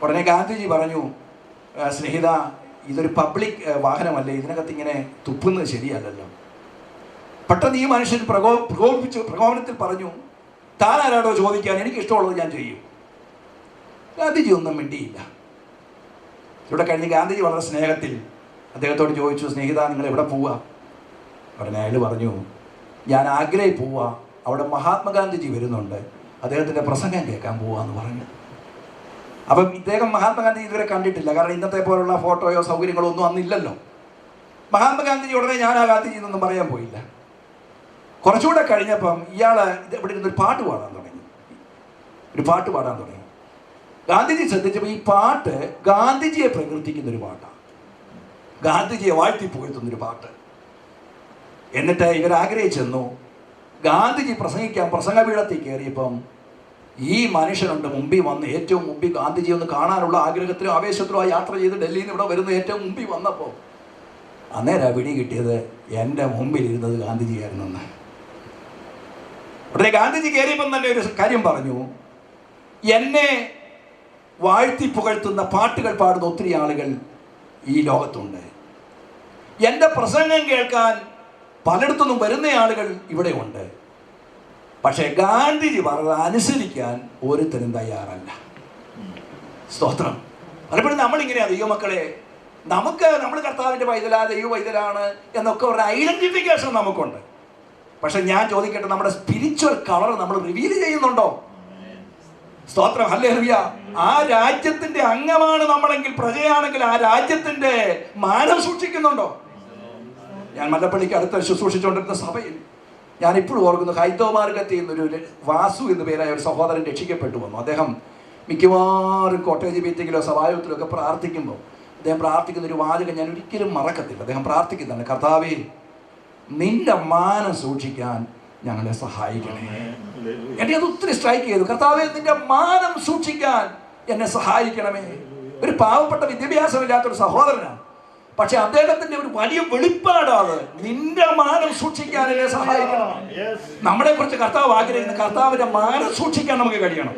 ഉടനെ ഗാന്ധിജി പറഞ്ഞു, സ്നേഹിത, ഇതൊരു പബ്ലിക് വാഹനമല്ലേ, ഇതിനകത്ത് ഇങ്ങനെ തുപ്പുന്നത് ശരിയല്ലല്ലോ. പെട്ടെന്ന് ഈ മനുഷ്യൻ പ്രകോപനത്തിൽ പറഞ്ഞു, താൻ ആരാടോ ചോദിക്കാൻ, എനിക്ക് ഇഷ്ടമുള്ളത് ഞാൻ ചെയ്യും. ഗാന്ധിജി ഒന്നും മിണ്ടിയില്ല. ഇവിടെ കഴിഞ്ഞ് ഗാന്ധിജി വളരെ സ്നേഹത്തിൽ അദ്ദേഹത്തോട് ചോദിച്ചു, സ്നേഹിത, നിങ്ങൾ എവിടെ പോവുക? ഉടനെ അയാൾ പറഞ്ഞു, ഞാൻ ആഗ്രയിൽ പോവുക, അവിടെ മഹാത്മാഗാന്ധിജി വരുന്നുണ്ട്, അദ്ദേഹത്തിൻ്റെ പ്രസംഗം കേൾക്കാൻ പോവാന്ന് പറഞ്ഞു. അപ്പം ഇദ്ദേഹം മഹാത്മാഗാന്ധി ഇതുവരെ കണ്ടിട്ടില്ല, കാരണം ഇന്നത്തെ പോലുള്ള ഫോട്ടോയോ സൗകര്യങ്ങളോ ഒന്നും അന്നില്ലല്ലോ. മഹാത്മാഗാന്ധിജി ഉടനെ ഞാൻ ആ ഗാന്ധിജി എന്നൊന്നും പറയാൻ പോയില്ല. കുറച്ചുകൂടെ കഴിഞ്ഞപ്പം ഇയാൾ ഇവിടെ ഇരുന്നൊരു പാട്ട് പാടാൻ തുടങ്ങി. ഗാന്ധിജി ശ്രദ്ധിച്ചപ്പോൾ ഈ പാട്ട് ഗാന്ധിജിയെ പ്രകീർത്തിക്കുന്നൊരു പാട്ടാണ്, ഗാന്ധിജിയെ വാഴ്ത്തിപ്പുകഴ്ത്തുന്നൊരു പാട്ട്. എന്നിട്ട് ഇവർ ആഗ്രഹിച്ചെന്നു. ഗാന്ധിജി പ്രസംഗിക്കാൻ പ്രസംഗപീഠത്തിൽ കയറിയപ്പം ഈ മനുഷ്യനുണ്ട് മുമ്പിൽ വന്ന്, ഏറ്റവും മുമ്പിൽ ഗാന്ധിജി ഒന്ന് കാണാനുള്ള ആഗ്രഹത്തിലും ആവേശത്തിലും ആ യാത്ര ചെയ്ത് ഡൽഹിയിൽ നിന്ന് ഇവിടെ വരുന്ന ഏറ്റവും മുമ്പിൽ വന്നപ്പോൾ അന്നേരം പിടി കിട്ടിയത് എൻ്റെ മുമ്പിൽ ഇരുന്നത് ഗാന്ധിജിയായിരുന്നെന്ന്. ഉടനെ ഗാന്ധിജി കയറിയപ്പം തന്നെ ഒരു കാര്യം പറഞ്ഞു, എന്നെ വാഴ്ത്തി പുകഴ്ത്തുന്ന പാട്ടുകൾ പാടുന്ന ഒത്തിരി ആളുകൾ ഈ ലോകത്തുണ്ട്, എൻ്റെ പ്രസംഗം കേൾക്കാൻ പലയിടത്തുനിന്നും വരുന്ന ആളുകൾ ഇവിടെ ഉണ്ട്. പക്ഷേ ഗാന്ധിജി പറഞ്ഞത് അനുസരിക്കാൻ ഒരുത്തരും തയ്യാറല്ല. സ്തോത്രം. പലപ്പോഴും നമ്മളിങ്ങനെയാണ്, ദൈവമക്കളെ, നമ്മൾ കർത്താവിൻ്റെ ദൈവ പൈതലാണ് എന്നൊക്കെ ഒരു ഐഡന്റിഫിക്കേഷൻ നമുക്കുണ്ട്. പക്ഷെ ഞാൻ ചോദിക്കട്ടെ, നമ്മുടെ സ്പിരിച്വൽ കളർ നമ്മൾ റിവീൽ ചെയ്യുന്നുണ്ടോ? സ്തോത്രം. ഹല്ലേലൂയ. ആ രാജ്യത്തിന്റെ അംഗമാണ് നമ്മളെങ്കിൽ, പ്രജയാണെങ്കിൽ ആ രാജ്യത്തിന്റെ മാനം സൂക്ഷിക്കുന്നുണ്ടോ? ഞാൻ മല്ലപ്പള്ളിക്ക് അടുത്ത് ശുശ്രൂഷിച്ചുകൊണ്ടിരുന്ന സഭയിൽ ഞാൻ ഇപ്പോഴും ഓർക്കുന്നു, ഹൈന്ദവ മാർഗത്തിൽ നിന്നൊരു വാസു എന്നു പേരായ ഒരു സഹോദരൻ രക്ഷിക്കപ്പെട്ടു വന്നു. അദ്ദേഹം മിക്കവാറും കോട്ടേജ് മീറ്റിങ്ങിലോ സഭായോഗത്തിലോ ഒക്കെ പ്രാർത്ഥിക്കുമ്പോൾ അദ്ദേഹം പ്രാർത്ഥിക്കുന്ന ഒരു വാചകം ഞാൻ ഒരിക്കലും മറക്കത്തില്ല. അദ്ദേഹം പ്രാർത്ഥിക്കുന്നതാണ്, കർത്താവേ, നിന്റെ മാനം സൂക്ഷിക്കാൻ ഞങ്ങളെ സഹായിക്കണേ. എന്നെ അത് ഒത്തിരി സ്ട്രൈക്ക് ചെയ്തു. കർത്താവേ, നിന്റെ മാനം സൂക്ഷിക്കാൻ എന്നെ സഹായിക്കണമേ. ഒരു പാവപ്പെട്ട വിദ്യാഭ്യാസമില്ലാത്തൊരു സഹോദരനാണ്, പക്ഷെ അദ്ദേഹത്തിന്റെ ഒരു വലിയ വെളിപ്പാടാണ്, നിന്റെ മാനം സൂക്ഷിക്കാൻ എന്നെ സഹായിക്കണം. നമ്മളെ കുറിച്ച് കർത്താവ് ആഗ്രഹിക്കുന്ന കർത്താവിന്റെ മാനം സൂക്ഷിക്കാൻ നമുക്ക് കഴിയണം,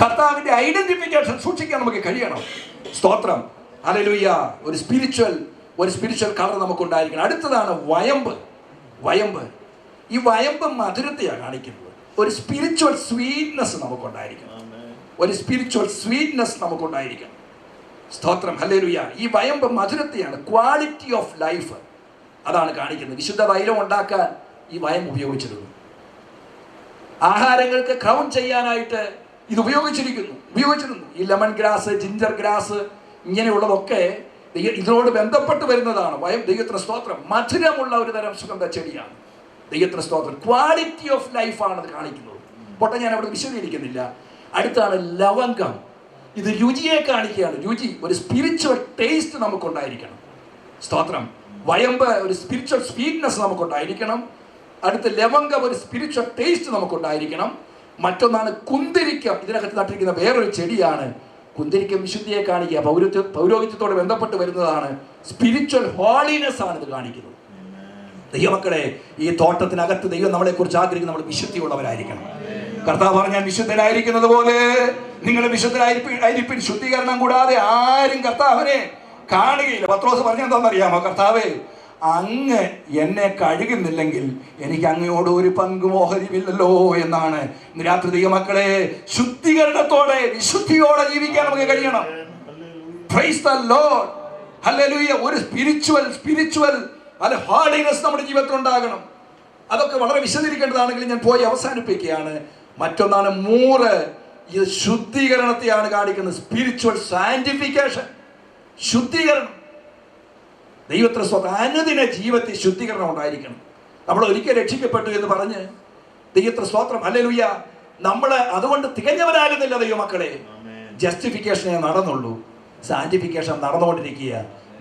കർത്താവിന്റെ ഐഡന്റിഫിക്കേഷൻ സൂക്ഷിക്കാൻ നമുക്ക് കഴിയണം. സ്തോത്രം. ഹല്ലേലൂയ. ഒരു സ്പിരിച്വൽ കളർ നമുക്കുണ്ടായിരിക്കണം. അടുത്തതാണ് വയമ്പ്. ഈ വയമ്പ് മധുരത്തെയാണ് കാണിക്കുന്നത്. ഒരു സ്പിരിച്വൽ സ്വീറ്റ്നെസ് നമുക്കുണ്ടായിരിക്കണം. സ്തോത്രം. ഹല്ലേലൂയ. ഈ വയമ്പ് മധുരത്തെയാണ്, ക്വാളിറ്റി ഓഫ് ലൈഫ് അതാണ് കാണിക്കുന്നത്. വിശുദ്ധ തൈലം ഉണ്ടാക്കാൻ ഈ വയമ്പ് ഉപയോഗിച്ചിരുന്നു. ആഹാരങ്ങൾക്ക് ക്രൗൺ ചെയ്യാനായിട്ട് ഇത് ഉപയോഗിച്ചിരുന്നു. ഈ ലെമൺ ഗ്രാസ്, ജിഞ്ചർ ഗ്രാസ് ഇങ്ങനെയുള്ളതൊക്കെ ഇതിനോട് ബന്ധപ്പെട്ട് വരുന്നതാണ്. ദൈവത്തിന് സ്തോത്രം. മധുരമുള്ള ഒരു തരം സുഗന്ധ ചെടിയാണ്. ദൈവത്തിന് സ്തോത്രം. ക്വാളിറ്റി ഓഫ് ലൈഫാണ് അത് കാണിക്കുന്നത്. പൊട്ടെ ഞാൻ അവിടെ വിശദീകരിക്കുന്നില്ല. അടുത്താണ് ലവംഗം. ഇത് രുചിയെ കാണിക്കുകയാണ്. രുചി, ഒരു സ്പിരിച്വൽ ടേസ്റ്റ് നമുക്കുണ്ടായിരിക്കണം. സ്തോത്രം. വയമ്പ് ഒരു സ്പിരിച്വൽ സ്വീറ്റ്നെസ് നമുക്കുണ്ടായിരിക്കണം. അടുത്ത് ലവംഗം ഒരു സ്പിരിച്വൽ ടേസ്റ്റ് നമുക്കുണ്ടായിരിക്കണം. മറ്റൊന്നാണ് കുന്തിരിക്കം. ഇതിനകത്ത് നട്ടിരിക്കുന്ന വേറൊരു ചെടിയാണ് കുന്തിരിക്കം. വിശുദ്ധിയെ കാണിക്കുക, പൗരോഹിത്യത്തോട് ബന്ധപ്പെട്ട് വരുന്നതാണ്. സ്പിരിച്വൽ ഹോളിനെസ് ആണ് ഇത് കാണിക്കുന്നത്. ദൈവമക്കളെ, ഈ തോട്ടത്തിനകത്ത് ദൈവം നമ്മളെ കുറിച്ച് ആഗ്രഹിക്കുന്ന നമ്മൾ വിശുദ്ധിയുള്ളവരായിരിക്കണം. കർത്താവ് പറഞ്ഞാൽ വിശുദ്ധരായിരിക്കുന്നത് പോലെ നിങ്ങൾ വിശുദ്ധരായിരിപ്പിൻ. ശുദ്ധീകരണം കൂടാതെ ആരും കർത്താവിനെ കാണുകയില്ല. പത്രോസ് പറഞ്ഞെന്താണെന്നറിയാമോ? കർത്താവേ, അങ്ങ് എന്നെ കഴുകുന്നില്ലെങ്കിൽ എനിക്ക് അങ്ങയോട് ഒരു പങ്കും ഓഹരിയില്ലല്ലോ എന്നാണ്. ഇന്ന് രാത്രി ദൈവമക്കളെ, ശുദ്ധീകരണത്തോടെ വിശുദ്ധിയോടെ ജീവിക്കാൻ നമുക്ക് കഴിയണം. Price the Lord, hallelujah. ഒരു സ്പിരിച്വൽ ഹോളിനെസ് നമ്മുടെ ജീവിതത്തിൽ ഉണ്ടാകണം. അതൊക്കെ വളരെ വിശദീകരിക്കേണ്ടതാണെങ്കിൽ ഞാൻ പോയി അവസാനിപ്പിക്കുകയാണ്. മറ്റൊന്നാണ് മൂറ്. ഇത് ശുദ്ധീകരണത്തെയാണ് കാണിക്കുന്നത്. സ്പിരിച്വൽ സാന്റിഫിക്കേഷൻ, ശുദ്ധീകരണം. ദൈവത്തിന് സ്വന്തം അനുദിന ജീവിതത്തിൽ ശുദ്ധീകരണം ഉണ്ടായിരിക്കണം. നമ്മൾ ഒരിക്കൽ രക്ഷിക്കപ്പെട്ടു എന്ന് പറഞ്ഞ് ദൈവത്തിന് സ്തോത്രം, ഹല്ലേലൂയ, നമ്മൾ അതുകൊണ്ട് തികഞ്ഞവരാകുന്നില്ല ദൈവമക്കളെ. ജസ്റ്റിഫിക്കേഷനെ നടന്നുള്ളൂ, സാന്റിഫിക്കേഷൻ നടന്നുകൊണ്ടിരിക്കുക.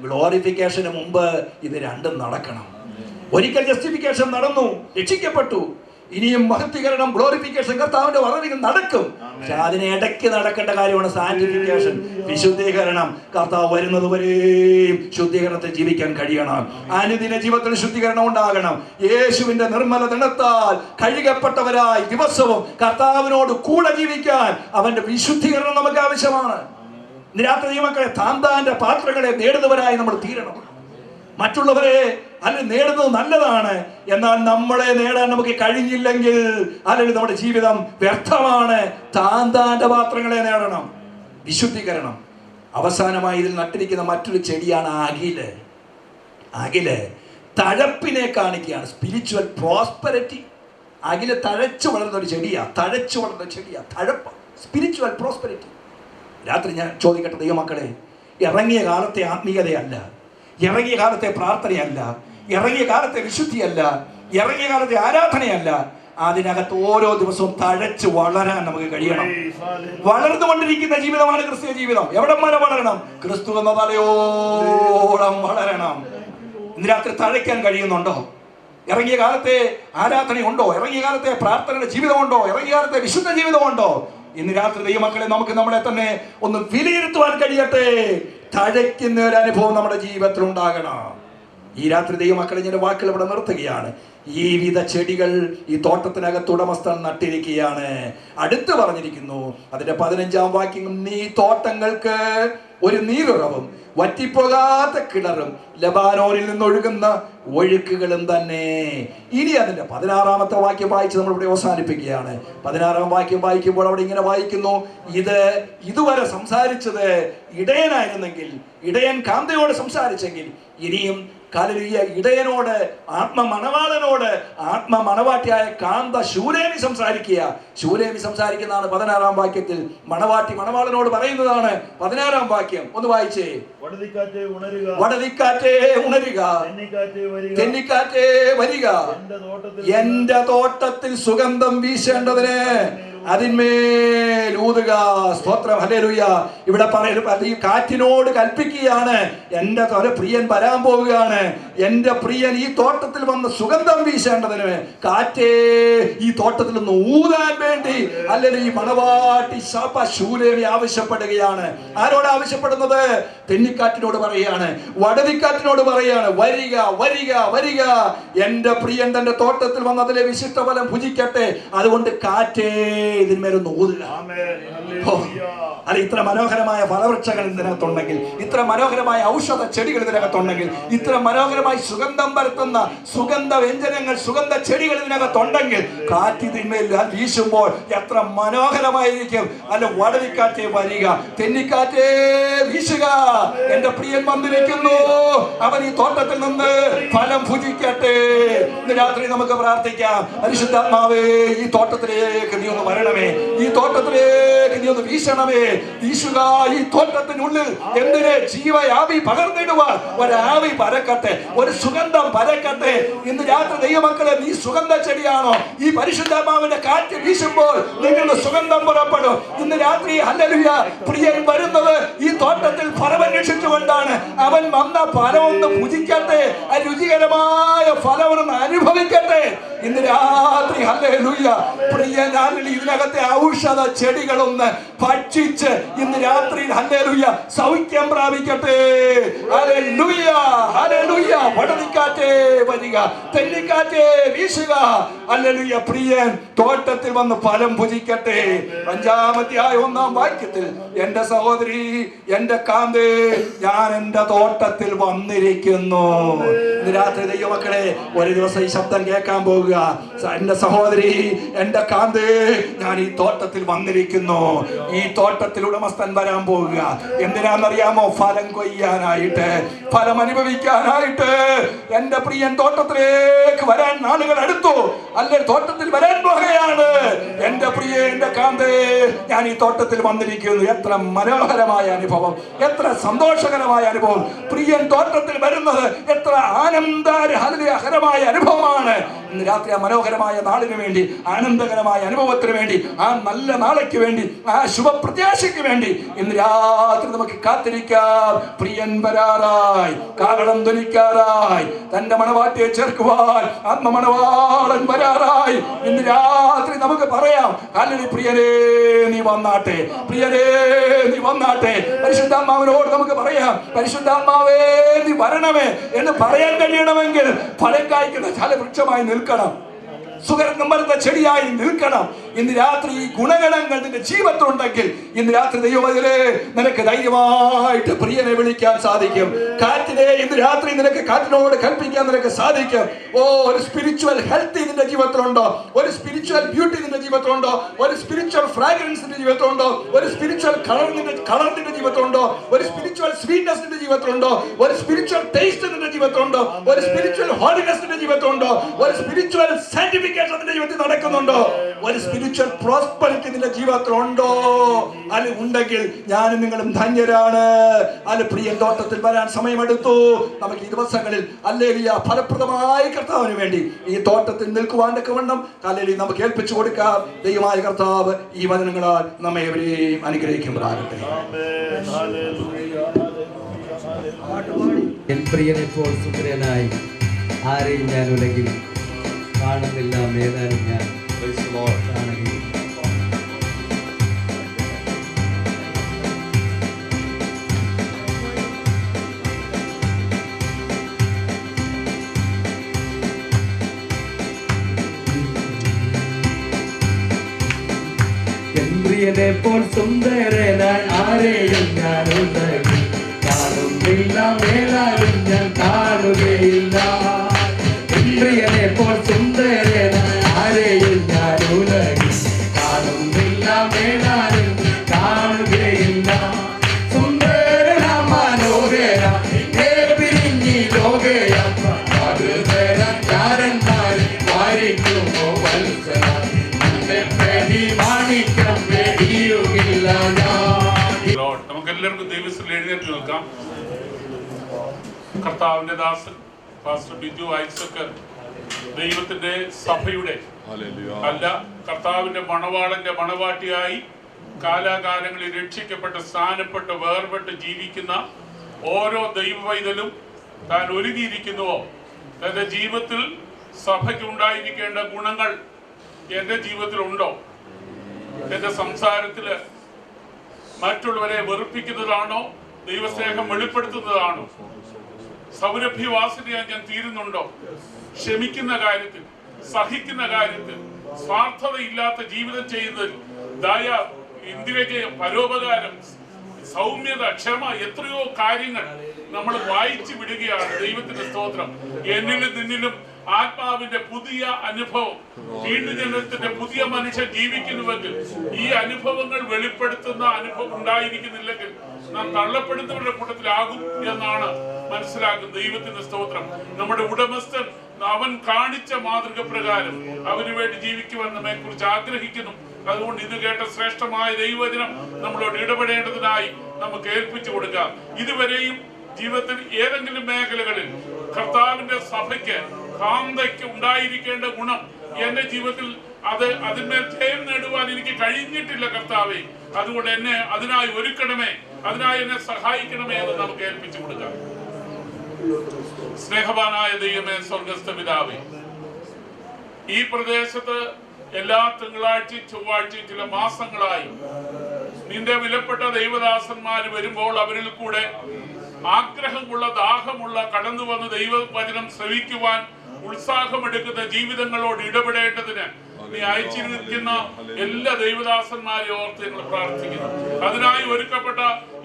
ഗ്ലോറിഫിക്കേഷന് മുമ്പ് ഇത് രണ്ടും നടക്കണം. ഒരിക്കൽ ജസ്റ്റിഫിക്കേഷൻ നടന്നു, രക്ഷിക്കപ്പെട്ടു. ഇനിയും മഹത്വീകരണം, ഗ്ലോറിഫിക്കേഷൻ കർത്താവിന്റെ വരവിൽ നടക്കും. പക്ഷെ അതിന് ഇടയ്ക്ക് നടക്കേണ്ട കാര്യമാണ് സാന്റിഫിക്കേഷൻ, വിശുദ്ധീകരണം. കർത്താവ് വരുന്നത് വരെയും ശുദ്ധീകരണത്തിൽ ജീവിക്കാൻ കഴിയണം. അനുദിന ജീവിതത്തിൽ ശുദ്ധീകരണം ഉണ്ടാകണം. യേശുവിന്റെ നിർമ്മല ദിനത്താൽ കഴുകപ്പെട്ടവരായി ദിവസവും കർത്താവിനോട് കൂടെ ജീവിക്കാൻ അവന്റെ വിശുദ്ധീകരണം നമുക്ക് ആവശ്യമാണ്. രാത്രി ദൈവമക്കളെ, താന്താന്റെ പാത്രങ്ങളെ നേടുന്നവരായി നമ്മൾ തീരണം. മറ്റുള്ളവരെ അല്ലെങ്കിൽ നേടുന്നത് നല്ലതാണ്, എന്നാൽ നമ്മളെ നേടാൻ നമുക്ക് കഴിഞ്ഞില്ലെങ്കിൽ അല്ലെങ്കിൽ നമ്മുടെ ജീവിതം വ്യർത്ഥമാണ്. താന്താന്റെ പാത്രങ്ങളെ നേടണം. വിശുദ്ധീകരണം. അവസാനമായി ഇതിൽ നട്ടിരിക്കുന്ന മറ്റൊരു ചെടിയാണ് അകില്. അകില് തഴപ്പിനെ കാണിക്കുകയാണ്. Spiritual prosperity. അകില് തഴച്ചു വളർന്ന ഒരു ചെടിയാണ്. തഴപ്പ്, സ്പിരിച്വൽ പ്രോസ്പെരിറ്റി. രാത്രി ഞാൻ ചോദിക്കട്ടെ ദൈവമക്കളെ, ഇറങ്ങിയ കാലത്തെ ആത്മീയതയല്ല, ഇറങ്ങിയ കാലത്തെ പ്രാർത്ഥനയല്ല, ഇറങ്ങിയ കാലത്തെ വിശുദ്ധിയല്ല, ഇറങ്ങിയ കാലത്തെ ആരാധനയല്ല, അതിനകത്ത് ഓരോ ദിവസവും തഴച്ച് വളരാൻ നമുക്ക് കഴിയണം. വളർന്നുകൊണ്ടിരിക്കുന്ന ജീവിതമാണ് ക്രിസ്തീയ ജീവിതം. എവിടം വരെ വളരണം? ക്രിസ്തു എന്ന തലയോളം വളരണം. ഇന്ന് രാത്രി തഴയ്ക്കാൻ കഴിയുന്നുണ്ടോ? ഇറങ്ങിയ കാലത്തെ ആരാധനയുണ്ടോ? ഇറങ്ങിയ കാലത്തെ പ്രാർത്ഥനയുടെ ജീവിതമുണ്ടോ? ഇറങ്ങിയ കാലത്തെ വിശുദ്ധ ജീവിതമുണ്ടോ? ഇന്ന് രാത്രി ദൈവമക്കളെ, നമുക്ക് നമ്മളെ തന്നെ ഒന്ന് വിലയിരുത്തുവാൻ കഴിയട്ടെ. തഴയ്ക്കുന്ന ഒരു അനുഭവം നമ്മുടെ ജീവിതത്തിൽ ഉണ്ടാകണം. ഈ രാത്രി ദൈവമക്കളെ, ഞാൻ വാക്കുകൾ ഇവിടെ നിർത്തുകയാണ്. ഈ വിധ ചെടികൾ ഈ തോട്ടത്തിനകത്ത് ഉടമസ്ഥൻ നട്ടിരിക്കുകയാണ്. അടുത്ത് പറഞ്ഞിരിക്കുന്നു അതിന്റെ 15-ാം വാക്യം, നീ തോട്ടങ്ങൾക്ക് ഒരു നീരുറവും വറ്റിപ്പോകാത്ത കിണറും ലബാനോനിൽ നിന്നൊഴുകുന്ന ഒഴുക്കുകളും തന്നെ. ഇനി അതിന്റെ 16-ാമത്തെ വാക്യം വായിച്ച് നമ്മളിവിടെ അവസാനിപ്പിക്കുകയാണ്. 16-ാം വാക്യം വായിക്കുമ്പോൾ അവിടെ ഇങ്ങനെ വായിക്കുന്നു, ഇതുവരെ സംസാരിച്ചത് ഇടയനായിരുന്നെങ്കിൽ, ഇടയൻ കാന്തയോട് സംസാരിച്ചെങ്കിൽ, ഇനിയും ഹല്ലേലൂയ ഇടയനോട്, ആത്മമണവാട്ടിയായ കാന്ത ശൂലേമി സംസാരിക്കുക. ശൂലേമി സംസാരിക്കുന്നതാണ് 16-ാം വാക്യത്തിൽ. മണവാട്ടി മണവാളനോട് പറയുന്നതാണ് 16-ാം വാക്യം. ഒന്ന് വായിച്ചേ. വടതിക്കാറ്റേ ഉണരുക, തെന്നിക്കാറ്റേ വരിക, എന്റെ തോട്ടത്തിൽ സുഗന്ധം വീശേണ്ടതിന് അതിന്മേൽ ഊതുക. സ്തോത്രം, ഹല്ലേലൂയ. ഇവിടെ ഈ കാറ്റിനോട് കൽപ്പിക്കുകയാണ്, എന്റെ പ്രിയൻ വരാൻ പോവുകയാണ്. എന്റെ പ്രിയൻ ഈ തോട്ടത്തിൽ വന്ന് സുഗന്ധം വീശേണ്ടതിന് കാറ്റേ ഈ തോട്ടത്തിൽ നിന്ന് ഊതാൻ വേണ്ടി അല്ലെങ്കിൽ ഈ മണവാട്ടി ശൂലേമി ആവശ്യപ്പെടുകയാണ്. ആരോട് ആവശ്യപ്പെടുന്നത്? തെന്നിക്കാറ്റിനോട് പറയുകയാണ്, വടതിക്കാറ്റിനോട് പറയുകയാണ്, വരിക വരിക വരിക, എന്റെ പ്രിയൻ തന്റെ തോട്ടത്തിൽ വന്ന് അതിലെ വിശിഷ്ടഫലം ഭുജിക്കട്ടെ. അതുകൊണ്ട് കാറ്റേ ഇതിന്മേലൊന്ന് ഊതുക. അല്ല, ഇത്ര മനോഹരമായ ഫലവൃക്ഷങ്ങൾ ഇതിനകത്തുണ്ടെങ്കിൽ, ഇത്ര മനോഹരമായ ഔഷധ ചെടികൾ ഇതിനകത്തുണ്ടെങ്കിൽ, ഇത്ര മനോഹരമായി സുഗന്ധം പരത്തുന്ന സുഗന്ധ വ്യഞ്ജനങ്ങൾ, സുഗന്ധ ചെടികൾ ഇതിനകത്തുണ്ടെങ്കിൽ, കാറ്റ് ഇതിന്മേൽ വീശുമ്പോൾ എത്ര മനോഹരമായിരിക്കും. അല്ല, വടതിക്കാറ്റേ വരിക, തെന്നിക്കാറ്റേ വീശുക, എന്റെ പ്രിയൻ വന്നിരിക്കുന്നു, അവൻ ഈ തോട്ടത്തിൽ നിന്ന് ഫലം ഭുജിക്കട്ടെ. ഇന്ന് രാത്രി നമുക്ക് പ്രാർത്ഥിക്കാം, പരിശുദ്ധാത്മാവേ ഈ തോട്ടത്തിലേക്ക് നീ ഒന്ന് വരണം. വരണമേ. ഈ തോട്ടത്തിലേക്ക് നീ ഒന്ന് വീശണമേ. വീശുക ഈ തോട്ടത്തിനുള്ളിൽ. എന്തിന്? ജീവയാവി പകർന്നിടുവാൻ ഒരാവി പരക്കട്ടെ, ഒരു സുഗന്ധം പരക്കട്ടെ. ഇന്ന് രാത്രി ദൈവമക്കളെ, നീ സുഗന്ധ ചെടിയാണോ? ഈ പരിശുദ്ധാത്മാവിന്റെ കാറ്റ് വീശുമ്പോൾ നിങ്ങൾക്ക് സുഗന്ധം പുറപ്പെടും. ഇന്ന് രാത്രി ഹല്ലേലൂയ, പ്രിയൻ വരുന്നത് ഈ തോട്ടത്തിൽ ഫലമന്വേഷിച്ചുകൊണ്ടാണ്. അവൻ വന്ന ഫലം ഒന്ന് ഭുജിക്കട്ടെ, ആ രുചികരമായ ഫലം ഒന്ന് അനുഭവിക്കട്ടെ. ഇന്ന് രാത്രി ഹല്ലേലൂയ, പ്രിയനാളിൽ ഇതിനകത്തെ ഔഷധ ചെടികളൊന്ന് ഭക്ഷിച്ച് ഇന്ന് രാത്രി ഹല്ലേലൂയ സൗഖ്യം പ്രാപിക്കട്ടെ. Hallelujah, hallelujah. വടതിക്കാറ്റേ വരിക, തെന്നിക്കാറ്റേ വീശുക. ഹല്ലേലൂയ, പ്രിയൻ തോട്ടത്തിൽ വന്ന് ഫലം ഭുജിക്കട്ടെ. 5-ാം വാക്യത്തിൽ, എന്റെ സഹോദരി, എന്റെ കാന്തേ, ഞാൻ എന്റെ തോട്ടത്തിൽ വന്നിരിക്കുന്നു. ഇന്ന് രാത്രി ദൈവമക്കളെ, ഒരു ദിവസം ഈ ശബ്ദം കേൾക്കാൻ പോകുക. എന്റെ സഹോദരി, എന്റെ കാന്തേ, ഞാൻ ഈ തോട്ടത്തിൽ വന്നിരിക്കുന്നു. ഈ തോട്ടത്തിൽ ഉടമസ്ഥൻ വരാൻ പോകുക. എന്തിനാണെന്നറിയാമോ? ഫലം കൊയ്യാനായിട്ട്, ഫലം അനുഭവിക്കാനായിട്ട്. എന്റെ പ്രിയൻ തോട്ടത്തിലേക്ക് വരാൻ നാളുകൾ അടുത്തു. അല്ലെ, തോട്ടത്തിൽ വരാൻ പോകുകയാണ്. എന്റെ പ്രിയ, എന്റെ കാന്തേ, ഞാൻ ഈ തോട്ടത്തിൽ വന്നിരിക്കുന്നു. എത്ര മനോഹരമായ അനുഭവം, എത്ര സന്തോഷകരമായ അനുഭവം. പ്രിയൻ തോട്ടത്തിൽ വരുന്നത് എത്ര ആനന്ദകരമായ അനുഭവമാണ്. ഇന്ന് രാത്രി ആ മനോഹരമായ നാളിന് വേണ്ടി, ആനന്ദകരമായ അനുഭവത്തിന് വേണ്ടി, ആ നല്ല നാളേക്ക് വേണ്ടി, ആ ശുഭപ്രത്യാശയ്ക്ക് വേണ്ടി ഇന്ന് രാത്രി നമുക്ക് കാത്തിരിക്കാം. പ്രിയൻ വരാറായി, കാഹളം ധ്വനിക്കാറായി, തന്റെ മണവാട്ടിയെ ചേർക്കുവാൻ ആത്മമണവാളൻ വരാറായി. ഇന്ന് രാത്രി നമുക്ക് പറയാം, അല്ലെങ്കിൽ പ്രിയനേ നീ വന്നാട്ടെ, പ്രിയനേ നീ വന്നാട്ടെ. പരിശുദ്ധാത്മാവിനോട് നമുക്ക് പറയാം, പരിശുദ്ധാത്മാവേ നീ വരണമേ എന്ന് പറയാൻ കഴിയണമെങ്കിൽ ഫലം കായ്ക്കുന്ന ഫലവൃക്ഷമായി നിൽക്കണം, സുഗന്ധം വരുന്ന ചെടിയായി നിൽക്കണം. ഇന്ന് രാത്രി ഈ ഗുണഗണങ്ങൾ നിന്റെ ജീവിതത്തിലുണ്ടെങ്കിൽ ഇന്ന് രാത്രി ദൈവമേ, നിനക്ക് ധൈര്യമായിട്ട് പ്രിയനെ വിളിക്കാൻ സാധിക്കും. കാറ്റിനെ ഇന്ന് രാത്രി നിനക്ക് കാറ്റിനോട് കൽപ്പിക്കാൻ നിനക്ക് സാധിക്കും. ഓ, ഒരു സ്പിരിച്വൽ ഹെൽത്ത് നിന്റെ ജീവിതത്തിലുണ്ടോ? ഒരു സ്പിരിച്വൽ ബ്യൂട്ടി നിന്റെ ജീവിതത്തിലുണ്ടോ? ഒരു സ്പിരിച്വൽ ഫ്രാഗ്രൻസ് നിന്റെ ജീവിതത്തിലുണ്ടോ? ഒരു സ്പിരിച്വൽ കളർ നിന്റെ ജീവിതത്തിലുണ്ടോ? ഒരു സ്പിരിച്വൽ സ്വീറ്റ്നെസ് നിന്റെ ജീവിതത്തിലുണ്ടോ? ഒരു സ്പിരിച്വൽ ടേസ്റ്റ് നിന്റെ ജീവിതത്തിലുണ്ടോ? ഒരു സ്പിരിച്വൽ ഹോളിനെസ് നിന്റെ ജീവിതത്തിലുണ്ടോ? ഒരു സ്പിരിച്വൽ സാന്റിഫിക്കേഷൻ നിന്റെ ജീവിതത്തിൽ നടക്കുന്നുണ്ടോ? ഒരു സ്പിരിച്വൽ പ്രോസ്പെറിറ്റി നിന്റെ ജീവിതത്തിലുണ്ടോ? അത് ഉണ്ടെങ്കിൽ ഞാനും നിങ്ങളും ധന്യരാണ്. അത് പ്രിയൻ തോട്ടത്തിൽ വരാൻ സമയമെടുത്തു. നമുക്ക് ഈ ദിവസങ്ങളിൽ ഹല്ലേലൂയ ഫലപ്രദമായ കർത്താവിന് വേണ്ടി ഈ തോട്ടത്തിൽ നിൽക്കുവാൻ തക്കവണ്ണം ഹല്ലേലൂയ നമുക്ക് ഏൽപ്പിച്ചു കൊടുക്കാം. ദൈവമായ കർത്താവ് ഈ വചനങ്ങളാൽ നമ്മെ എവരെയും അനുഗ്രഹിക്കുമാറാകട്ടെ. എൻ പ്രിയനെപ്പോൾ സുന്ദരനായി ആരെയും ഞാൻ ഉലകിൽ കാണുന്നില്ല, മേലാനും ഞാൻ കാണുകയും. പ്രിയനെപ്പോൾ സുന്ദരനായി ആരെയും ഞാൻ ഉലകിൽ കാണുന്നില്ല, മേലാനും ഞാൻ കാണുകയില്ല. പ്രിയനെപ്പോൾ സുന്ദരനായി ആരെയും ഞാൻ ഉലകിൽ കാണുന്നില്ല, മേലാനും കാണുകയില്ല. സുന്ദരന മനോഹര പിരിഞ്ഞി ലോകയാത്ര വാരിക്കുമോ വത്സര മാണിക്കം പേടിയുകില്ല ഞാൻ. നമുക്കെല്ലാവർക്കും ദൈവത്തിൽ എഴുന്നേറ്റ് നിൽക്കാം. കർത്താവിന്റെ ദാസൻ പാസ്റ്റർ ബിജു ഐസക് ദൈവത്തിന്റെ സഭയുടെ അല്ല, കർത്താവിന്റെ മണവാളന്റെ മണവാട്ടിയായി കാലാകാലങ്ങളിൽ രക്ഷിക്കപ്പെട്ട് സ്ഥാനപ്പെട്ട് വേർപെട്ട് ജീവിക്കുന്ന ഓരോ ദൈവവൈതലും താൻ ഒരുങ്ങിയിരിക്കുന്നുവോ, തന്റെ ജീവിതത്തിൽ സഭയ്ക്ക് ഉണ്ടായിരിക്കേണ്ട ഗുണങ്ങൾ എന്റെ ജീവിതത്തിലുണ്ടോ? എന്റെ സംസാരത്തില് മറ്റുള്ളവരെ വെറുപ്പിക്കുന്നതാണോ, ദൈവസ്നേഹം വെളിപ്പെടുത്തുന്നതാണോ? സൗരഭ്യവാസിനിയായി ഞാൻ തീരുന്നുണ്ടോ? ക്ഷമിക്കുന്ന കാര്യത്തിൽ, സഹിക്കുന്ന കാര്യത്തിൽ, സ്വാർത്ഥതയില്ലാത്ത ജീവിതം ചെയ്യുന്നതിൽ, ദയ, ഇന്ദ്രിയജയം, പരോപകാരം, സൗമ്യത, ക്ഷമ, എത്രയോ കാര്യങ്ങൾ നമ്മൾ വായിച്ചു വിടുകയാണ്. ദൈവത്തിന്റെ സ്തോത്രം. എന്നിലും നിന്നിലും ആത്മാവിന്റെ പുതിയ അനുഭവം, വീണ്ടും ജനനത്തിന്റെ പുതിയ മനുഷ്യൻ ജീവിക്കുന്നുവെങ്കിൽ, ഈ അനുഭവങ്ങൾ വെളിപ്പെടുത്തുന്ന അനുഭവം ഉണ്ടായിരിക്കുന്നില്ലെങ്കിൽ നാം തള്ളപ്പെടുന്നവരുടെ കൂട്ടത്തിലാകും എന്നാണ് മനസ്സിലാക്കുന്നത്. ദൈവത്തിന്റെ സ്തോത്രം. നമ്മുടെ ഉടമസ്ഥൻ അവൻ കാണിച്ച മാതൃക പ്രകാരം അവന് വേണ്ടി ജീവിക്കുവാൻ നമ്മെ കുറിച്ച് ആഗ്രഹിക്കുന്നു. അതുകൊണ്ട് ഇത് കേട്ട ശ്രേഷ്ഠമായ ദൈവവചനം നമ്മളോട് ഇടപെടേണ്ടതിനായി നമുക്ക് ഏൽപ്പിച്ചു കൊടുക്കാം. ഇതുവരെയും ജീവിതത്തിൽ ഏതെങ്കിലും മേഖലകളിൽ കർത്താവിന്റെ സഭയ്ക്ക് കാന്തയ്ക്ക് ഉണ്ടായിരിക്കേണ്ട ഗുണം എന്റെ ജീവിതത്തിൽ അതിന്മേൽ ജയം നേടുവാൻ എനിക്ക് കഴിഞ്ഞിട്ടില്ല കർത്താവേ, അതുകൊണ്ട് എന്നെ അതിനായി ഒരുക്കണമേ, അതിനായി എന്നെ സഹായിക്കണമേ എന്ന് നമുക്ക് ഏൽപ്പിച്ചു കൊടുക്കാം. സ്നേഹവാനായ ദൈവമേ, സ്വർഗസ്ഥ പിതാവേ, ഈ പ്രദേശത്ത് എല്ലാ തിങ്കളാഴ്ചയും ചൊവ്വാഴ്ചയും ചില മാസങ്ങളായി നിന്റെ വിലപ്പെട്ട ദൈവദാസന്മാര് വരുമ്പോൾ അവരിൽ കൂടെ ആഗ്രഹമുള്ള, ദാഹമുള്ള, കടന്നു വന്ന് ദൈവവചനം ശ്രവിക്കുവാൻ ഉത്സാഹമെടുക്കുന്ന ജീവിതങ്ങളോട് ഇടപെടേണ്ടതിന് നീ അയച്ചിരിക്കുന്ന എല്ലാ ദൈവദാസന്മാരെ ഓർത്ത് ഞങ്ങൾ പ്രാർത്ഥിക്കുന്നു. അതിനായി ഒരുക്കപ്പെട്ട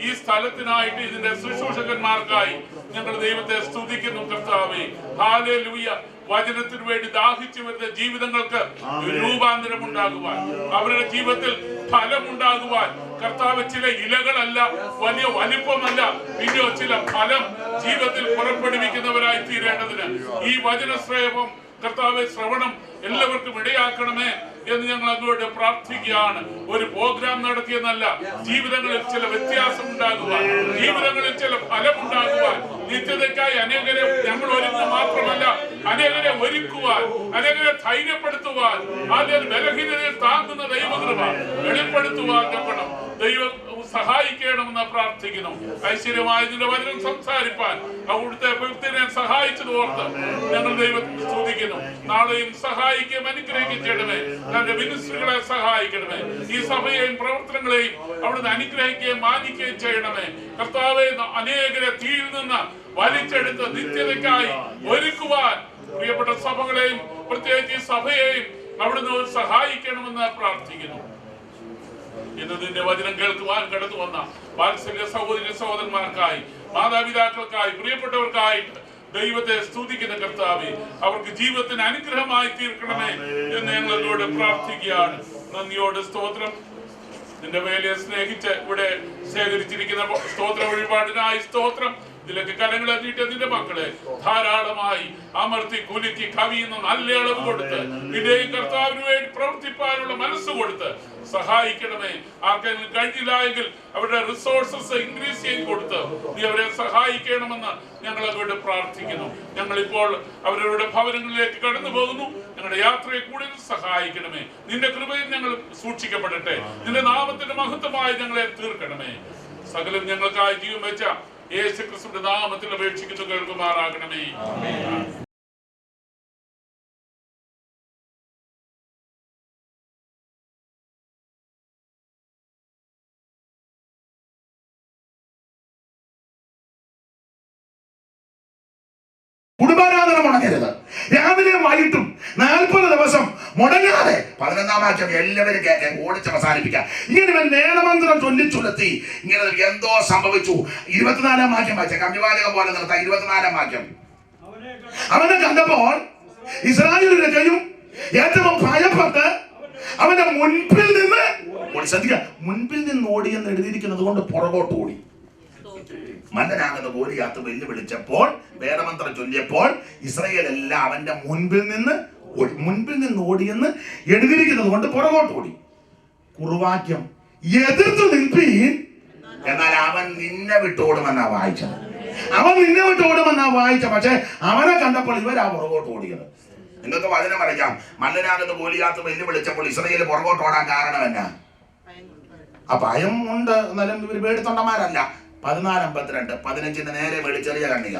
ഈ സ്ഥലത്തിനായിട്ട് ഇതിന്റെ ശുശ്രൂഷകന്മാർക്കായി ഞങ്ങൾ ദൈവത്തെ സ്തുതിക്കുന്നു കർത്താവേ. ഹല്ലേലൂയ. വചനത്തിനു വേണ്ടി ദാഹിച്ചു വരുന്ന ജീവിതങ്ങൾക്ക് രൂപാന്തരം ഉണ്ടാകുവാൻ, അവരുടെ ജീവിതത്തിൽ ഫലമുണ്ടാകുവാൻ കർത്താവ് ചില ഇലകളല്ല, വലിയ വലിപ്പമല്ല, പിന്നെ ചില ഫലം ജീവിതത്തിൽ പുറപ്പെടുവിക്കുന്നവരായി തീരേണ്ടതിന് ഈ വചനശ്രേയം കർത്താവെ ശ്രവണം എല്ലാവർക്കും ഇടയാക്കണമേ എന്ന് ഞങ്ങൾ അങ്ങോട്ട് പ്രാർത്ഥിക്കുകയാണ്. ഒരു പ്രോഗ്രാം നടത്തിയെന്നല്ല, ജീവിതങ്ങളിൽ ചില വ്യത്യാസം ഉണ്ടാകുവാൻ, ജീവിതങ്ങളിൽ ചില ഫലം ഉണ്ടാകുവാൻ, നിത്യതയ്ക്കായി അനേകരെ ഞങ്ങൾ ഒരുങ്ങുക മാത്രമല്ല, അനേകരെ ഒരുക്കുവാൻ, അനേകരെ ധൈര്യപ്പെടുത്തുവാൻ, ആദ്യം ബലഹീനതയിൽ താങ്ങുന്ന ദൈവകൃപ വെളിപ്പെടുത്തുവാൻ തക്കണം. ദൈവം സഹായിക്കണമെന്ന് പ്രാർത്ഥിക്കുന്നു. ഐശ്വര്യമായ ഇതിന്റെ വചനം സംസാരിപ്പാൻ അവിടുത്തെ ഭക്തനെ സഹായിച്ചത് ഓർത്ത് ഞങ്ങൾ ദൈവത്തെ സ്തുതിക്കുന്നു. നാളെയും സഹായിക്കുകയും അനുഗ്രഹിക്കുകയും ചെയ്യണമേ. തന്റെ മിനിസ്ട്രികളെ സഹായിക്കണമേ. ഈ സഭയെയും പ്രവർത്തനങ്ങളെയും അവിടുന്ന് അനുഗ്രഹിക്കുകയും മാനിക്കുകയും ചെയ്യണമേ. കർത്താവെ, അനേകരെ തീയിൽ നിന്ന് വലിച്ചെടുത്ത് നിത്യതയ്ക്കായി ഒരുക്കുവാൻ പ്രിയപ്പെട്ട സഭകളെയും പ്രത്യേകിച്ച് ഈ സഭയെയും അവിടുന്ന് സഹായിക്കണമെന്ന് പ്രാർത്ഥിക്കുന്നു. ഇന്ന് നിന്റെ വചനം കേൾക്കുവാൻ കടന്നു വന്ന വാത്സല്യ സഹോദരി സഹോദരന്മാർക്കായി, മാതാപിതാക്കൾക്കായി, പ്രിയപ്പെട്ടവർക്കായിട്ട് ദൈവത്തെ സ്തുതിക്കുന്ന കർത്താവേ, അവർക്ക് ജീവിതത്തിന് അനുഗ്രഹമായി തീർക്കണമേ എന്ന് ഞങ്ങളോട് പ്രാർത്ഥിക്കുകയാണ്. നന്ദിയോട് സ്തോത്രം. നിന്റെ വേലയെ സ്നേഹിച്ച് ഇവിടെ ശേഖരിച്ചിരിക്കുന്ന സ്തോത്ര വഴിപാടിനായി സ്തോത്രം. ഇതിലേക്ക് കരങ്ങളെ നീട്ടി നിന്റെ മക്കളെ ധാരാളമായി അമർത്തി കുലുക്കി കവിയുന്ന നല്ല അളവ് കൊടുത്ത് നിന്റെയും കർത്താവിന് വേണ്ടി പ്രവർത്തിപ്പാനുള്ള മനസ്സ് കൊടുത്ത് സഹായിക്കണമേ. ആർക്കെങ്കിലും കഴിഞ്ഞില്ല എങ്കിൽ അവരുടെ റിസോഴ്സസ് ഇൻക്രീസ് ചെയ്ത് കൊടുത്ത് നീ അവരെ സഹായിക്കണമെന്ന് ഞങ്ങൾ അവരോട് പ്രാർത്ഥിക്കുന്നു. ഞങ്ങളിപ്പോൾ അവരുടെ ഭവനങ്ങളിലേക്ക് കടന്നു പോകുന്നു. ഞങ്ങളുടെ യാത്രയെ കൂടുതൽ സഹായിക്കണമേ. നിന്റെ കൃപയിൽ ഞങ്ങൾ സൂക്ഷിക്കപ്പെടട്ടെ. നിന്റെ നാമത്തിന്റെ മഹത്വമായി ഞങ്ങളെ തീർക്കണമേ. സകലം ഞങ്ങൾക്കായി ജീവൻ വെച്ച യേശു ക്രിസ്തുവിന്റെ നാമത്തിൽ അപേക്ഷിക്കുന്നു, കേൾക്കുമാറാകണമേ. കുടുംബാരാധന മുടങ്ങരുത്. രാവിലെയും വൈകിട്ടും 40 ദിവസം മുടങ്ങാതെ 11-ാം വാക്യം എല്ലാവരും കേൾക്കാൻ ഓടിച്ച് അവസാനിപ്പിക്കാം. ഇങ്ങനെ നേണമന്ത്രം ചൊല്ലിച്ചുലത്തി ഇങ്ങനെ എന്തോ സംഭവിച്ചു. 24-ാം വാക്യം വായിച്ച കമ്പിവാചകം പോലെ നിർത്താം. 24-ാം വാക്യം. അവനെ കണ്ടപ്പോൾ ഇസ്രായേലിനൊക്കെയും ഏറ്റവും ഭയപ്പെട്ട് അവന്റെ മുൻപിൽ നിന്ന് ഓടി. ശ്രദ്ധിക്കുക, മുൻപിൽ നിന്ന് ഓടിയെന്ന് എഴുതിയിരിക്കുന്നത് കൊണ്ട് പുറകോട്ട് ഓടി. മന്നനാകുന്ന ഗോലിയാത്ത് വെല്ലുവിളിച്ചപ്പോൾ, വേദമന്ത്രം ചൊല്ലിയപ്പോൾ ഇസ്രായേൽ എല്ലാം അവന്റെ മുൻപിൽ നിന്ന് ഓടിയെന്ന് എഴുതിയിരിക്കുന്നത് കൊണ്ട് പുറകോട്ട് ഓടി. കുറുവാക്യം, എതിർത്ത് നിൽപ്പീൻ എന്നാൽ അവൻ നിന്നെ വിട്ടോടുമെന്നാ വായിച്ചത്. അവൻ നിന്നെ വിട്ടോടുമെന്നാ വായിച്ച. പക്ഷെ അവനെ കണ്ടപ്പോൾ ഇവരാ പുറകോട്ട് ഓടിയത്. നിങ്ങൾക്ക് വചനം പറയാം. മല്ലനാകുന്ന ഗോലിയാത്ത് വെല്ലുവിളിച്ചപ്പോൾ ഇസ്രായേൽ പുറകോട്ട് ഓടാൻ കാരണം എന്നാ? ആ ഭയം ഉണ്ട്, എന്നാലും ഇവർ പേടിത്തൊണ്ടന്മാരല്ല. 14:52 15 നേരെ വെളിച്ചെറിയ കണ്ണിക.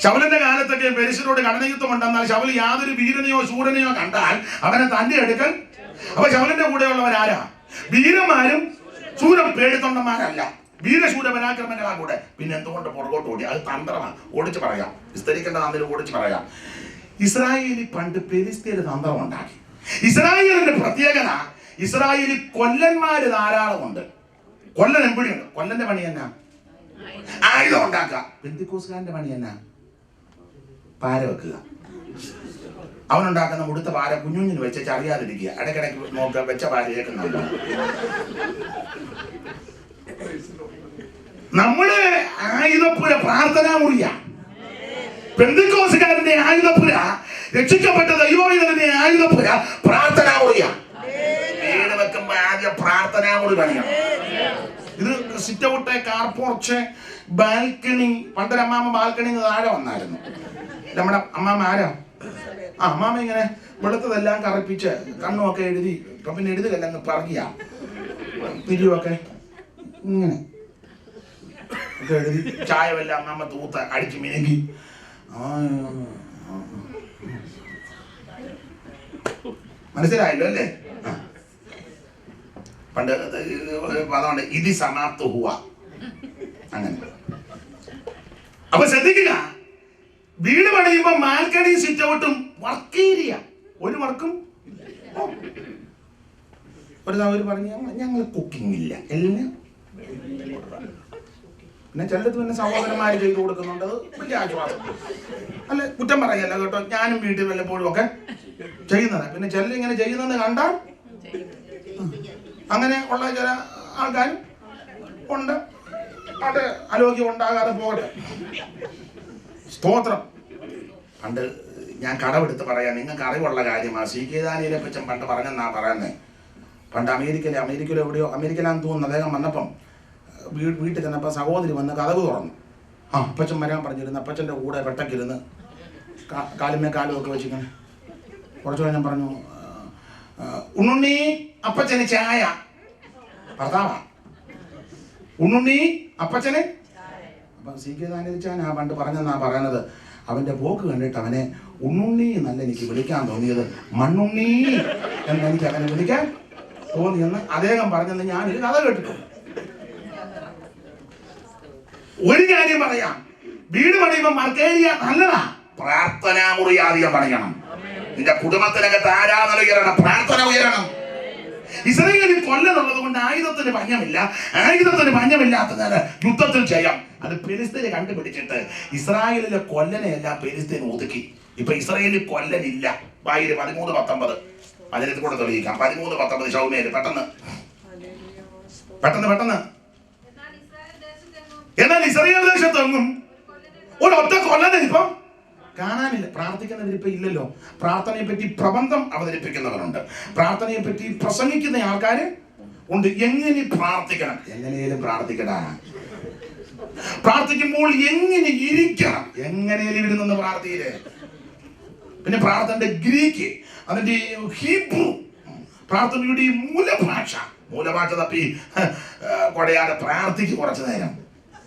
ശൗലിന്റെ കാലത്തൊക്കെ പെരിശരോട് കടനയുദ്ധം ഉണ്ടെന്നാൽ ശൗൽ യാതൊരു വീരനെയോ ശൂരനെയോ കണ്ടാൽ അവനെ തന്റെ എടുക്കൽ. അപ്പൊ ശൗലിന്റെ കൂടെയുള്ളവരാരാ? വീരന്മാരും ശൂരം പേടിത്തൊണ്ടന്മാരല്ല. വീരശൂര പരാക്രമങ്ങളാ കൂടെ. പിന്നെ എന്തുകൊണ്ട് പുറകോട്ട് ഓടി? അത് തന്ത്രമാണ്. ഓടിച്ച് പറയാം, വിസ്തരിക്കേണ്ട തന്ത്രം ഓടിച്ച് പറയാം. ഇസ്രായേലി പണ്ട് പെലിസ്ത്യര് തന്ത്രം ഉണ്ടാക്കി. ഇസ്രായേലിന്റെ പ്രത്യേകത, ഇസ്രായേലി കൊല്ലന്മാര് ധാരാളമുണ്ട്. കൊല്ലൻ എവിടെയുണ്ട്? കൊല്ലന്റെ പണി എന്നാ? ആയുധം ഉണ്ടാക്കുക. പെന്തിക്കോസ്കാരന്റെ പണി എന്നാ? പാര വെക്കുക. അവനുണ്ടാക്കുന്ന മുടുത്ത പാര കുഞ്ഞുഞ്ഞിന് വെച്ച് അറിയാതിരിക്കുക. ഇടയ്ക്കിടയ്ക്ക് നോക്കുക, വെച്ച പാര കേൾക്കുന്നുണ്ടോ? നമ്മുടെ ആയുധപ്പുര പ്രാർത്ഥനാ മുറിയ. പെന്തിക്കോസുകാരന്റെ ആയുധപ്പുര, രക്ഷിക്കപ്പെട്ട ദൈവോഹിതന്റെ ആയുധപ്പുര പ്രാർത്ഥനാ മുറിയാണ്. വീട് വെക്കുമ്പോ ആദ്യം പ്രാർത്ഥനാ മുറി പണിയണം. ഇത് sit out, car porch, balcony. പണ്ടൊരമ്മാമ്മ ബാൽക്കണി താഴെ വന്നായിരുന്നു. നമ്മുടെ അമ്മാമ്മ ആരാ? അമ്മാമ്മ ഇങ്ങനെ വെളുത്തതെല്ലാം കറപ്പിച്ച് കണ്ണുമൊക്കെ എഴുതി, ഇപ്പൊ പിന്നെ എഴുതുകല്ല, അങ്ങ് പറകിയ തിരിയുമൊക്കെ ഇങ്ങനെ ഒക്കെ എഴുതി, ചായവെല്ലാം അമ്മാമ്മ തൂത്ത് അടിച്ച് മിനുങ്ങി. മനസ്സിലായല്ലോ അല്ലേ? പണ്ട് അതുകൊണ്ട് ഇത് സമാപ്ത ഹുവ അങ്ങനെ. അപ്പൊ ശ്രദ്ധിക്കുക, വീട് പണിയുമ്പോ മാൽക്കണി സിറ്റ് ഔട്ടും വർക്ക് ഏരിയ ഒരു വർക്കും. ഒരു അവർ പറഞ്ഞ ഞങ്ങൾ കുക്കിംഗ് ഇല്ല എല്ലാം. പിന്നെ ചിലടത്ത് പിന്നെ സഹോദരന്മാര് ചെയ്തു കൊടുക്കുന്നുണ്ട്, അത് വലിയ ആശ്വാസം. അല്ല, കുറ്റം പറയല്ല കേട്ടോ, ഞാനും വീട്ടിൽ വല്ലപ്പോഴും ഒക്കെ ചെയ്യുന്നതാണ്. പിന്നെ ചിലർ ഇങ്ങനെ ചെയ്യുന്നത് കണ്ടാൽ അങ്ങനെ ഉള്ള ചില ആൾക്കാരും ഉണ്ട്. അത് ആരോഗ്യം ഉണ്ടാകാതെ പോകട്ടെ. സ്തോത്രം. പണ്ട് ഞാൻ കടമെടുത്ത് പറയാം, നിങ്ങൾക്ക് അറിവുള്ള കാര്യമാണ്. സി കെ ദാനിയലെ പറ്റും പണ്ട് പറഞ്ഞെന്നാ പറയുന്നത്. പണ്ട് അമേരിക്കയിലോ എവിടെയോ, അമേരിക്കയിലാണെന്ന് തോന്നുന്നു, അദ്ദേഹം വന്നപ്പം വീട്ടിൽ ചെന്നപ്പോൾ സഹോദരി വന്ന് കതക് തുറന്നു. അപ്പച്ചൻ വരാൻ പറഞ്ഞിരുന്നു. അപ്പച്ചൻ്റെ കൂടെ വെട്ടക്കിരുന്ന് കാലുമേ കാലും ഒക്കെ വെച്ചിങ്ങനെ കുറച്ച് കഴിഞ്ഞാൽ പറഞ്ഞു, ഉണ്ണുണ്ണി അപ്പച്ചന് ചായ. ഭർത്താവാ, ഉണ്ണുണ്ണി അപ്പച്ചന്. അപ്പം സി കെ ദാനിയച്ചാൻ ആ പണ്ട് പറഞ്ഞെന്നാ പറയുന്നത്. അവൻ്റെ പോക്ക് കണ്ടിട്ട് അവനെ ഉണ്ണുണ്ണി എന്നല്ല എനിക്ക് വിളിക്കാൻ തോന്നിയത്, മണ്ണുണ്ണി എന്ന് എനിക്ക് അവനെ വിളിക്കാൻ തോന്നിയെന്ന് അദ്ദേഹം പറഞ്ഞെന്ന് ഞാനൊരു കഥ കേട്ടിട്ടുണ്ട്. ഒരു കാര്യം പറയാം, വീട് പണിയുമ്പോൾ മർക്കേരിയ നല്ലതാ, പ്രാർത്ഥനാ മുറി ആദ്യം പണിയണം. നിന്റെ കുടുംബത്തിനകത്ത് ആരാധന ഉയരണം, പ്രാർത്ഥന ഉയരണം. ഇസ്രായേലിൽ കൊല്ലനുള്ളത് കൊണ്ട് ആയുധത്തിന് പഞ്ഞമില്ല. ആയുധത്തിന് പഞ്ഞമില്ലാത്തതിന് യുദ്ധത്തിൽ ചെയ്യാം. അത് ഫെലിസ്തീനെ കണ്ടുപിടിച്ചിട്ട് ഇസ്രായേലിലെ കൊല്ലനെയെല്ലാം ഫെലിസ്തീൻ ഒതുക്കി. ഇപ്പൊ ഇസ്രായേലിൽ കൊല്ലനില്ല. 13:19 അതിനകത്ത് കൂടെ തെളിയിക്കാം. 13:19 ശൗമേല് പെട്ടെന്ന്. എന്നാൽ ഇസ്രായേൽ ദേശത്തൊന്നും ഒരൊറ്റ കൊല്ലനെ ഇപ്പം കാണാനില്ല. പ്രാർത്ഥിക്കുന്നവരിപ്പോ ഇല്ലല്ലോ. പ്രാർത്ഥനയെ പറ്റി പ്രബന്ധം അവതരിപ്പിക്കുന്നവരുണ്ട്, പ്രാർത്ഥനയെ പറ്റി പ്രസംഗിക്കുന്ന ആൾക്കാര് ഉണ്ട്. എങ്ങനെ പ്രാർത്ഥിക്കണം? എങ്ങനെയും പ്രാർത്ഥിക്കടാ. പ്രാർത്ഥിക്കുമ്പോൾ എങ്ങനെ ഇരിക്കണം? എങ്ങനെയും ഇരുന്ന് പ്രാർത്ഥിയില്ലേ. പിന്നെ പ്രാർത്ഥനയുടെ ഗ്രീക്ക്, അതിന്റെ ഹീബ്രു, പ്രാർത്ഥനയുടെ മൂലഭാഷ തപ്പി കൊടയാതെ പ്രാർത്ഥിക്കും കുറച്ചു നേരം.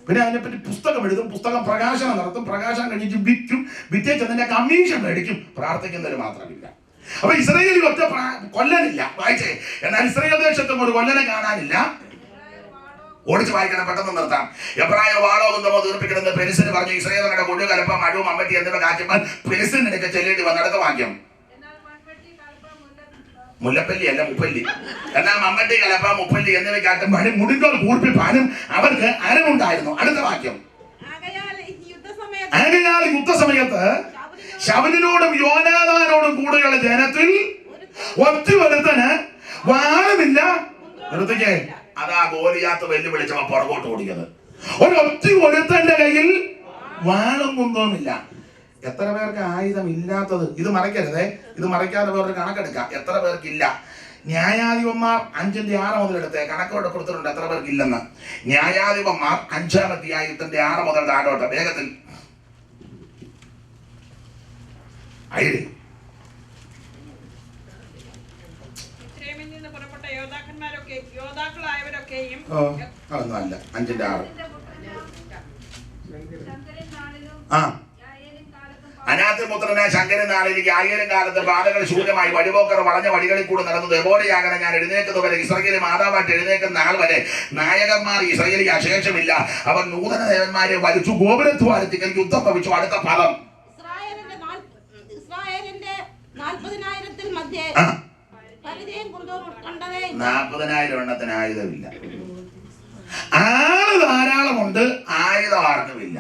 പിന്നെ അതിനെപ്പറ്റി പുസ്തകം എഴുതും, പുസ്തകം പ്രകാശനം നടത്തും, പ്രകാശനം കഴിഞ്ഞിട്ട് വിൽക്കും, വിറ്റേച്ചതിന്റെ കമ്മീഷൻ മേടിക്കും. പ്രാർത്ഥിക്കുന്നതിന് മാത്രമില്ല. അപ്പൊ ഇസ്രായേലിൽ ഒറ്റ കൊല്ലനില്ല. വായിച്ചേ. എന്നാൽ ഇസ്രായേൽ ദേശത്തും ഒരു കൊല്ലനെ കാണാനില്ല. ഓടിച്ച് വായിക്കണം, പെട്ടെന്ന് നിർത്താം. എബ്രായ വാളോ കുന്തമോ തീർപ്പിക്കണമെന്ന് പെരിസിന് പറഞ്ഞു. ഇസ്രായേലിന്റെ കൊടി, കലപ്പ, മഴവും അമ്പറ്റി എന്നിവ കാറ്റുമ്പോൾ പെരിസിനൊക്കെ ചെല്ലേണ്ടി വന്ന അടുത്ത വാക്യം. മുല്ലപ്പല്ലി അല്ല, മുപ്പല്ലി. എന്നാൽ മമ്മട്ടി, കലപ്പ, മുപ്പല്ലി എന്നിവ കാട്ടുമ്പോൾ മുടിന്തോൾ കൂർപ്പിപ്പാനും അവർക്ക് അരമുണ്ടായിരുന്നു. അടുത്ത വാക്യം. ആകയാൽ യുദ്ധസമയത്ത് ശൗലിനോടും യോനാഥാനോടും കൂടെയുള്ള ജനത്തിൽ ഒറ്റൊരുത്തന് വാളുമില്ല. നിർത്തിക്കേ. അതാ ഗോലിയാത്ത് വെല്ലുവിളിച്ചവ പുറകോട്ട് ഓടിയത്. ഒരൊറ്റ ഒരുത്തന്റെ കയ്യിൽ വാളും കുന്തവുമില്ല. എത്ര പേർക്ക് ആയുധം ഇല്ലാത്തത്? ഇത് മറയ്ക്കരുതേ, ഇത് മറയ്ക്കാതെ വേറൊരു കണക്കെടുക്കാം. എത്ര പേർക്കില്ല? ന്യായാധിപന്മാർ 5:6 മുതലെടുത്ത് കണക്കോടെ കൊടുത്തിട്ടുണ്ട് എത്ര പേർക്ക് ഇല്ലെന്ന്. ന്യായാധിപന്മാർ 5-ാം അധ്യായത്തിന്റെ 6 മുതൽ താഴോട്ട് വേഗത്തിൽ. അതൊന്നും അല്ല. 5:6. അനാഥപുത്രനായ ശങ്കരൻ നാളിലേക്ക് ആയിരം കാലത്ത് ബാലകൾ ശൂന്യമായി വഴിപോക്കർ വളഞ്ഞ വഴികളിൽ കൂടെ നടന്നു. ദെബോരയാകണം ഞാൻ എഴുന്നേക്കുന്നത് വരെ, ഇസ്രായേലിൽ മാതാവായിട്ട് എഴുന്നേക്കുന്ന നാൾ വരെ നായകന്മാർ ഇസ്രായേലിൽ അശേഷമില്ല. അവർ നൂതന ദേവന്മാരെ വലിച്ചു ഗോപുരത്വാരത്തിക്കൽ യുദ്ധം ഭവിച്ചു. അടുത്ത പദം. 40,000 എണ്ണത്തിന് ആയുധമില്ല. ആള് ധാരാളമുണ്ട്, ആയുധം ആർക്കുമില്ല.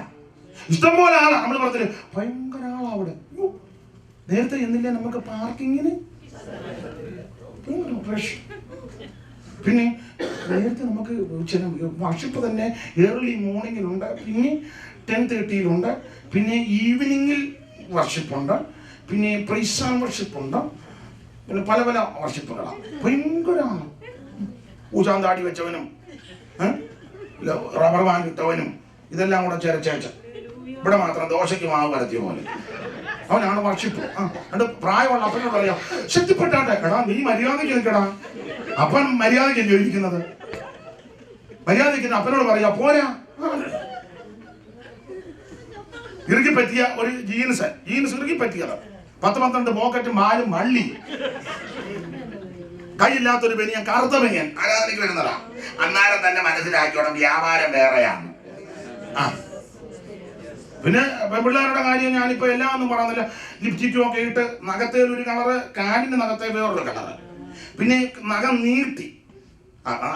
ഇഷ്ടംപോലെ ആളാ. നമ്മൾ പറഞ്ഞില്ലേ ഭയങ്കര ആളാ അവിടെ. നേരത്തെ എന്നില്ല നമുക്ക് പാർക്കിങ്ങിന് പിന്നെ നേരത്തെ നമുക്ക് ചില വർഷിപ്പ് തന്നെ ഏർലി മോർണിംഗിലുണ്ട്, പിന്നെ 10:30 പിന്നെ ഈവനിങ്ങിൽ വർഷിപ്പുണ്ട്, പിന്നെ പ്രൈസ് ആൻഡ് വർഷിപ്പുണ്ട്, പിന്നെ പല പല വർഷിപ്പുകളാണ്. ഭയങ്കരമാണ്. ഊചാന്താടി വെച്ചവനും റബ്ബർ ബാൻഡ് ഇട്ടവനും ഇതെല്ലാം കൂടെ ചേർച്ചേച്ച് ഇവിടെ മാത്രം ദോശയ്ക്ക് മാവ് വരത്തിയ പോലെ അവനാണ് വർഷിപ്പ്. എന്നിട്ട് പ്രായമുള്ള അപ്പനോട് പറയാം, ശക്തിപ്പെട്ടാട്ടെ, എടാ നീ മര്യാദയ്ക്ക് നിൽക്കടാ. അപ്പൻ മര്യാദയ്ക്ക് ചോദിക്കുന്നത്, മര്യാദയ്ക്ക് അപ്പനോട് പറയാ പോരാ. ഇറുക്കി പറ്റിയ ഒരു ജീൻസ് ഇറുക്കി പറ്റിയത് 10-12 പോക്കറ്റ് മാലും മള്ളി, കൈയില്ലാത്തൊരു ബനിയൻ, കറുത്ത ബനിയൻ ആരാധനയ്ക്ക് വരുന്നതാ. അന്നേരം തന്നെ മനസ്സിലാക്കിയോണം വ്യാപാരം വേറെയാണ്. പിന്നെ പെൺപിള്ളേരുടെ കാര്യം ഞാനിപ്പോ എല്ലാം ഒന്നും പറയുന്നില്ല. ലിപ്സ്റ്റിക്കും ഒക്കെ ഇട്ട് നഖത്തേൽ ഒരു കളറ്, കാലിന്റെ നഖത്തെ വേറൊരു കളറ്, പിന്നെ നഖം നീട്ടി,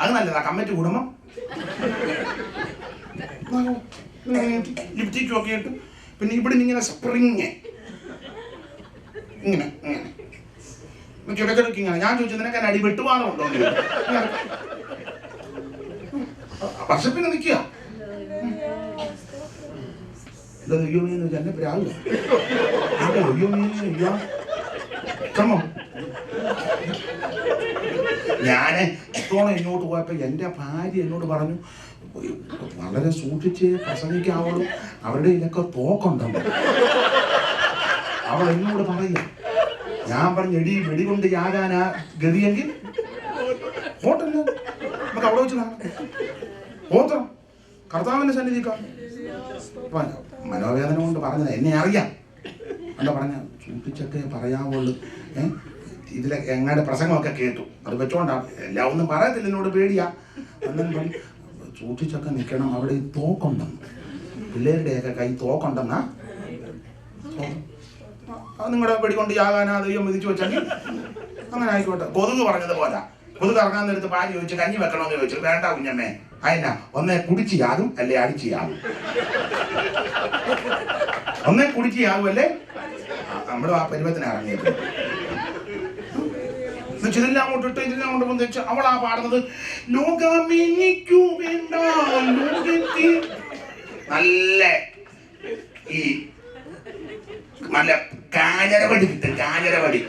അത് നല്ലതാ. കമ്മിറ്റി കുടുംബം ലിപ്സ്റ്റിക്കും ഒക്കെ ഇട്ട് പിന്നെ ഇവിടെ ഇങ്ങനെ സ്പ്രിങ് ഇങ്ങനെ കിടക്കിടക്ക് ഇങ്ങനെ. ഞാൻ ചോദിച്ചു നിനക്ക് അടി വെട്ടുവാനം ഉണ്ടോ? പക്ഷെ പിന്നെ നിൽക്കുക എന്നെ പ്രാവില്ല. ഞാന് ഇത്തോളം ഇങ്ങോട്ട് പോയപ്പോ എന്റെ ഭാര്യ എന്നോട് പറഞ്ഞു, വളരെ സൂക്ഷിച്ച് പ്രസംഗിക്കാവുള്ളൂ, അവരുടെ ഇതിലൊക്കെ തോക്കുണ്ടല്ലോ. അവൾ എന്നോട് പറയുക. ഞാൻ പറഞ്ഞു, എടി വെടികൊണ്ട് യാകാനാ ഗതിയെങ്കിൽ പോട്ടല്ലോ, നമുക്ക് അവിടെ വെച്ച് കാണാം. പോത്രം കർത്താവിന്റെ സന്നിധിക്കാം. മനോവേദന കൊണ്ട് പറഞ്ഞത് എന്നെ അറിയാം. എന്താ പറഞ്ഞ സൂക്ഷിച്ചൊക്കെ പറയാവുള്ളൂ. ഇതിലെ എങ്ങാണ്ട് പ്രസംഗമൊക്കെ കേട്ടു, അത് വെച്ചോണ്ടാ. എല്ലാം ഒന്നും പറയത്തില്ല, എന്നോട് പേടിയാ. അന്നും പറഞ്ഞു സൂക്ഷിച്ചൊക്കെ നിൽക്കണം, അവിടെ ഈ തോക്കുണ്ടെന്ന്, പിള്ളേരുടെയൊക്കെ കൈ തോക്കുണ്ടെന്നാ. അത് നിങ്ങളുടെ വെടികൊണ്ട് യാകാനാ ദൈവം വിധിച്ചു വെച്ചെങ്കിൽ അങ്ങനെ ആയിക്കോട്ടെ. കൊതുക് പറഞ്ഞതുപോലെ കൊതുക് ഇറങ്ങാൻ നേരത്ത് പാല് ചോദിച്ചു, കഞ്ഞി വെക്കണമെന്ന് ചോദിച്ചു. വേണ്ട കുഞ്ഞമ്മേ, അതിനാ ഒന്നേ കുടിച്ച് യാകും അല്ലേ അടിച്ച് യാകും. ഒന്നേ കുടിച്ച് യാകും അല്ലേ. നമ്മുടെ ആ പരുവത്തിന് ഇറങ്ങിയത് ഇതെല്ലാം കൊണ്ടിട്ട് ഇതെല്ലാം കൊണ്ട് വെച്ച് അവളാ പാടുന്നത്, ലോകമെനിക്കു വേണ്ട ലോകത്തിൽ. നല്ല ഈ നല്ല കാഞ്ഞരവടി കിട്ടും, കാഞ്ഞരവടി.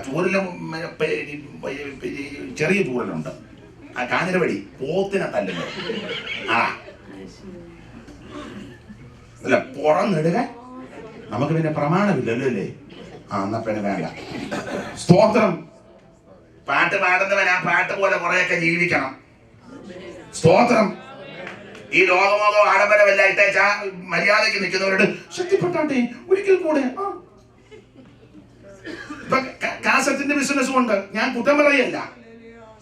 ചൂരലും ചെറിയ ചൂരലുണ്ട്, ആ കാഞ്ഞരവടി പോത്തിനെ തല്ലുന്നത്. അല്ല പുറന്നിടുക. നമുക്ക് പിന്നെ പ്രമാണമില്ലല്ലോ അല്ലേ. എന്നാ പിന്നെ വേണ്ട. സ്തോത്രം. പാട്ട് പാടുന്നവൻ ആ പാട്ട് പോലെ കുറെയൊക്കെ ജീവിക്കണം. സ്തോത്രം. ഈ ലോകമോകോ ആഡംബരമല്ല ഇട്ടേച്ചാ മര്യാദയ്ക്ക് നിൽക്കുന്നവരോട് ശക്തിപ്പെട്ടാട്ടെ ഒരിക്കൽ കൂടെ. ഇപ്പൊ കാസറ്റിന്റെ ബിസിനസ്സും ഉണ്ട്, ഞാൻ കുറ്റം പറയല്ല.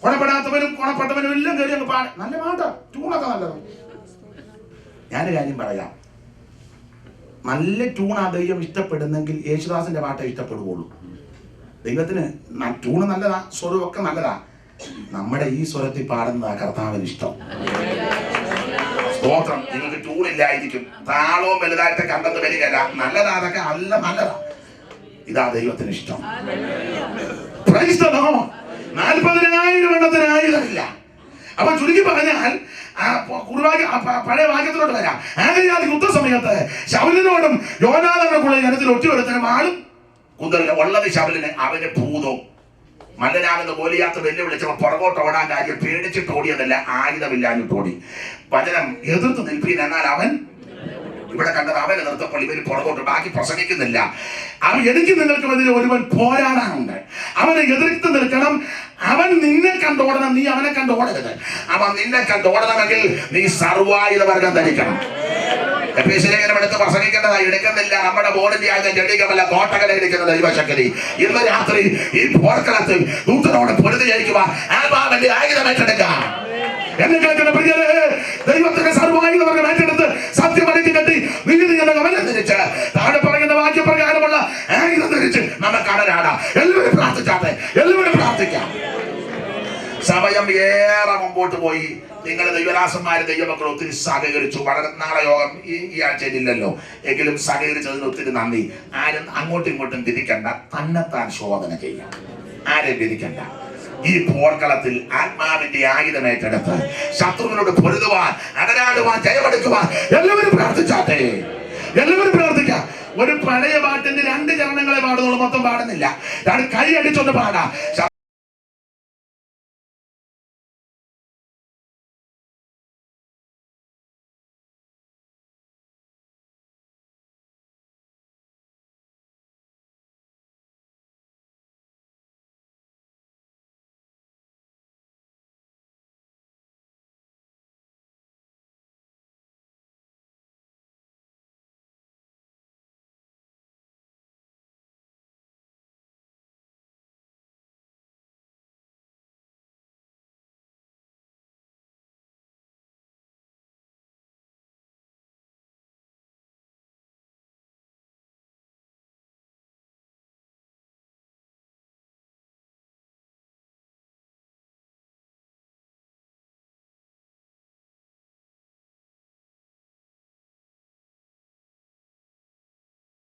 ഗുണപ്പെടാത്തവനും ഗുണപ്പെട്ടവനും എല്ലാം കയറി അങ്ങ് പാട്. നല്ല പാട്ടാ, ട്യൂണൊക്കെ നല്ലതാണ്. ഞാനൊരു കാര്യം പറയാം, നല്ല ട്യൂണാ ദൈവം ഇഷ്ടപ്പെടുന്നെങ്കിൽ യേശുദാസിന്റെ പാട്ടേ ഇഷ്ടപ്പെടുകയുള്ളൂ. ദൈവത്തിന് ട്യൂണ് നല്ലതാ, സ്വരമൊക്കെ നല്ലതാ. നമ്മുടെ ഈ സ്വരത്തിൽ പാടുന്നതാ കർത്താവിന് ഇഷ്ടം. സ്തോത്രം. നിങ്ങൾക്ക് ട്യൂണില്ലായിരിക്കും, താളവും വലുതായിട്ട് കണ്ടെന്ന് വരികയല്ല. നല്ലതാ, അതൊക്കെ നല്ല നല്ലതാ. ഇതാ ദൈവത്തിന് ഇഷ്ടം. 40,000 എണ്ണത്തിന് ആയുധമില്ല. അപ്പൊ ചുരുക്കി പറഞ്ഞാൽ പഴയ വാക്യത്തിലോട്ട് വരാം. ആകയാൽ യുദ്ധസമയത്ത് ശൗലിനോടും യോനാഥാനോടും കൂടെ ജനത്തിൽ ഒറ്റയൊരുത്തനും ആളും കുന്തലിന് ഉള്ളത് ശൗലിന് അവന് ഭൂതവും മല്ലനാകുന്ന ഗോലിയാത്ത് വെല്ലുവിളിച്ചപ്പോൾ പുറകോട്ട് ഓടാൻ കാര്യം പേടിച്ചിട്ട് ഓടിയതല്ല, ആയുധമില്ലാഞ്ഞിട്ട് ഓടി. വചനം എതിർത്ത് നിൽപ്പീൻ, എന്നാൽ അവൻ ഇവിടെ കണ്ടത് അവനെ നിർത്തപ്പോൾ ഇവര് പുറകോട്ട്. ബാക്കി പ്രസംഗിക്കുന്നില്ല. അവൻ എനിക്ക് നിങ്ങൾക്ക് എതിരെ ഒരുവൻ പോരാടാനുണ്ട്, അവനെ എതിർത്ത് നിൽക്കണം. അവൻ നിന്നെ കണ്ടോടണം, നീ അവനെ കണ്ടോടരുത്. അവൻ നിന്നെ കണ്ടോടണമെങ്കിൽ നീ സർവായുധ വർഗം ധരിക്കണം. എടുത്ത് പ്രസംഗിക്കേണ്ടതായി എടുക്കുന്നില്ല. നമ്മുടെ ബോർഡിന്റെ ആയുധം ചെടിക്കമല്ല, തോട്ടകല ഇരിക്കുന്ന ദൈവശക്തി. ഇന്ന് രാത്രി ഈ പോർക്കളത്തിൽ ദൂതനോട് പൊരുതി ജയിക്കുക, ആത്മാവിന്റെ ആയുധം ഏറ്റെടുക്കാം. എന്നെ കേൾക്കുന്ന പ്രിയരെ, ദൈവത്തിന്റെ സർവായുധ വർഗം ഏറ്റെടുത്ത് സത്യമണിച്ച് കെട്ടി നീതി എന്ന കവലം ധരിച്ച് താഴെ പറയുന്ന വാക്യപ്രകാരമുള്ള ആയുധം ധരിച്ച് നമുക്ക് അടരാടാം. എല്ലാവരും പ്രാർത്ഥിച്ചാട്ടെ, എല്ലാവരും പ്രാർത്ഥിക്കാം. സമയം ഏറെ മുമ്പോട്ട് പോയി. നിങ്ങൾ ദൈവദാസന്മാര് ദൈവമക്കൾ ഒത്തിരി സഹകരിച്ചു. വളരെ നാളെ യോഗം ഈ ആഴ്ചയിലില്ലല്ലോ, എങ്കിലും സഹകരിച്ചതിന് ഒത്തിരി നന്ദി. ആരും അങ്ങോട്ടും ഇങ്ങോട്ടും തിരിക്കണ്ട, തന്നെത്താൻ ശോധന ചെയ്യാം. ആരെയും തിരിക്കണ്ട. ഈ പോർക്കളത്തിൽ ആത്മാവിന്റെ ആയുധം ഏറ്റെടുത്ത് ശത്രുവിനോട് പൊരുതുവാൻ, അടരാടുവാൻ, ജയമെടുക്കുവാൻ എല്ലാവരും പ്രാർത്ഥിച്ചാട്ടെ. എല്ലാവരും പ്രാർത്ഥിക്കാം. ഒരു പഴയ പാട്ടിന്റെ 2 ചരണങ്ങളെ പാടുന്നുള്ളൂ, മൊത്തം പാടുന്നില്ല. കൈ അടിച്ചൊന്ന് പാടാം.